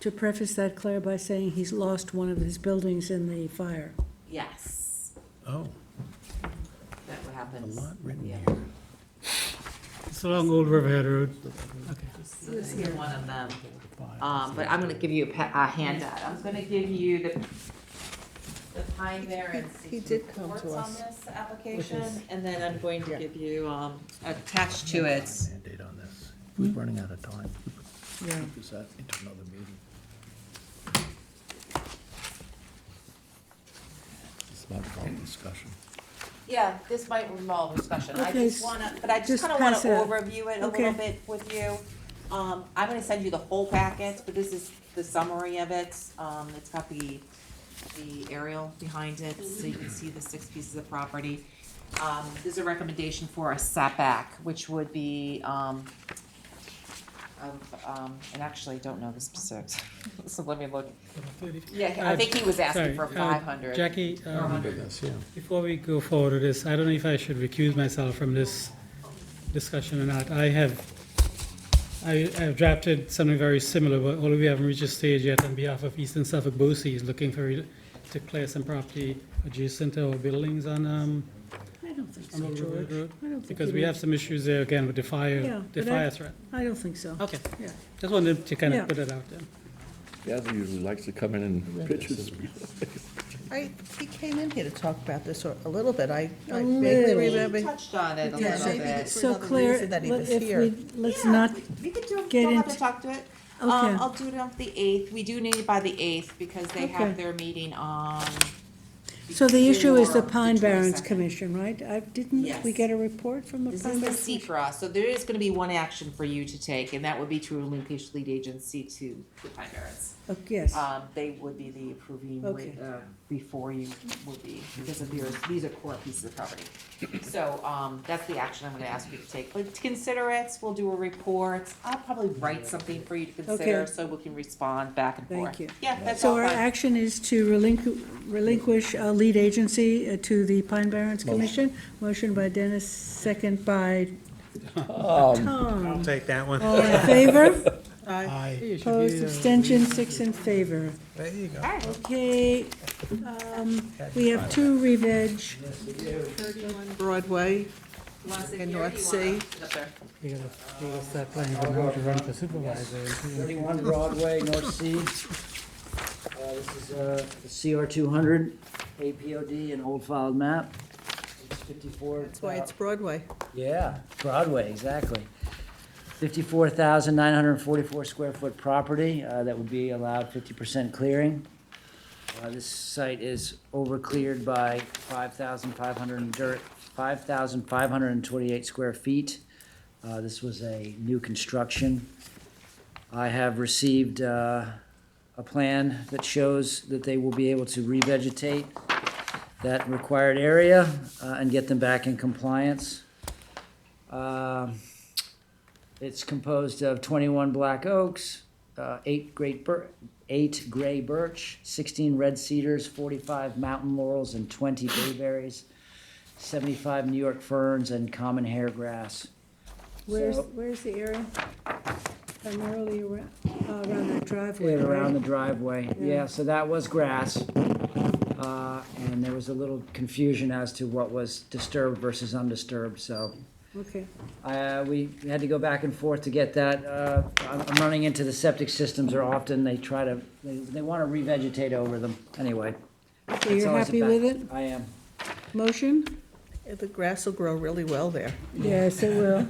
To preface that, Claire, by saying he's lost one of his buildings in the fire. Yes, Oh, that what a happens. lot written Yeah. here. It's along Old Riverhead Road. So this is one of them. But I'm gonna give you a handout. I'm gonna give you the Pine Barrens He did come to reports on us. this application, and then I'm going to give you, attached to it. Mandate on this. We're running out of time. Yeah. Is that into another meeting? It's not a long discussion. Yeah, this might involve discussion. I Okay, just wanna, but I just just kinda wanna pass it out. overview it a Okay. little bit with you. I'm gonna send you the whole packet, but this is the summary of it. It's got the aerial behind it, so you can see the 6 pieces of property. There's a recommendation for a setback, which would be, and actually, I don't know the specifics, so let me look. Yeah, I think he was asking for 500. Jackie, Goodness, yeah. before we go forward with this, I don't know if I should recuse myself from this discussion or not. I have drafted something very similar, but although we haven't reached a stage yet on behalf of Eastern Suffolk BOCES, looking to clear some property adjacent to our buildings on, I don't think on so, Old George. Riverhead Road. I don't think Because you we need- have some issues there again with the Yeah, fire but I- threat. I don't think so. Okay, Yeah. just wanted to kind Yeah. of put it out there. Gaza usually likes to come in and pitch his. He came in here to talk about this a little bit. I A vaguely little. remember. We touched on it a Yeah, little maybe bit. it's So another Claire, reason that he was if here. let's Yeah, not, We could do, get don't have to into- talk to it. Okay. I'll do it on the 8th. We do need it by the 8th because they have Okay. their meeting on. so the issue is the before Pine Barrens 22nd. Commission, right? Didn't we Yes. get a report from the This Pine is the Barrens? Commission? secra, so there is gonna be one action for you to take, and that would be to relinquish lead agency to the Pine Barrens. Oh, yes, They would be the approving, Okay. before you would be, because of these are core pieces of property. So, that's the action I'm gonna ask you to take, but consider it, we'll do a report, I'll probably write something for you to consider, Okay. so we can respond back and forth. thank you. Yeah, that's So all our fine. action is to relinquish lead agency to the Pine Barrens Commission. Motion by Dennis, second by I'll Tom. take that one. All in favor? Aye. Hey, it should Opposed, be, abstention, 6 in favor. There you go. Okay, we have 2 re-veg. 31 Broadway You wanna sit in here, or North you Sea. wanna sit up there? You gotta start planning for how to run for supervisor. 31 Broadway, North Sea. This is the CR 200, APOD, an old filed map. It's 54. That's why it's Broadway. Yeah, Broadway, exactly. 54,944 square foot property, that would be allowed 50% clearing. This site is over cleared by 5,528 square feet. This was a new construction. I have received a plan that shows that they will be able to revegetate that required area and get them back in compliance. It's composed of 21 black oaks, 8 gray birch, 16 red cedars, 45 mountain laurels, and 20 bayberries, 75 New York ferns, and common hair grass. Where's the area? Primarily around that driveway, Yeah, around the right? driveway, yeah, so that was grass. And there was a little confusion as to what was disturbed versus undisturbed, so. Okay, We had to go back and forth to get that. I'm running into the septic systems are often, they want to revegetate over them, anyway. so it's you're always a happy back- with it? I am. Motion? The grass will grow really well there. Yes, it will.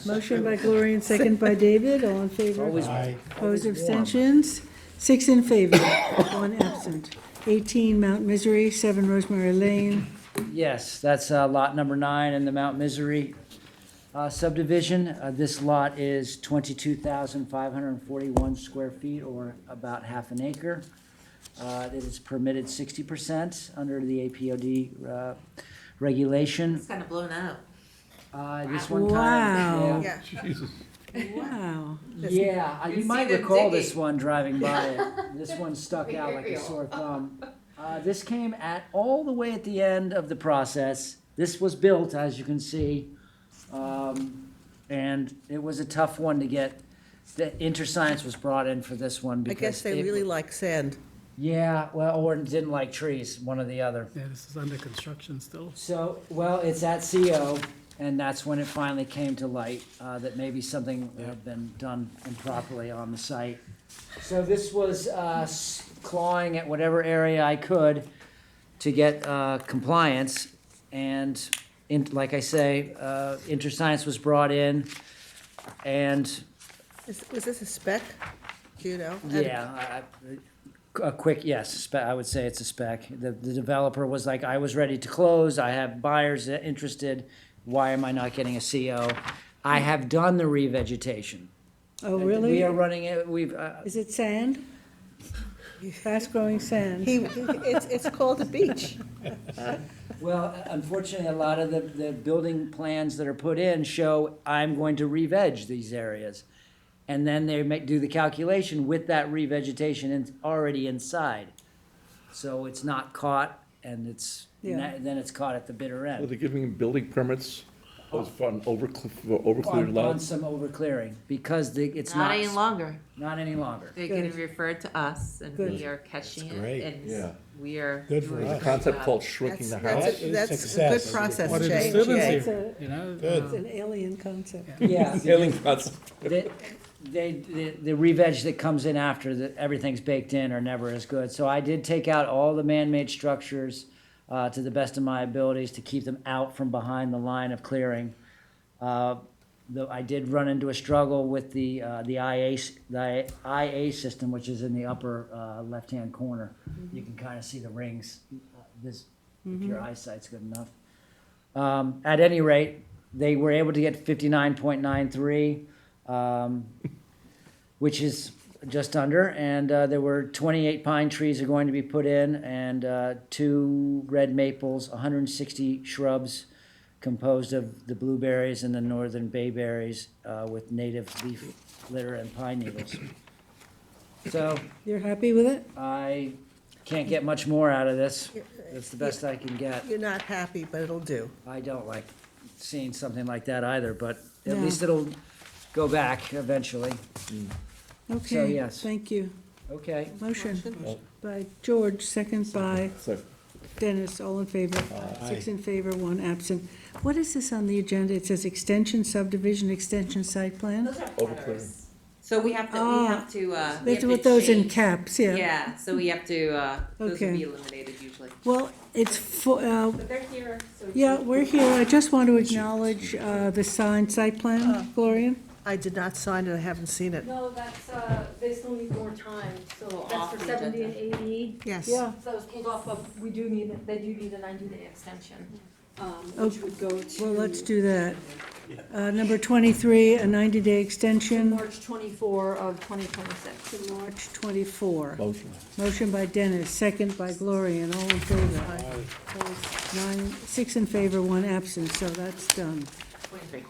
Motion by Gloria and second by David, all in favor? Always, Aye. Opposed, warm. abstentions? 6 in favor, 1 absent. 18 Mount Misery, 7 Rosemary Lane. Yes, that's lot number 9 in the Mount Misery subdivision. This lot is 22,541 square feet, or about half an acre. It is permitted 60% under the APOD regulation. It's kind of blown out. This one Wow. kind Yeah. Jesus. Wow. yeah, You you see might the recall digging. this one driving by it. This one stuck out like a sore thumb. This came at all the way at the end of the process. This was built, as you can see, and it was a tough one to get. The InterScience was brought in for this one I because guess they really like sand. yeah, well, or didn't like trees, one or the other. Yeah, this is under construction still. So, well, it's at CO, and that's when it finally came to light that maybe something had been done improperly on the site. So this was clawing at whatever area I could to get compliance, and like I say, InterScience was brought in, and Was this a spec? Do you know? yeah, a quick yes. I would say it's a spec. The developer was like, I was ready to close. I have buyers interested. Why am I not getting a CO? I have done the revegetation. Oh, We really? are running it. We've Is it sand? Fast-growing sand. It's called a beach. well, unfortunately, a lot of the building plans that are put in show I'm going to re-veg these areas. And then they do the calculation with that revegetation already inside. So it's not caught, and Yeah. then it's caught at the bitter Well, end. they're giving building permits for overcleared On lots. some overclearing, because it's Not not. any longer. Not any longer. They're Good. getting referred to us, and Good. we are catching it, great. and Yeah. we are. Good for doing There's a us. concept job. called shrinking the That's house. That is That's a success. good process, What a Jay. disturbance Jay. It's here, a, you know? Good. it's an alien concept. Yeah. Building concept. The re-veg that comes in after that, everything's baked in, are never as good. So I did take out all the man-made structures to the best of my abilities to keep them out from behind the line of clearing. Though I did run into a struggle with the IA system, which is in the upper left-hand corner. You can kind of see the rings. If your eyesight's good enough. At any rate, they were able to get 59.93. Which is just under, and there were 28 pine trees are going to be put in, and 2 red maples, 160 shrubs composed of the blueberries and the northern bayberries with native leaf litter and pine needles. So You're happy with it? I can't get much more out of this. That's the best I can get. You're not happy, but it'll do. I don't like seeing something like that either, but at No. least it'll go back eventually. Okay, yes. thank you. Okay. Motion by George, second by So, Dennis, all in favor. 6 in favor, 1 absent. What is this on the agenda? It says extension, subdivision, extension, site plan? Those are Overclearing. flowers. So we have to, Ah, we have to, They have to put those in caps, yeah. Yeah, so we have to, those Okay. will be eliminated usually. Well, it's for, But they're here, so. yeah, we're here. I just want to acknowledge the signed site plan, Gloria. I did not sign it, I haven't seen it. No, they still need more time, so that's off for the 70 and agenda. 80. Yes. Yeah. So that was pulled off of, they do need a 90-day extension, Oh, which would go to. Well, let's do that. Number 23, a 90-day to extension March 24 of 2026. to March 24. motion. Motion by Dennis, second by Gloria, and all in favor. Opposed? 6 in favor, 1 absent, so that's done. 23.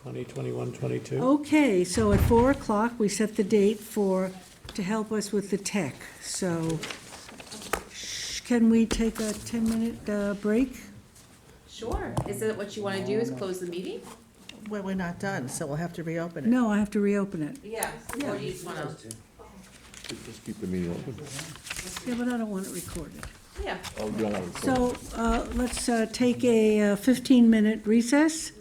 20, 21, 22. Okay, so at 4 o'clock, we set the date to help us with the tech. So can we take a 10-minute break? Sure. Is it what you want to do, is close the meeting? Well, we're not done, so we'll have to reopen it. No, I have to reopen it. Yeah. Or do you just want to? Just keep the meeting open. Yeah, but I don't want it recorded. Yeah. Oh, you don't want to. So let's take a 15-minute recess,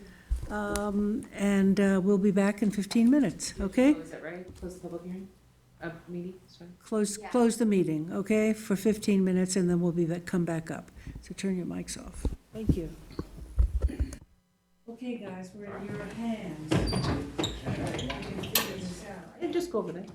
and we'll be back in 15 minutes, okay? Oh, is that right? Close the public hearing? Meeting, sorry. Close the meeting, okay, for 15 minutes, and then we'll come back up. So turn your mics off. Thank you. Okay, guys, we're in your hands. Yeah, just go over there.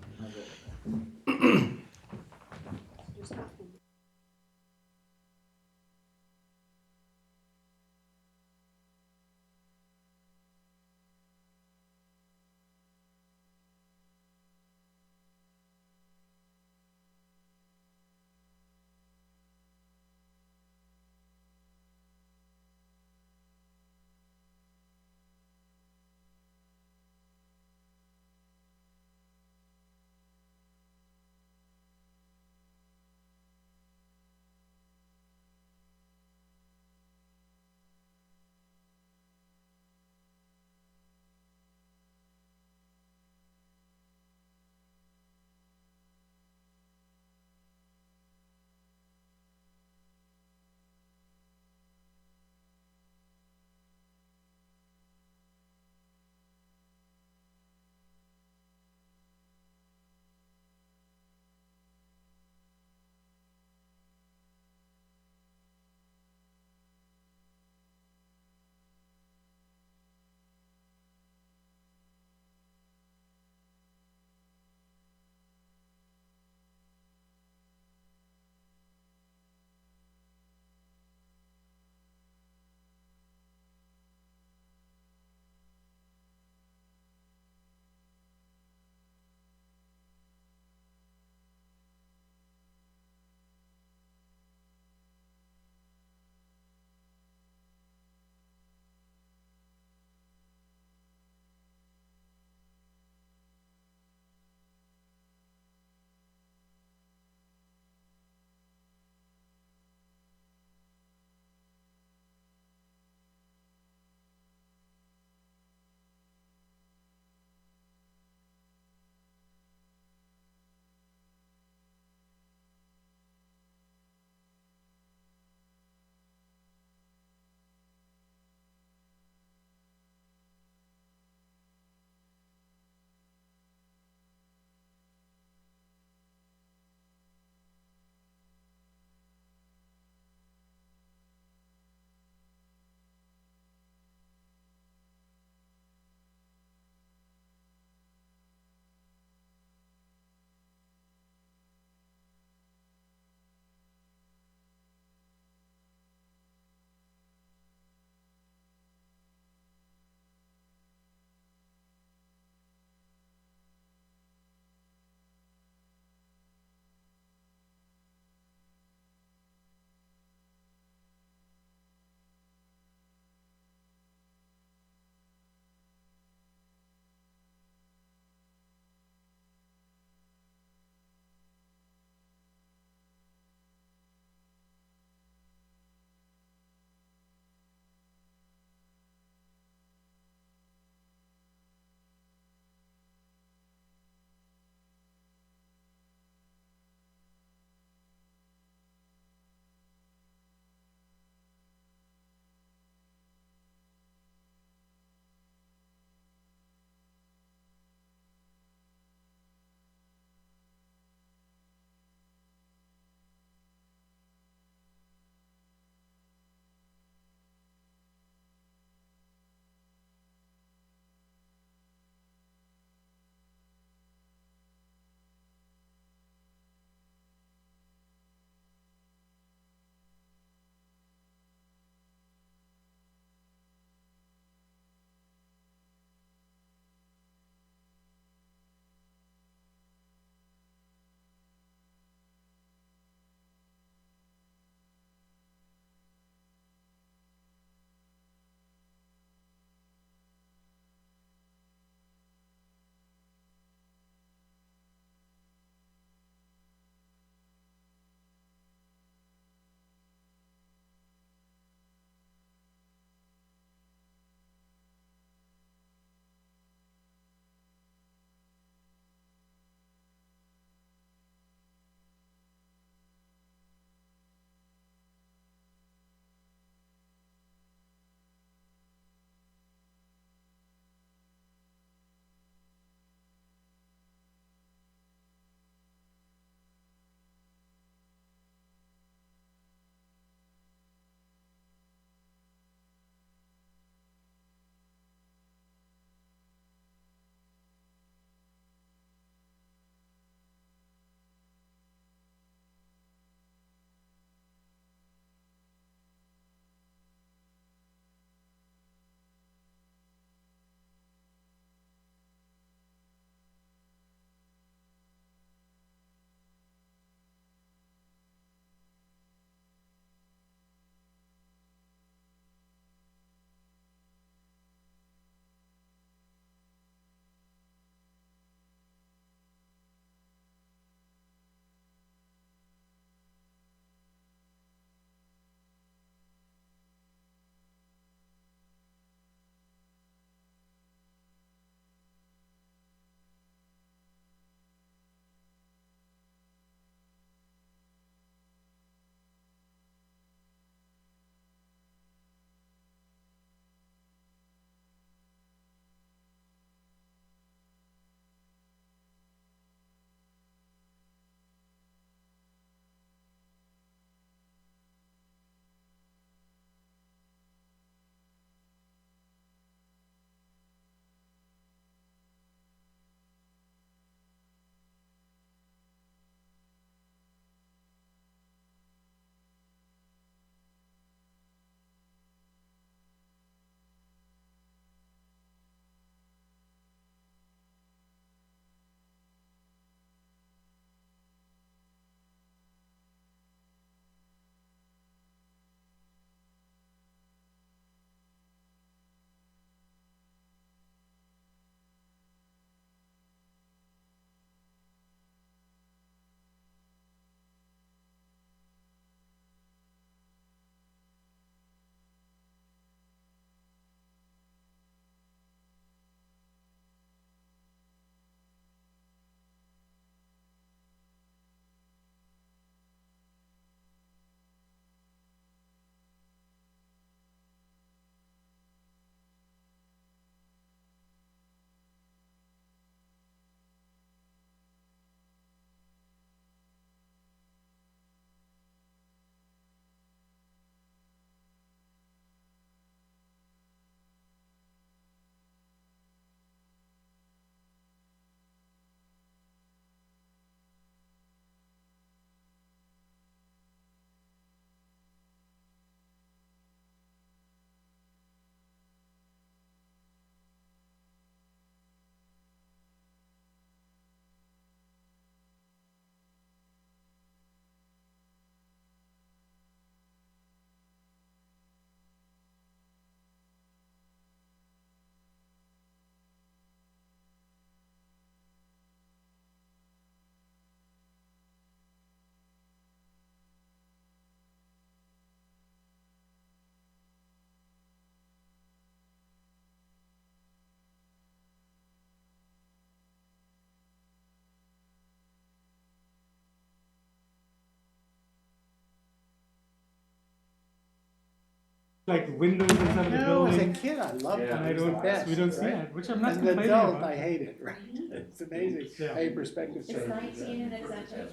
like windows in some of the No, as a buildings. kid, I loved it. And I It was the don't, best, we don't see right? it, which I'm not As an complaining adult, about. I hate it, right? It's amazing how your perspective changes. 19 an extension?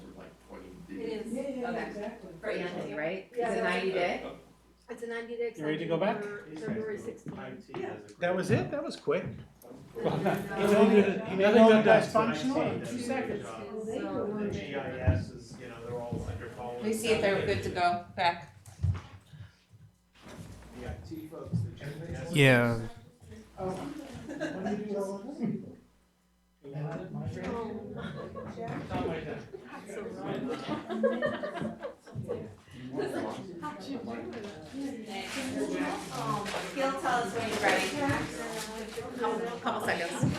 It is. Okay. For Yankee, right? Yeah, Is it 90 day? It's a 90-day You ready to go back? February 16th. That was it? That was quick. He made all the guys functional in 2 seconds. The GIS is, you know, they're all under phone. Let me see if they're good to go back. The IT folks, the GIS. Yeah. He'll tell us when he's ready. Couple seconds.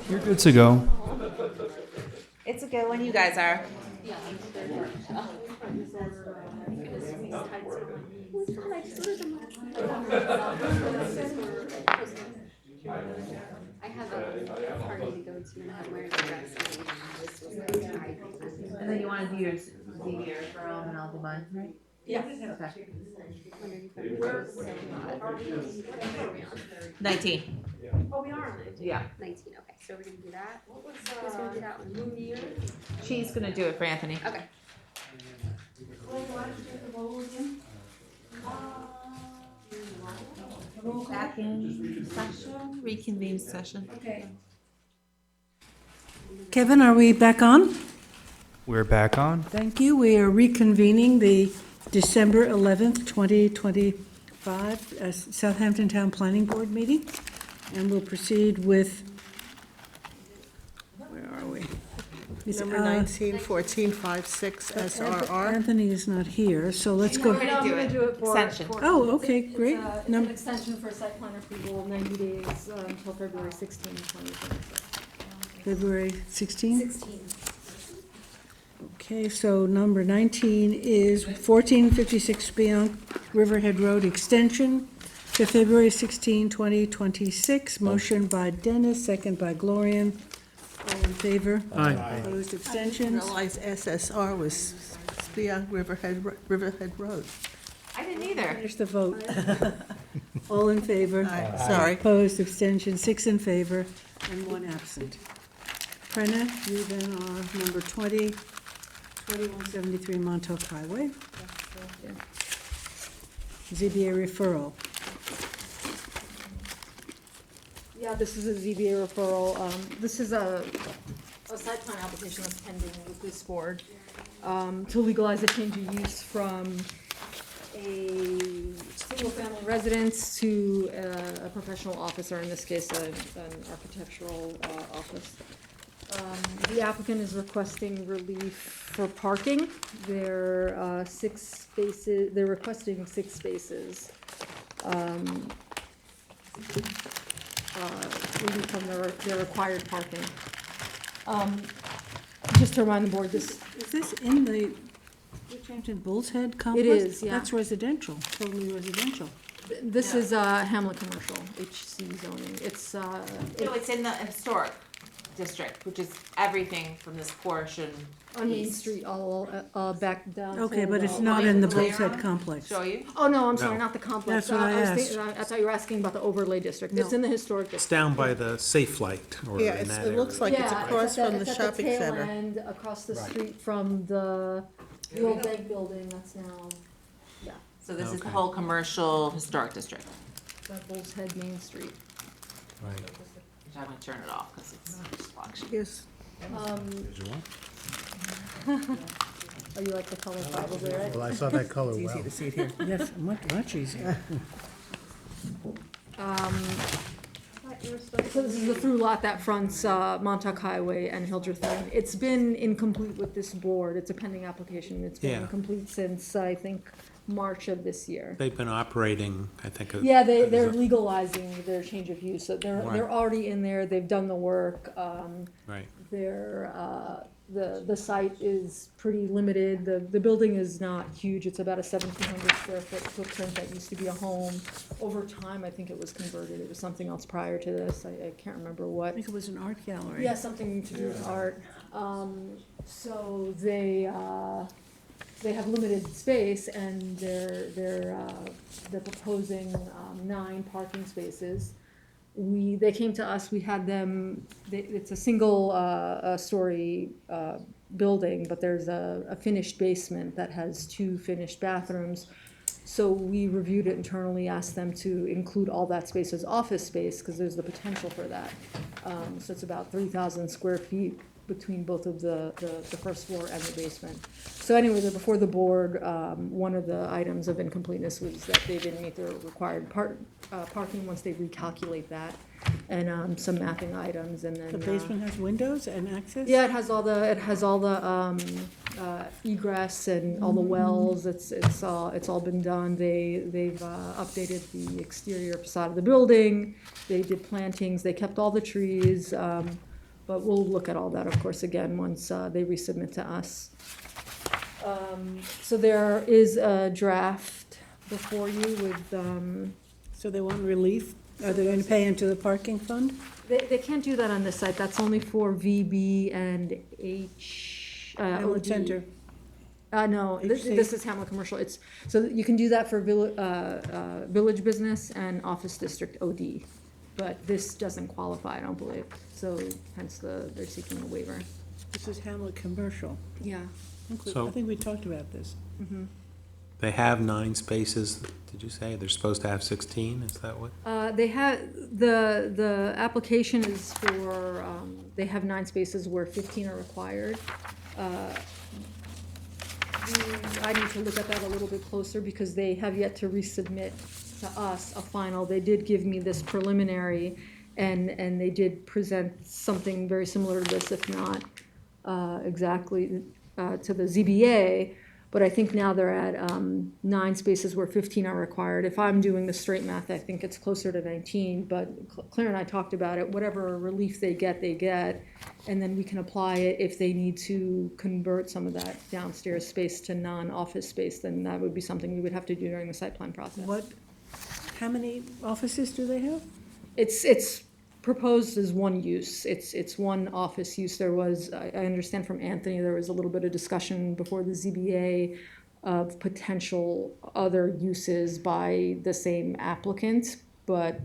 You're good to go. It's a good one, you guys are. I have a party to go to and have wearing a dress. This was like, And then you wanna do your referral and I'll do mine, right? Yeah. Okay. 19. 19. Oh, we are on 19? Yeah. 19, okay, so we're gonna do that. Who's gonna do that one? She's gonna do it for Anthony. Okay. Back in session, reconvene session. Okay. Kevin, are we back on? We're back on. Thank you. We are reconvening the December 11th, 2025 Southampton Town Planning Board meeting. And we'll proceed with, where are we? Number 19, 14, 5, 6, SRR. Anthony is not here, so let's go. We're gonna do it. Extension. Oh, okay, great. It's an extension for site plan approval, 90 days until February 16, 2026. February 16th? 16. Okay, so number 19 is 1456 Spionk Riverhead Road Extension to February 16, 2026. Motion by Dennis, second by Gloria. All in favor? Aye. Opposed, I didn't abstentions? realize SSR was Spionk Riverhead Road. I didn't either. Finish the vote. All in favor? Aye. Sorry. Opposed, abstentions, 6 in favor and 1 absent. Prena, you then are number 20, 2173 Montauk Highway. ZBA referral. Yeah, this is a ZBA referral. This is a site plan application that's pending with this board to legalize a change of use from a single-family residence to a professional office, or in this case, an architectural office. The applicant is requesting relief for parking. They're requesting 6 spaces. Relief from their required parking. Just to remind the board, this, Is this in the Southampton Bull's Head complex? is, yeah. That's residential, totally residential. this is Hamlet Commercial, HC zoning. It's, No, it's in the historic district, which is everything from this portion. on Main Street, all back down. Okay, to, but it's uh, not in the Layer Bull's Head on? complex. Show you? Oh, no, I'm sorry, No. not the complex. That's what I I thought you were asking about the overlay district. It's No. in the historic It's district. down by the Safe Light, or Yeah, in that it looks area. like it's Yeah, across at from the it's at shopping tail center. end, across the Right. street from the old bank building that's now, So this is the Okay. whole commercial historic district. that Bull's Head Main Street. Right. Which I'm gonna turn it off because it's just flashing. Here's, Oh, you like the color probably, right? Well, I saw that color well. easy to see it here. Yes, much easier. So this is the through lot that fronts Montauk Highway and Hildreth Lane. It's been incomplete with this board. It's a pending application. It's been Yeah. incomplete since, I think, March of this year. They've been operating, I think. Yeah, they're legalizing their change of use. So they're Right. already in there. They've done the work. Right. The site is pretty limited. The building is not huge. It's about a 1,700 square foot footprint that used to be a home. Over time, I think it was converted. It was something else prior to this. I can't remember I what. think it was an art gallery. Yeah, something to do with art. So they, they have limited space and they're proposing 9 parking spaces. They came to us, we had them, it's a single story building, but there's a finished basement that has 2 finished bathrooms. So we reviewed it internally, asked them to include all that space as office space, because there's the potential for that. So it's about 3,000 square feet between both of the first floor and the basement. So anyway, they're before the board. One of the items of incompleteness was that they didn't meet the required parking once they recalculate that, and some mapping items, and then. The basement has windows and access? Yeah, it has all the egress and all the wells. It's all been done. They've updated the exterior facade of the building. They did plantings. They kept all the trees. But we'll look at all that, of course, again, once they resubmit to us. So there is a draft before you with. So they want relief? Are they going to pay into the parking fund? They can't do that on this site. That's only for VB and H. Hamlet OD. Center. No, this is Hamlet Commercial. So you can do that for Village Business and Office District OD. But this doesn't qualify, I don't believe. So hence they're seeking a waiver. This is Hamlet Commercial. Yeah. So- I think we talked about this. They have 9 spaces, did you say? They're supposed to have 16, is that what? They have, the application is for, they have 9 spaces where 15 are required. I need to look at that a little bit closer because they have yet to resubmit to us a final. They did give me this preliminary, and they did present something very similar to this, if not exactly to the ZBA. But I think now they're at 9 spaces where 15 are required. If I'm doing the straight math, I think it's closer to 19. But Claire and I talked about it. Whatever relief they get, and then we can apply it. If they need to convert some of that downstairs space to non-office space, then that would be something we would have to do during the site plan process. How many offices do they have? It's proposed as one use. It's one office use. There was, I understand from Anthony, there was a little bit of discussion before the ZBA of potential other uses by the same applicant, but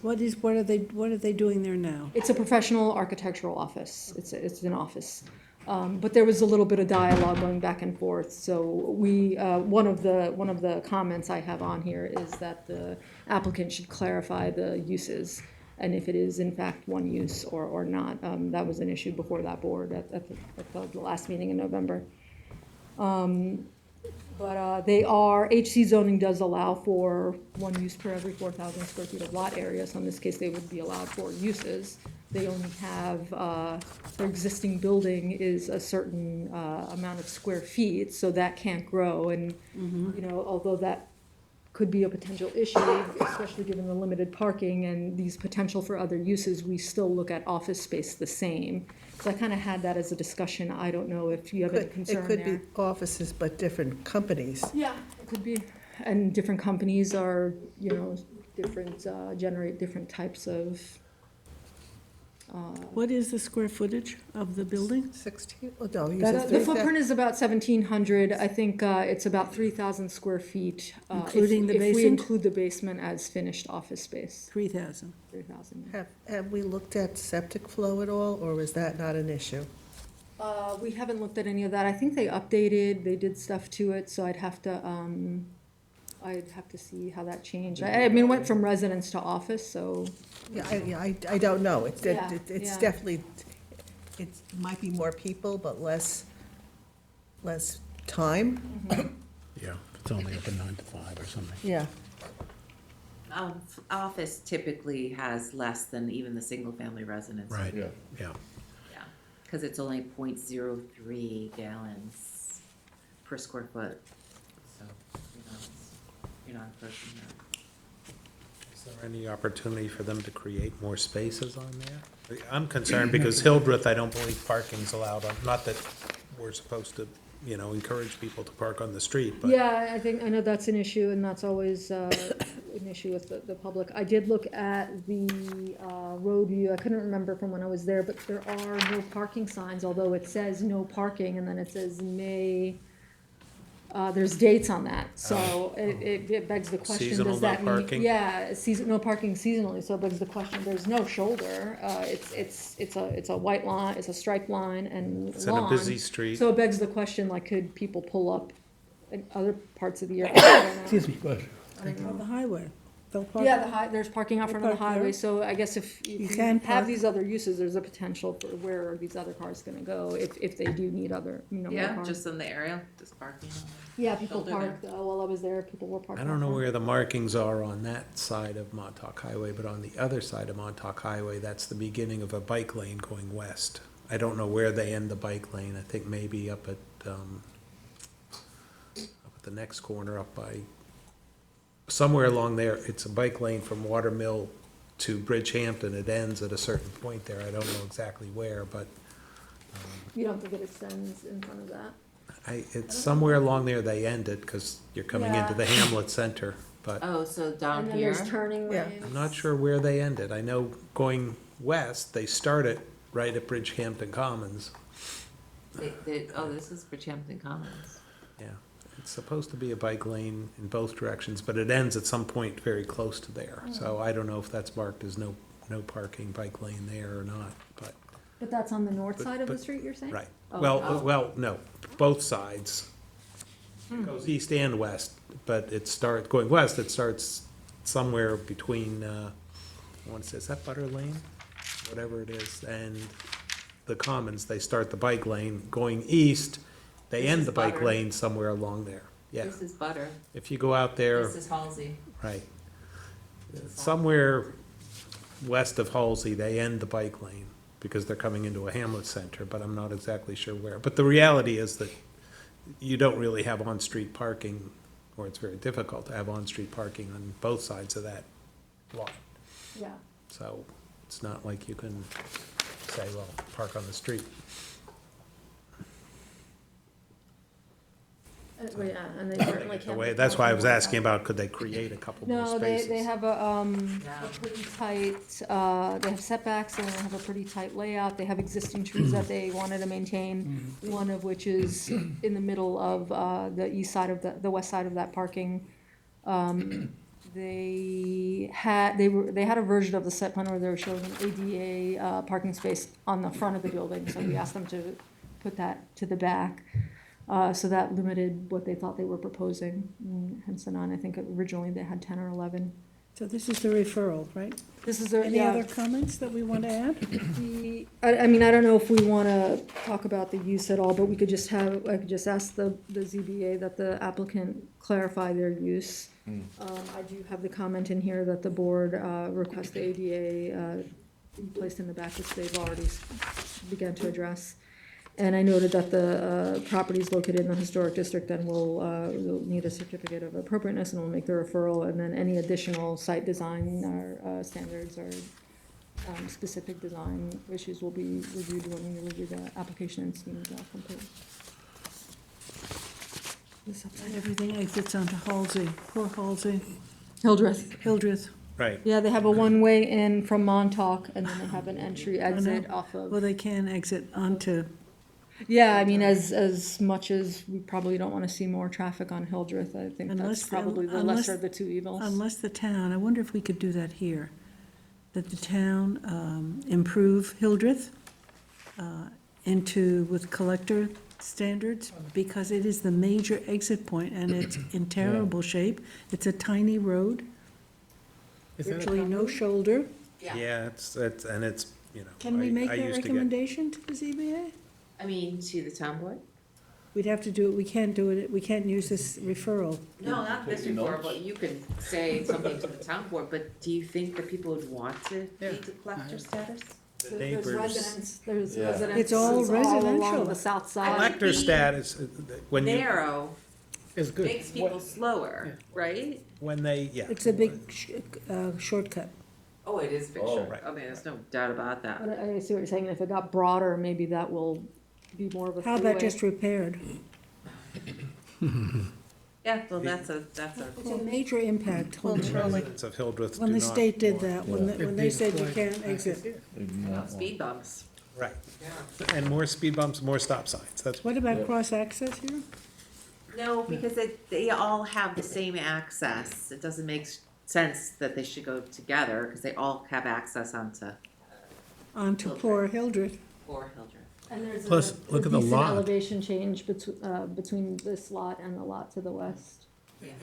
What are they doing there now? it's a professional architectural office. It's an office. But there was a little bit of dialogue going back and forth. So one of the comments I have on here is that the applicant should clarify the uses and if it is in fact one use or not. That was an issue before that board at the last meeting in November. But HC zoning does allow for one use per every 4,000 square feet of lot area. So in this case, they would be allowed 4 uses. They only have, their existing building is a certain amount of square feet, so that can't grow. And, you know, although that could be a potential issue, especially given the limited parking and these potential for other uses, we still look at office space the same. So I kind of had that as a discussion. I don't know if you have any concern there. It could be offices, but different companies. Yeah, it could be. And different companies are, you know, different, generate different types of. What is the square footage of the building? 16, oh, no, you The said footprint is about 1,700. I think it's about 3,000 square feet. Including the If we basement? include the basement as finished office space. 3,000. 3,000. Have we looked at septic flow at all, or is that not an issue? We haven't looked at any of that. I think they did stuff to it, so I'd have to see how that changed. I mean, it went from residence to office, so. I don't know. It's Yeah. definitely, it might be more people, but less time. Yeah, it's only open 9 to 5 or something. Yeah. Office typically has less than even the single-family residence. Right, Yeah. yeah. Yeah, because it's only 0.03 gallons per square foot, so, you're not approaching that. Is there any opportunity for them to create more spaces on there? I'm concerned because Hildreth, I don't believe parking's allowed on, not that we're supposed to, you know, encourage people to park on the street, but. Yeah, I know that's an issue, and that's always an issue with the public. I did look at the road view. I couldn't remember from when I was there, but there are no parking signs, although it says no parking, and then it says may There's dates on that, so it begs the question, Seasonal, does no that mean? parking? Yeah, no parking seasonally, so it begs the question, there's no shoulder, it's a white line, it's a striped line and It's in a lawn. busy street. So it begs the question, like, could people pull up in other parts of the year? I don't know. Excuse me. On the highway. They'll park. Yeah, there's parking out They front of the park there. highway, so I guess if You you can have park. these other uses, there's a potential for where are these other cars gonna go, if they do need other, more Yeah, cars. just in the area, just parking. Yeah, people shoulder parked, while I was there, people were parking. I don't know out front. where the markings are on that side of Montauk Highway, but on the other side of Montauk Highway, that's the beginning of a bike lane going west. I don't know where they end the bike lane. I think maybe up at the next corner, up by, somewhere along there. It's a bike lane from Watermill to Bridgehampton. It ends at a certain point there. I don't know exactly where, but You don't think it extends in front of that? it's somewhere along there they end it, because you're coming into the Hamlet Center, but Oh, so down And then here? there's turning Yeah. lanes. I'm not sure where they end it. I know going west, they start it right at Bridgehampton Commons. Oh, this is Bridgehampton Commons. Yeah, it's supposed to be a bike lane in both directions, but it ends at some point very close to there. So I don't know if that's marked as no parking bike lane there or not, but, But that's on the north But- side of the but- street, you're saying? right. Oh. Well, no, both sides. It goes east and west, but going west, it starts somewhere between, I want to say, is that Butter Lane? Whatever it is, and the Commons, they start the bike lane. Going east, they This end is the bike Butter. lane somewhere along there. Yeah, This is Butter. if you go out there, This is Halsey. right. Somewhere west of Halsey, they end the bike lane because they're coming into a Hamlet Center, but I'm not exactly sure where. But the reality is that you don't really have on-street parking, or it's very difficult to have on-street parking on both sides of that lot. Yeah. So it's not like you can say, well, park on the street. Yeah, and they certainly The can't. way, be that's why I parking was on asking that. about, could they create a couple more No, spaces? they have a pretty tight, they have setbacks, and they have a pretty tight layout. They have existing trees that they wanted to maintain, one of which is in the middle of, the east side of the west side of that parking. They had a version of the site plan where they were showing an ADA, parking space on the front of the building, so we asked them to put that to the back. So that limited what they thought they were proposing, and hence the nine. I think originally they had 10 or 11. So this is the referral, right? This is Any other comments that we want to add? I mean, I don't know if we want to talk about the use at all, but we could just I could just ask the ZBA that the applicant clarify their use. I do have the comment in here that the board request the ADA be placed in the back, which they've already begun to address. And I noted that the property is located in the historic district and will need a certificate of appropriateness, and we'll make the referral, and then any additional site design or standards or specific design issues will be reviewed when we review the application and deemed complete. And everything exits onto Halsey, poor Halsey, Hildreth. Hildreth. Right. Yeah, they have a one-way in from Montauk, and then they have an entry exit off Well, of. they can exit onto, Yeah, I mean, as much as we probably don't want to see more traffic on Hildreth, I think Unless- that's probably the unless- lesser of the two evils. unless the town, I wonder if we could do that here, that the town improve Hildreth with collector standards, because it is the major exit point, and it's in terrible shape. It's a tiny road, Is that a virtually no town road? shoulder. Yeah, and it's, Can we make I that used to get- recommendation to the ZBA? I mean, to the town board? We'd have to do it, we can't do it, we can't use this referral. No, not this Taking report, notes? but you could say something to the town board, but do you think that people would want to Yeah. be to collector status? The There's neighbors. residents, there's Yeah. residents. It's all residential. Along the south side. Collector status, when you, Narrow It's good. makes people slower, right? when they, yeah. It's a big shortcut. Oh, it is big Oh. short. I mean, there's no doubt about that. But I see what you're saying, if it got broader, maybe that will be more of a How freeway. about just repaired? Yeah, well, that's a, It's a major impact when Residents of Hildreth when do the not state did want- that, when they said you can't exit. speed bumps. Right. And more speed bumps, more stop signs. That's What about cross-access here? No, because they all have the same access. It doesn't make sense that they should go together, because they all have access onto onto poor Hildreth. or Hildreth. And there's Plus, look at the decent lot. elevation change between this lot and the lot to the west.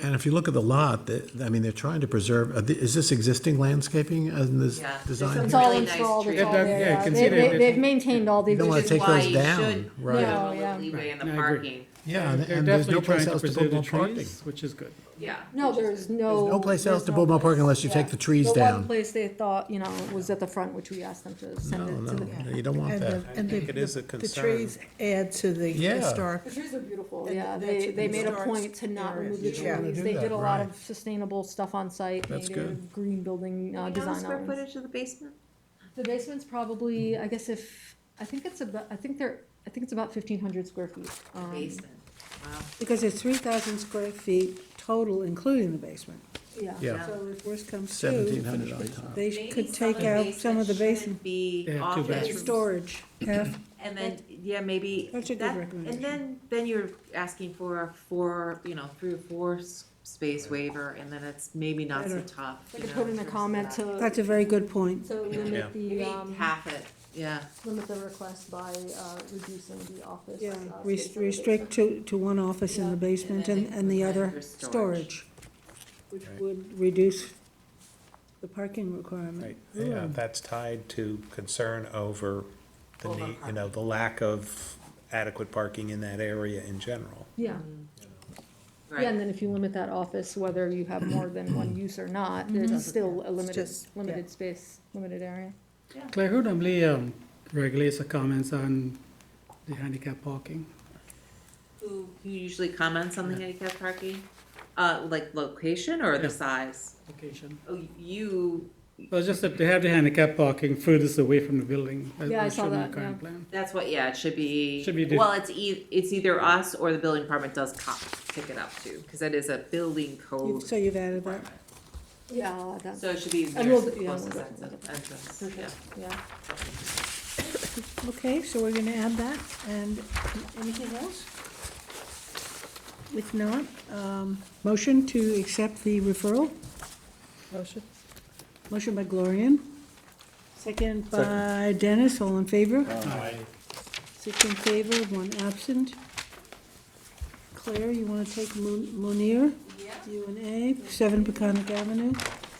And if you look at the lot, I mean, they're trying to preserve, is this existing landscaping in this Yeah. design? Some It's here? all really nice installed, it's trees. all Yeah, there. you can see They- that. They've maintained all the. You don't wanna Which is take why those you down, should right. give No, them a yeah. little leeway in the I agree. parking. Yeah, and They're and there's no definitely place trying to else to preserve put the more parking. trees, which is good. Yeah. No, there's no. There's no place else there's to no put more parking place, unless you yeah. take the trees The down. one place they thought, was at the front, which we asked them to send No, it to the. no, you don't want And that. the, and think it is a the concern. trees add to the Yeah. historic. The trees are beautiful, And yeah, that's they made a historic point to not area. remove the You don't wanna trees, do they that, did a lot right. of sustainable stuff on site, That's native, good. green building, You know the design square elements. footage of the basement? The basement's probably, I guess I think it's about 1,500 square feet. Basement, wow. Because it's 3,000 square feet total, including the basement. Yeah. Yeah. So if worse comes to, 1,700 on top. they Maybe could some take of the out some of the shouldn't basement Be They have two office. bathrooms. storage. Half, And then, yeah, maybe. That's a good that- recommendation. And then you're asking for a 3 or 4 space waiver, and then it's maybe not so Better. tough. I you could know, put in in a terms of comment that. to. that's a very good point. To Yeah. limit Maybe the, half it, yeah. limit the request by, reducing the office. Yeah, space in the restrict to one office in the basement And and, then and the they other put storage. storage, which would reduce the parking requirement. Right, yeah, that's tied to concern over the need, the lack of adequate parking in that area in general. Yeah, Right. yeah, and then if you limit that office, whether you have more than one use or not, it's still a limited, just- yeah. limited space, limited area. Claire, who normally regulates or comments on the handicap parking? Who usually comments on the handicap parking? Like location or the Yeah. size? Location. Oh, you, Well, it's just that they have the handicap parking furthest away from the building. as Yeah, I was saw shown in the that, current yeah. plan. that's what, yeah, it should be. Should be the- Well, it's either us or the building department does pick it up too, because that is a building code. So you've added that? Yeah, that's, So it should be And nearest we'll- yeah, closest we'll entrance, okay, yeah. yeah. Okay, so we're gonna add that, and anything else? If not, motion to accept the referral? Motion? Motion by Gloria, second by Dennis, all in favor? Six in favor, one absent. Claire, you wanna take Munir? Yeah. U&A, 7 Peconic Avenue.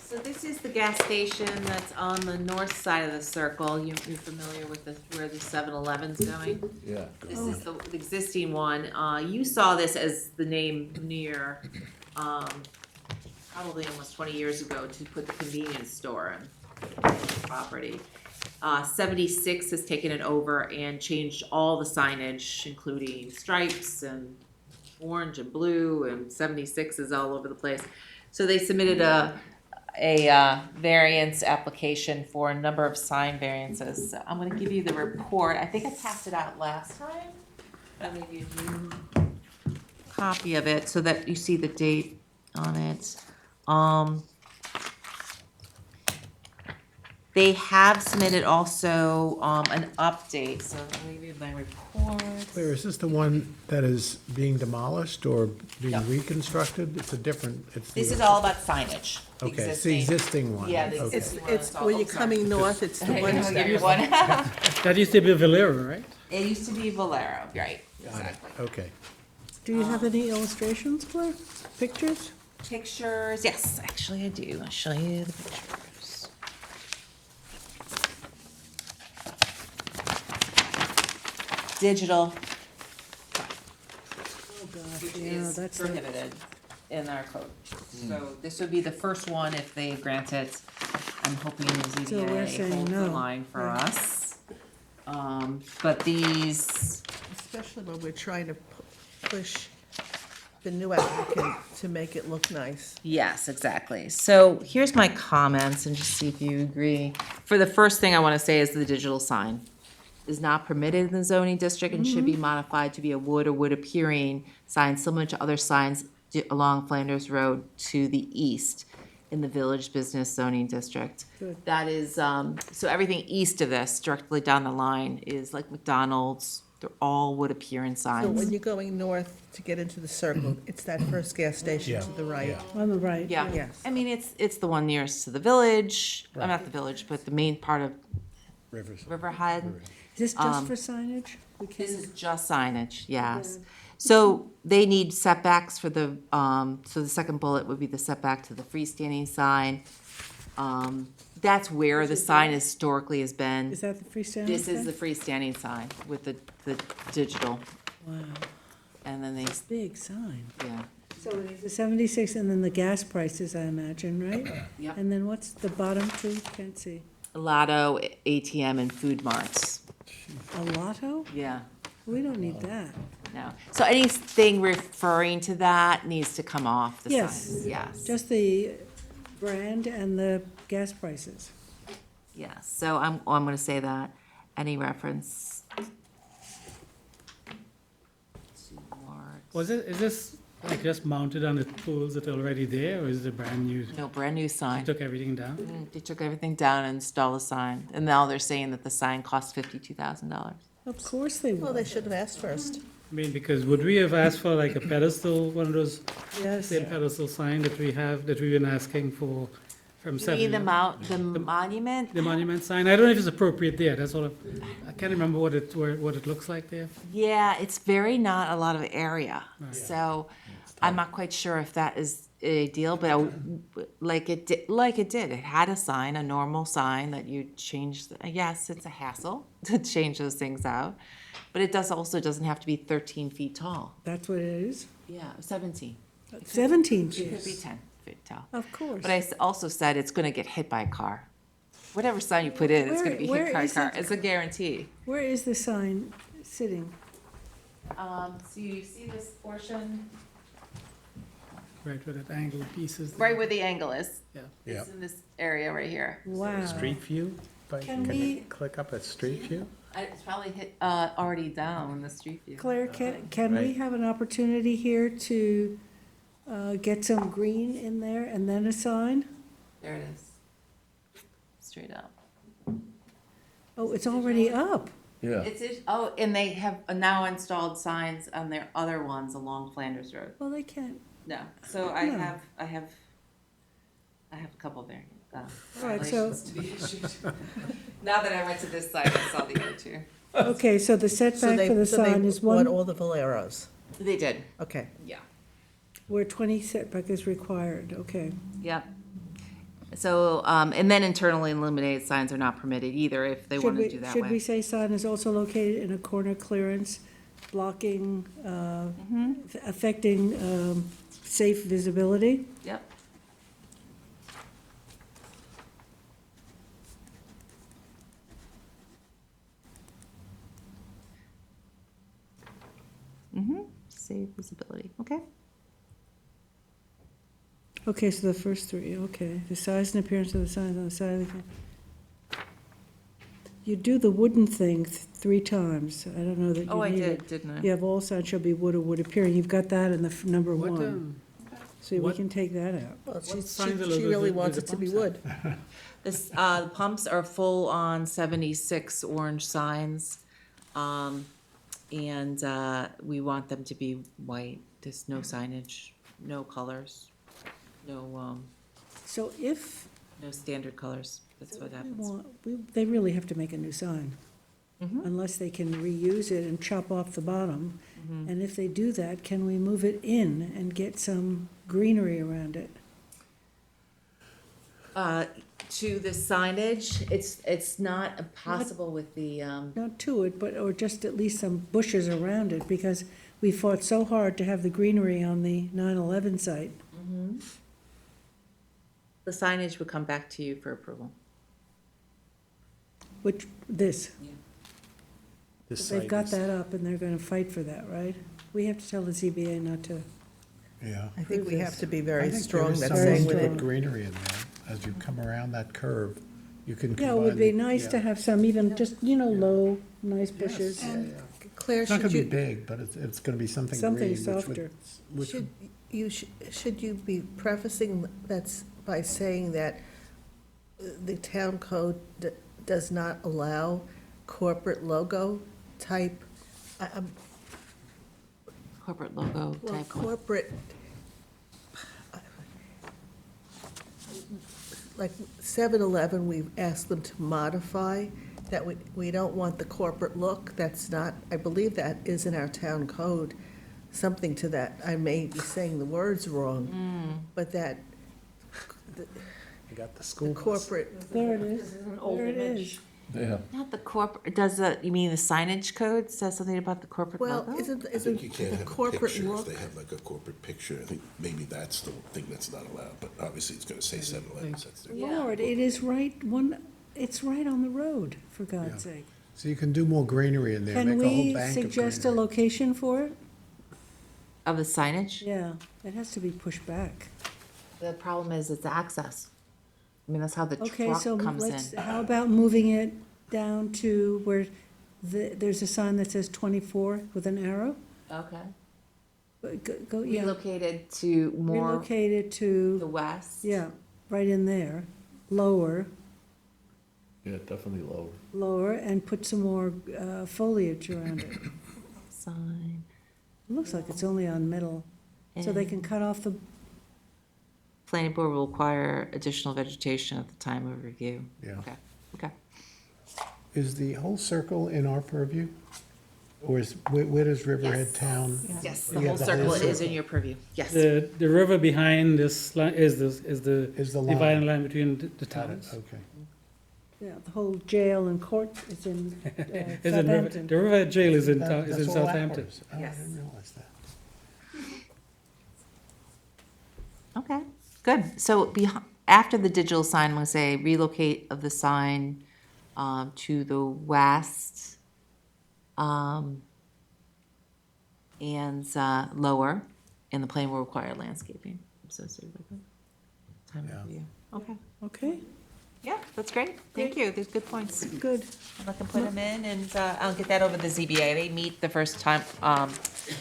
So this is the gas station that's on the north side of the circle. You're familiar with where the 7-Eleven's going? Yeah. This is the existing one. You saw this as the name near, probably almost 20 years ago to put the convenience store in the property. 76 has taken it over and changed all the signage, including stripes and orange and blue, and 76 is all over the place. So they submitted a variance application for a number of sign variances. So I'm gonna give you the report. I think I passed it out last time. I'll give you a new copy of it so that you see the date on it. They have submitted also, an update, so let me give you my report. Claire, is this the one that is being demolished or being No. reconstructed? It's a different, This is all about signage. Okay, it's the existing one. Yeah, the Okay. existing one. It's, when you're coming north, it's the one. I'll give you one. That used to be Valero, right? It used to be Valero, right, Got it. exactly. Okay. Do you have any illustrations, Claire? Pictures? Pictures, yes, actually I do. I'll show you the pictures. Digital, which Yeah, is that's it. prohibited in our code. So this would be the first one if they grant it. I'm hoping the So we're ZBA saying holds the no. line for Yeah. us. But these, Especially when we're trying to push the new applicant to make it look nice. yes, exactly. So here's my comments and just see if you agree. For the first thing I want to say is the digital sign is not permitted in the zoning district and should be modified to be a wood or wood appearing sign similar to other signs along Flanders Road to the east in the village business zoning district. Good. That is, so everything east of this, directly down the line, is like McDonald's, They're all wood appearance So when signs. you're going north to get into the circle, it's that first gas station Yeah, to the right. yeah. On the right. Yeah, Yes. I mean, it's the one nearest to the village, Right. not the village, but the main part of Rivers. Riverhead. Is this just for signage? We This can't, is just signage, yes. So they need setbacks for the, so the second bullet would be the setback to the freestanding sign. That's where the sign historically has been. is that the freestanding? This is sign? the freestanding sign with the digital, Wow, and then they, big sign. yeah. So the 76, and then the gas prices, I imagine, right? Yep. And then what's the bottom two? Can't see. Lotto, ATM, and food marts, A lotto? yeah. We don't need that. No. So anything referring to that needs to come off the Yes. signs. Yes. Just the brand and the gas prices. Yes. So I'm gonna say that. Any reference to marks. Is this like just mounted on the poles that are already there, or is it a brand new? No, brand new sign. Took everything down? They took everything down and installed a sign. And now they're saying that the sign costs $52,000. Of course they Well, will. they should have asked first. I mean, because would we have asked for like a pedestal, one of those Yes. same pedestal sign that we have, that we've been asking for from You seven? mean the monument? The monument sign, I don't know if it's appropriate there, that's all, I can't remember what it looks like there. Yeah, it's very not a lot of area. So I'm not quite sure if that is a deal, but like it did. It had a sign, a normal sign that you change. Yes, it's a hassle to change those things out, but it also doesn't have to be 13 feet tall. That's what it is? Yeah, 17. 17 It could be feet. 10 feet tall. Of course. But I also said it's going to get hit by a car. Whatever sign you put in, it's going to be Where hit by a is car. it? It's a guarantee. Where is the sign sitting? So you see this portion Right where that angled piece is. right where the angle is. Yeah. It's in this area right here. Wow. Street view? Can we- Click up at street view? It's probably hit, already down in the street view. Claire, can we Right. have an opportunity here to get some green in there and then a sign? There it is. Straight up. Oh, it's already up. Yeah. And they have now installed signs on their other ones along Flanders Road. Well, they can't. No, so I No. have a couple there. All right, so- Violations to be issued. Now that I went to this side, I saw the other two. Okay, so the setback for the sign is bought one, all the Valeros. They did, Okay. yeah. where 20 setback is required, okay. Yep. So, and then internally illuminated signs are not permitted either if they want to do that Should we way. say sign is also located in a corner clearance, blocking, affecting safe visibility? Yep. Safe visibility, okay. Okay, so the first three, okay. The size and appearance of the signs on the side of the. You do the wooden thing 3 times. I don't know that you need it. Oh, I did, didn't I? You have all signs shall be wood or wood appearing. You've got that in the number What, 1. So we what- can take that out. Well, signs are she logos really with wants the it to be pumps wood. This, the pumps are full on 76 orange signs. And we want them to be white. There's no signage, no colors, no, So if no standard colors. That's what we happens. want, they really have to make a new sign. Unless they can reuse it and chop off the bottom. And if they do that, can we move it in and get some greenery around it? To the signage, it's not possible with the, Not to it, but, or just at least some bushes around it, because we fought so hard to have the greenery on the 9/11 site. the signage would come back to you for approval. Which, this, This they've site got is- that up and they're gonna fight for that, right? We have to tell the ZBA not to. Yeah. I think we have to be I very think there strong is that some saying Very with strong. it. greenery in there. As you come around that curve, you can Yeah, it would be combine- nice to yeah. have some, even just, low, nice bushes. And Claire, It's not should gonna be you, big, but it's gonna be something green. Something which would- softer. which would- should you be prefacing that's by saying that the town code does not allow corporate logo type I'm, Corporate logo well, type one. corporate, like 7-Eleven, we've asked them to modify, that we don't want the corporate look. That's not, I believe that is in our town code, something to that. I may be saying the words wrong, but that You got the the school bus. corporate, There it is. This is an old There it image. is. Yeah. Not the corporate, does the, you mean the signage code says something about the corporate well, logo? isn't I think you can't the have a corporate picture if look? they have like a corporate picture. I think maybe that's the thing that's not allowed, but obviously it's gonna say 7-Eleven, that's their. Lord, it is it's right on the road, for God's sake. So you can do more greenery in there, Can make a whole we bank of suggest a greenery. location for it? Of the signage? Yeah, it has to be pushed back. The problem is it's access. I mean, that's how the Okay, so truck comes let's, in. how about moving it down to where there's a sign that says 24 with an arrow? Okay. Go, yeah, Relocated to more relocate it the to, west? yeah, right in there, lower, Yeah, definitely lower. and put some more foliage around it. Sign. It looks like it's only on middle, so they can cut off the, Planning board will require additional vegetation at the time of review. Yeah. Okay, okay. Is the whole circle in our purview? Or is, where does Riverhead Town? Yes, You the have whole circle is in your purview, yes. The river behind this line is the Is the line? dividing line between the Got it, towns. okay. yeah, the whole jail and court is in Is in Southampton. the River Jail is in That's all Southampton. ours. Oh, I Yes. didn't realize that. Okay, good. So after the digital sign, I'm gonna say relocate of the sign to the west and lower, and the plan will require landscaping associated with it. Time Yeah. of review. Okay, Okay, yeah, that's great. Thank you. There's good points. good. I can put them in, and I'll get that over to the ZBA. They meet the first time,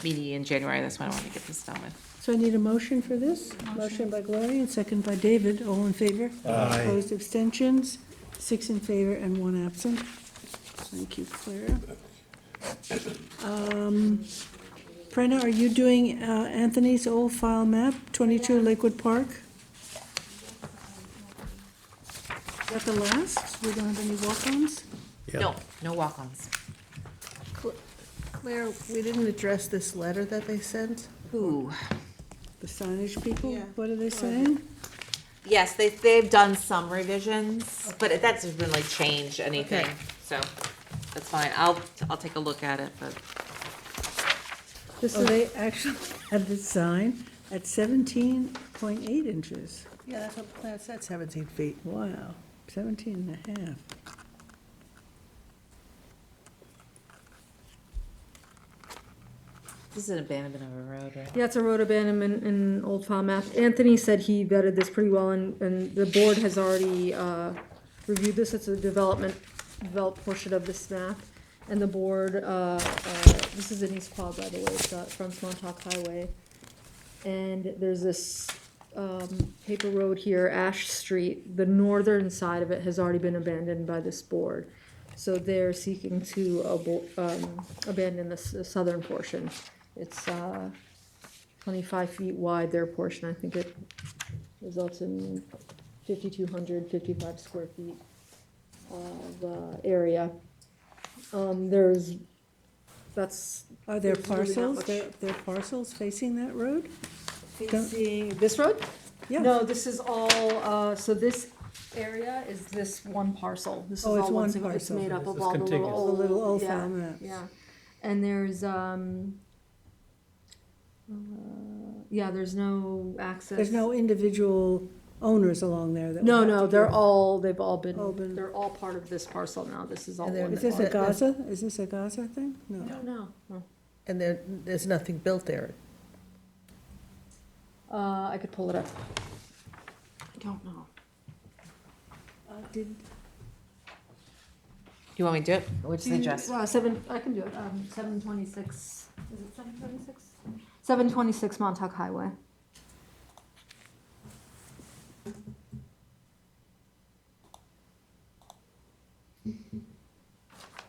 meeting in January. That's why I want to get this done with. So I need a motion for this. Motion by Gloria and second by David. All in favor? Aye. Opposed, abstentions? 6 in favor and 1 absent. Thank you, Claire. Brenna, are you doing Anthony's old file map, 22 Lakewood Park? Is that the last? We don't have any walk-ons? Yeah. No, no walk-ons. Claire, we didn't address this letter that they sent? Ooh. The signage people? Yeah. What are they saying? Yes, they've done some revisions, but that doesn't really change anything, Okay. so that's fine. I'll take a look at it, but So they actually had the sign at 17.8 inches. Yeah, that's what the plan said, 17 feet. Wow, 17 and a half. this is an abandonment of a road, right? Yeah, it's a road abandonment in Old File Map. Anthony said he vetted this pretty well, and the board has already reviewed this. It's a developed portion of this map. And the board, this is in East Quad, by the way, it's fronts Montauk Highway. And there's this paper road here, Ash Street. The northern side of it has already been abandoned by this board. So they're seeking to abandon the southern portion. It's 25 feet wide, their portion. I think it results in 5,255 square feet of area. Are there There's really not parcels, much. there are parcels facing that road? Facing this road? Yeah. No, this is all, so this area is this one parcel. This is Oh, it's all one single. It's parcel. made up This of is all the contiguous. little. All the little old yeah, file maps. Yeah, and there's, there's no access. There's no individual owners along there that. No, would have no, to they're give- all, they've all All been, been- they're all part of this parcel now. This is all And they're- one. Is this a That- that- Gaza? Is this a Gaza thing? No. No. And there's nothing built there. I could pull it up. I don't know. Did, You want me to do it? What's the address? I can do it, 726, is it 726? 726 Montauk Highway.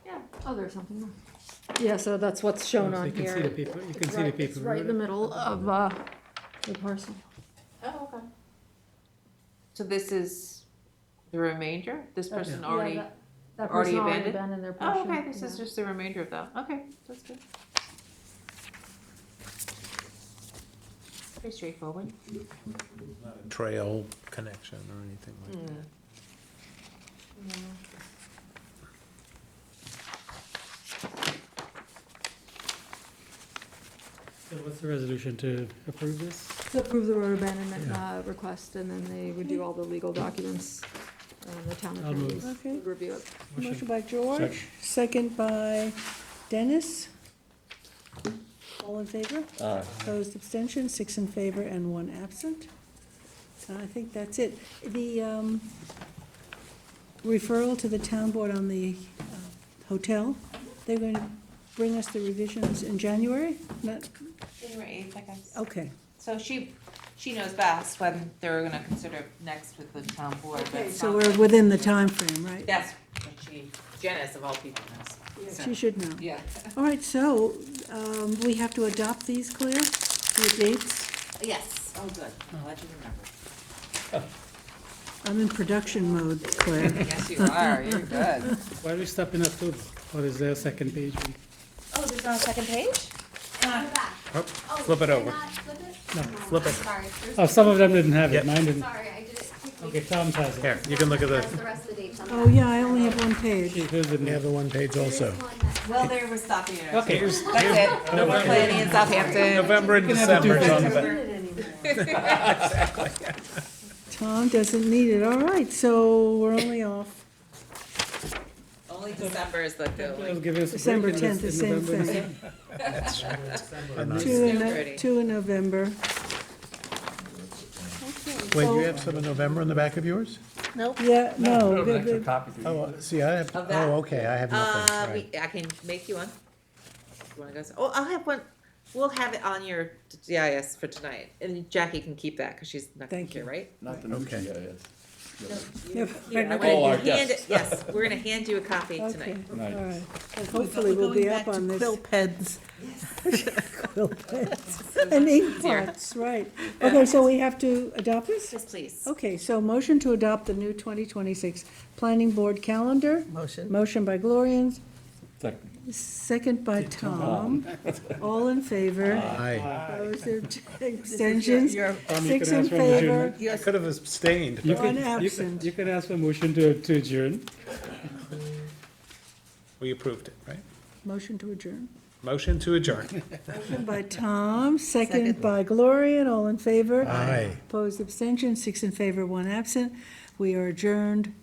Yeah, oh, there's something there. Yeah, so that's what's shown So on you can here. see the people, you can It's see the right- It's people. right in the middle of, the parcel. Oh, okay. So this is the remainder? This person Yeah, already, that already person already abandoned? abandoned their Oh, portion. okay, this is yeah. just the remainder of that. Okay, that's good. Pretty straightforward. Trail connection or anything like that. So what's the resolution to approve this? To approve the road abandonment, request, and then they would do all the legal documents, and the town I'll attorneys move. Okay. would review it. Motion by George, second by Dennis. All in favor? Opposed, abstention, 6 in favor and 1 absent. And I think that's it. The referral to the town board on the hotel, they're going to bring us the revisions in January? Not, January 8th, I guess. okay. So she knows best when they're gonna consider next with the town board, but it's So not- we're within the time frame, right? that's what Janice of all people knows. So, She should know. Yeah. All right, so we have to adopt these, Claire, with dates? Yes, oh, good, I'm glad you remembered. I'm in production mode, Claire. Yes, you are, you're good. Why do we stop in October? Or is there a second page? Oh, there's not a second page? Flip it over. No, Flip it. Sorry, Oh, some of them didn't have Yep. it, mine didn't. sorry, I did it quickly. Okay, Tom's has it. Here, you can look at the, The rest of the dates on Oh, yeah, I only have one page. Hers didn't We have have the one page also. Well, there was stopping it. Okay. That's it, no more planning in Southampton. November and can have it December. Tom doesn't need it, all right, so we're only off Only December is the They'll going. give us a break December in 10th, the in same November and thing. December. Two in November. Wait, you have some in November in the back of yours? Nope. Yeah, no, Oh, see, I have, Of that? oh, okay, I have nothing, right. I can make you one. You wanna go, oh, I'll have one, we'll have it on your GIS for tonight, and Jackie can keep that, cause she's not gonna Thank here, you. right? Not the new Okay. GIS. Yeah, Here, I'm All our gonna hand desks. it, yes, we're gonna hand you a copy okay, tonight. all Nice. right. And hopefully we'll be up on this. Quill pens. Quill pens. And ink pots, right. Okay, so we have to adopt this? Yes, please. Okay, so motion to adopt the new 2026 Planning Board calendar. Motion. Motion by Gloria, Second. second by Tom. All in favor? Aye. Opposed, abstentions? Your- Tom, you 6 can in ask for a favor, motion. I could have abstained. You One can- you absent. can- You can ask for a motion to adjourn. We approved it, right? motion to adjourn. Motion to adjourn. Motion by Tom, second by Gloria, and all in favor? Aye. Opposed, abstentions, 6 in favor, 1 absent. We are adjourned